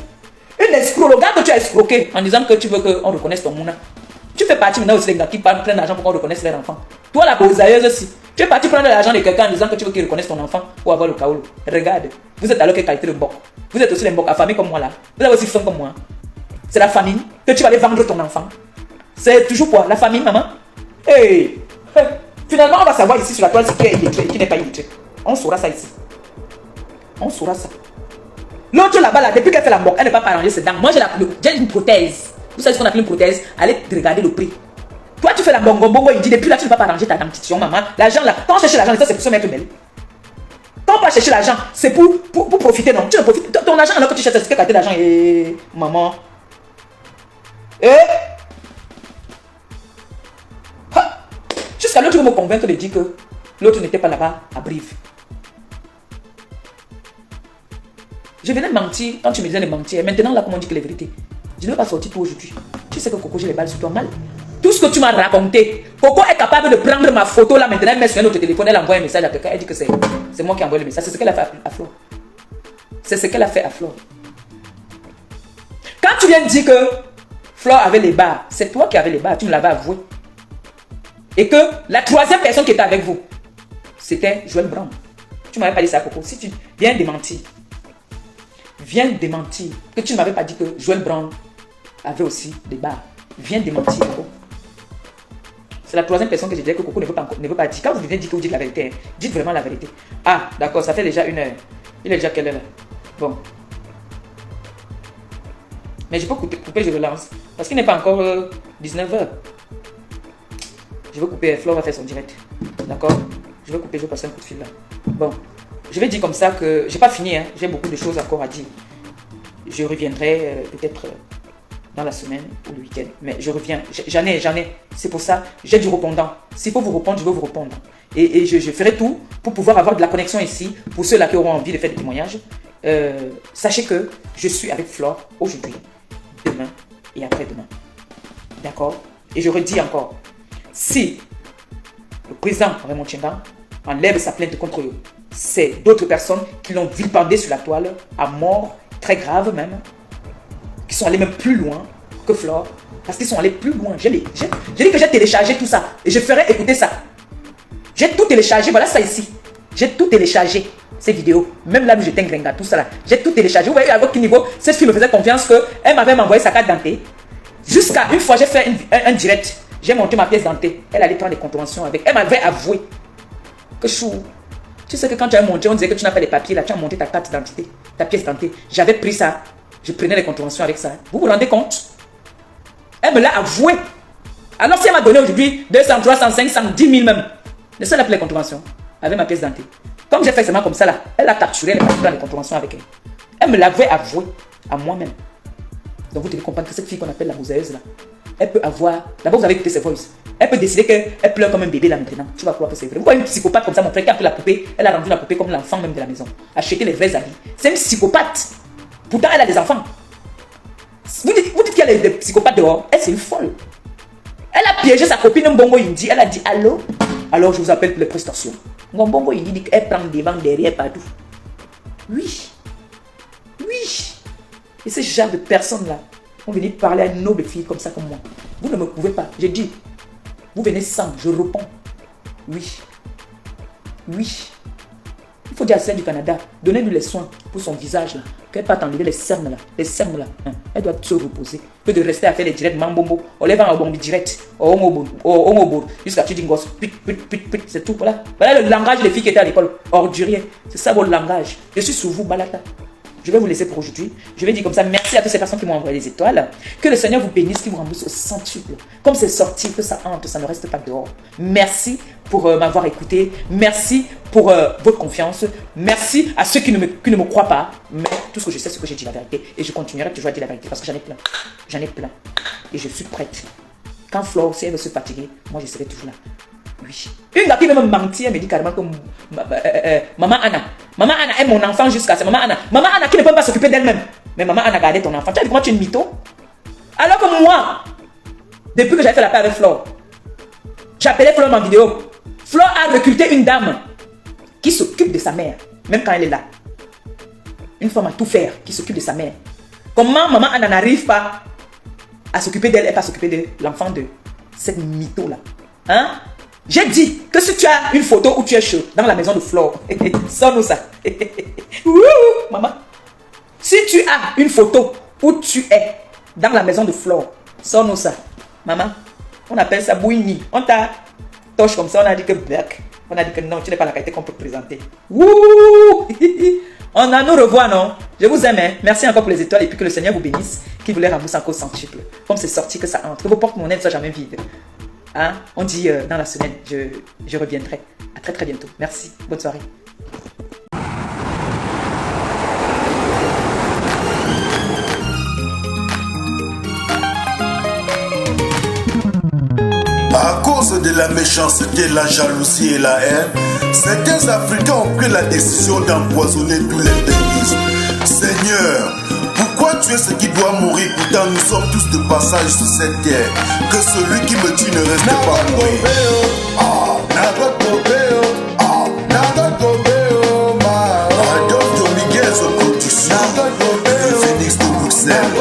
Une escroc, le gars que tu as escroqué en disant que tu veux qu'on reconnaisse ton mouna. Tu fais partie maintenant aussi des gars qui prennent l'argent pour qu'on reconnaisse leurs enfants. Toi la bosailleuse aussi. Tu es parti prendre l'argent de quelqu'un en disant que tu veux qu'il reconnaisse ton enfant pour avoir le kaolo. Regarde, vous êtes alors quelle qualité de mbok. Vous êtes aussi les mbok à famille comme moi là. Vous avez aussi faim comme moi. C'est la famine que tu vas aller vendre ton enfant. C'est toujours quoi? La famille, maman? Hey! Finalement, on va savoir ici sur la toile ce qui est illettré et qui n'est pas illettré. On saura ça ici. On saura ça. L'autre là-bas, là, depuis qu'elle fait la mbok, elle ne va pas arranger ses dents. Moi, j'ai une prothèse. Vous savez ce qu'on appelle une prothèse? Allez regarder le prix. Toi, tu fais la bongo, il dit depuis là, tu ne vas pas arranger ta dentition, maman. L'argent là, quand on cherche l'argent, c'est pour se mettre belle. Quand on va chercher l'argent, c'est pour profiter, non? Tu ne profites. Ton argent, alors que tu cherches, c'est que l'argent. Maman. Jusqu'à l'autre, tu veux me convaincre de dire que l'autre n'était pas là-bas à Brive. Je venais de mentir quand tu me disais de mentir. Maintenant, là, comment on dit que les vérités? Je ne vais pas sortir pour aujourd'hui. Tu sais que Coco, j'ai les balles sur toi mal. Tout ce que tu m'as raconté, Coco est capable de prendre ma photo là maintenant, elle met sur un autre téléphone, elle envoie un message à quelqu'un, elle dit que c'est moi qui envoie le message. C'est ce qu'elle a fait à Flore. C'est ce qu'elle a fait à Flore. Quand tu viens de dire que Flore avait les barres, c'est toi qui avais les barres, tu me l'avais avoué. Et que la troisième personne qui était avec vous, c'était Joël Brown. Tu ne m'avais pas dit ça, Coco. Si tu viens démentir, que tu ne m'avais pas dit que Joël Brown avait aussi des barres. Viens démentir, Coco. C'est la troisième personne que je dirais que Coco ne veut pas dire. Quand vous venez dire que vous dites la vérité, dites vraiment la vérité. Ah, d'accord, ça fait déjà 1 heure. Il est déjà quelle heure là? Bon. Mais je peux couper, je relance. Parce qu'il n'est pas encore 19h. Je vais couper, Flore va faire son direct. D'accord? Je vais couper, je vais passer un coup de fil là. Bon. Je vais dire comme ça que j'ai pas fini, hein. J'ai beaucoup de choses encore à dire. Je reviendrai peut-être dans la semaine ou le week-end. Mais je reviens. J'en ai. C'est pour ça, j'ai du répondant. S'il faut vous répondre, je vais vous répondre. Et je ferai tout pour pouvoir avoir de la connexion ici. Pour ceux-là qui auront envie de faire des témoignages. Sachez que je suis avec Flore aujourd'hui, demain et après-demain. D'accord? Et je redis encore. Si le président Raymond Tchenga enlève sa plainte contre eux, c'est d'autres personnes qui l'ont vilipendé sur la toile, à mort, très grave même, qui sont allés même plus loin que Flore, parce qu'ils sont allés plus loin. J'ai dit que j'ai téléchargé tout ça, et je ferai écouter ça. J'ai tout téléchargé, voilà ça ici. J'ai tout téléchargé, ces vidéos, même là où j'étais Ngrenga, tout ça là. J'ai tout téléchargé. Vous voyez à quel niveau cette fille me faisait confiance qu'elle m'avait envoyé sa carte dentée. Jusqu'à une fois, j'ai fait un direct. J'ai monté ma pièce dentée. Elle allait prendre des contraventions avec. Elle m'avait avoué que chou. Tu sais que quand tu as monté, on disait que tu n'as pas les papiers là, tu as monté ta carte d'identité. ta pièce dentée. J'avais pris ça. Je prenais les contraventions avec ça. Vous vous rendez compte? Elle me l'a avoué. Alors si elle m'a donné aujourd'hui 200, 300, 500, 10 000 même. Ne serait-ce pas les contraventions avec ma pièce dentée. Comme j'ai fait seulement comme ça là, elle a capturé les contraventions avec elle. Elle me l'avait avoué à moi-même. Donc vous devez comprendre que cette fille qu'on appelle la mosaïeuse là, elle peut avoir... D'abord vous avez écouté ses voices. Elle peut décider qu'elle pleure comme un bébé là maintenant. Tu vas croire que c'est vrai. Vous voyez une psychopathe comme ça, mon frère qui a pris la poupée, elle a rendu la poupée comme l'enfant même de la maison. Acheter les vrais habits. C'est une psychopathe. Pourtant elle a des enfants. Vous dites qu'il y a des psychopathes dehors. Elle c'est une folle. Elle a piégé sa copine Mbongo Indi. Elle a dit allô. Alors je vous appelle pour les prestations. Mbongo Indi dit qu'elle prend devant, derrière, partout. Oui. Oui. Et ce genre de personnes-là vont venir parler à une noble fille comme ça, comme moi. Vous ne me pouvez pas. J'ai dit, vous venez sans, je réponds. Oui. Oui. Il faut dire à celle du Canada, donnez-lui les soins pour son visage là. Qu'elle parte enlever les cernes là. Les cernes là. Hein. Elle doit se reposer. Que de rester à faire les directs mambombo. On lève un bombi direct. Jusqu'à tu dis gosse. C'est tout. Voilà. Voilà le langage des filles qui étaient à l'école. Ordurier. C'est ça votre langage. Je suis sur vous, Balata. Je vais vous laisser pour aujourd'hui. Je vais dire comme ça, merci à toutes ces personnes qui m'ont envoyé les étoiles. Que le Seigneur vous bénisse, qu'il vous rembourse au centuple. Comme c'est sorti, que ça entre, ça ne reste pas dehors. Merci pour m'avoir écouté. Merci pour votre confiance. Merci à ceux qui ne me croient pas. Mais tout ce que je sais, c'est que j'ai dit la vérité. Et je continuerai toujours à dire la vérité parce que j'en ai plein. J'en ai plein. Et je suis prête. Quand Flore, si elle veut se fatiguer, moi je serai toujours là. Oui. Une gars qui veut me mentir, elle me dit carrément que Maman Anna est mon enfant jusqu'à ça. Maman Anna qui ne peut pas s'occuper d'elle-même. Mais Maman Anna gardait ton enfant. Tu as dit comment tu es une mytho? Alors que moi, depuis que j'avais fait la paix avec Flore, j'appelais Flore en vidéo. Flore a recruté une dame qui s'occupe de sa mère, même quand elle est là. Une femme à tout faire, qui s'occupe de sa mère. Comment Maman Anna n'arrive pas à s'occuper d'elle et pas s'occuper de l'enfant de cette mytho-là? Hein? J'ai dit que si tu as une photo où tu es chaud dans la maison de Flore, sonne-nous ça. Maman. Si tu as une photo où tu es dans la maison de Flore, sonne-nous ça. Maman, on appelle ça bouini. On t'a touché comme ça, on a dit que black. On a dit que non, tu n'es pas la qualité qu'on peut présenter. On a nous revoit, non? Je vous aime. Hein? Merci encore pour les étoiles et puis que le Seigneur vous bénisse, qu'il vous les rembourse encore centuple. Comme c'est sorti, que ça entre. Que vos porte-monnaie ne soient jamais vides. Hein? On dit dans la semaine, je reviendrai. À très très bientôt. Merci. Bonne soirée. À cause de la méchanceté, la jalousie et la haine, certains Africains ont pris la décision d'empoisonner tous les pays. Seigneur, pourquoi tu es ce qui doit mourir? Pourtant nous sommes tous de passage sur cette terre. Que celui qui me tue ne reste pas mourir. Adolphe Domiguez production, le Phoenix de Bruxelles.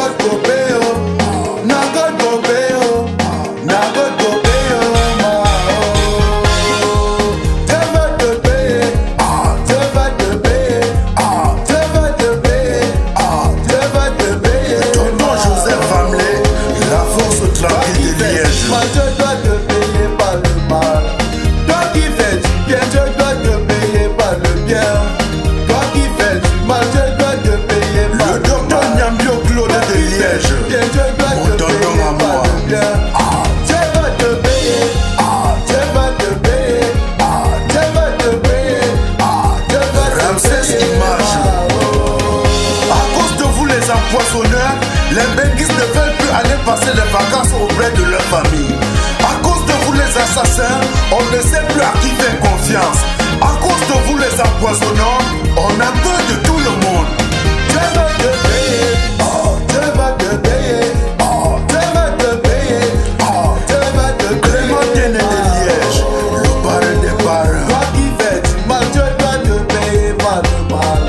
Les benguistes ne veulent plus aller passer les vacances auprès de leur famille. À cause de vous les assassins, on ne sait plus à qui faire confiance. À cause de vous les empoisonnants, on a peur de tout le monde. Dieu va te payer, oh, Dieu va te payer, oh, Dieu va te payer, oh, Dieu va te payer. Clémentine de Liège, le parrain des parrains. Toi qui fais du mal, Dieu doit te payer par le mal.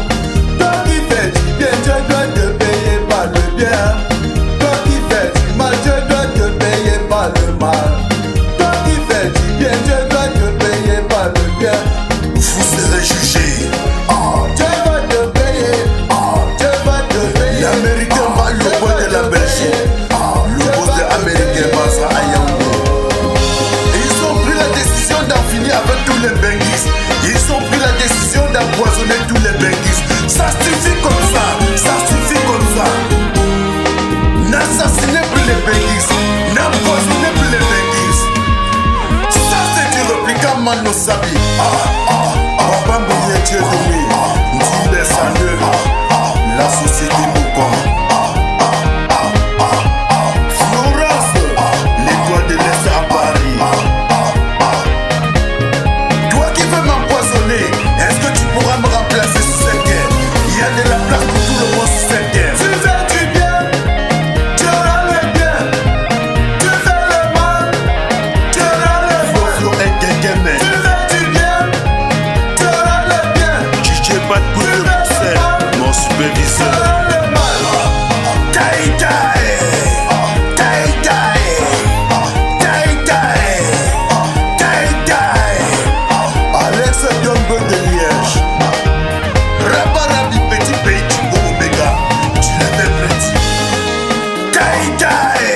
Toi qui fais du bien, Dieu doit te payer par le bien. Toi qui fais du mal, Dieu doit te payer par le mal. Toi qui fais du bien, Dieu doit te payer par le bien. Vous serez jugés. Oh, Dieu va te payer. Oh, Dieu va te payer. L'Américain va N'assassinez plus les Benguis, n'empoisonnez plus les Benguis. Ça c'est du répliquant Mano Sabi. Papa Mbouye Dieu Doumi, Ndimbe Sandeu, la société Moukom. Florence, l'étoile de l'Est à Paris. Toi qui veux m'empoisonner, est-ce que tu pourras me remplacer sur cette guerre? Il y a de la place pour tout le monde sur cette guerre. Tu fais du bien, tu auras le bien. Tu fais le mal, tu auras le mal. Flo et Gegeme. Tu fais du bien, tu auras le bien. DJ Batboul de Bruxelles, mon superviseur. Tu auras le mal. Taï taï, taï taï, taï taï, taï taï. Alex Dombe de Liège. Rabarabi petit pays du Omega. Tu l'avais prédit. Taï taï.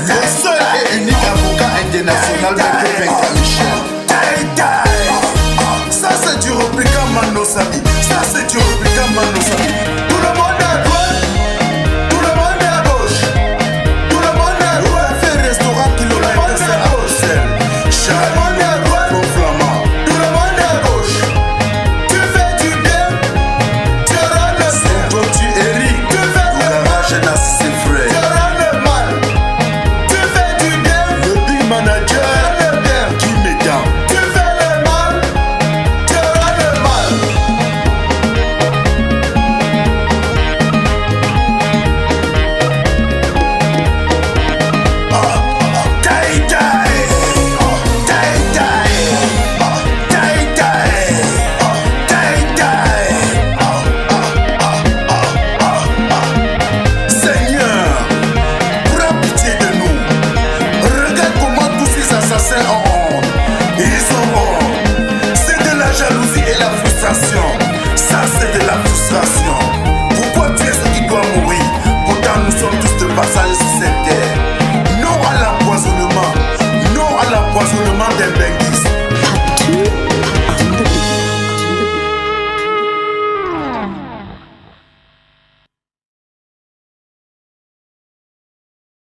Le seul et unique avocat international de Québec à Michel. Taï taï. Ça c'est du répliquant Mano Sabi. Ça c'est du répliquant Mano Sabi. Tout le monde à droite, tout le monde à gauche. Tout le monde à droite. Fait restaurant kilomètre c'est à Bruxelles. Charlie, mon flamand. Tout le monde à gauche. Tu fais du bien, tu auras le bien. Toi tu Eric, tu fais le mal. Jeunesse c'est frère. Tu auras le mal. Tu fais du bien, le big manager. Tu auras le bien. Qui m'éteint. Tu fais le mal, tu auras le mal. Taï taï, taï taï, taï taï, taï taï. Seigneur, prends pitié de nous. Regarde comment tous ces assassins ont honte. Ils ont honte. C'est de la jalousie et la frustration. Ça c'est de la frustration. Pourquoi tu es ce qui doit mourir? Pourtant nous sommes tous de passage sur cette terre. Non à l'empoisonnement. Non à l'empoisonnement des Benguis.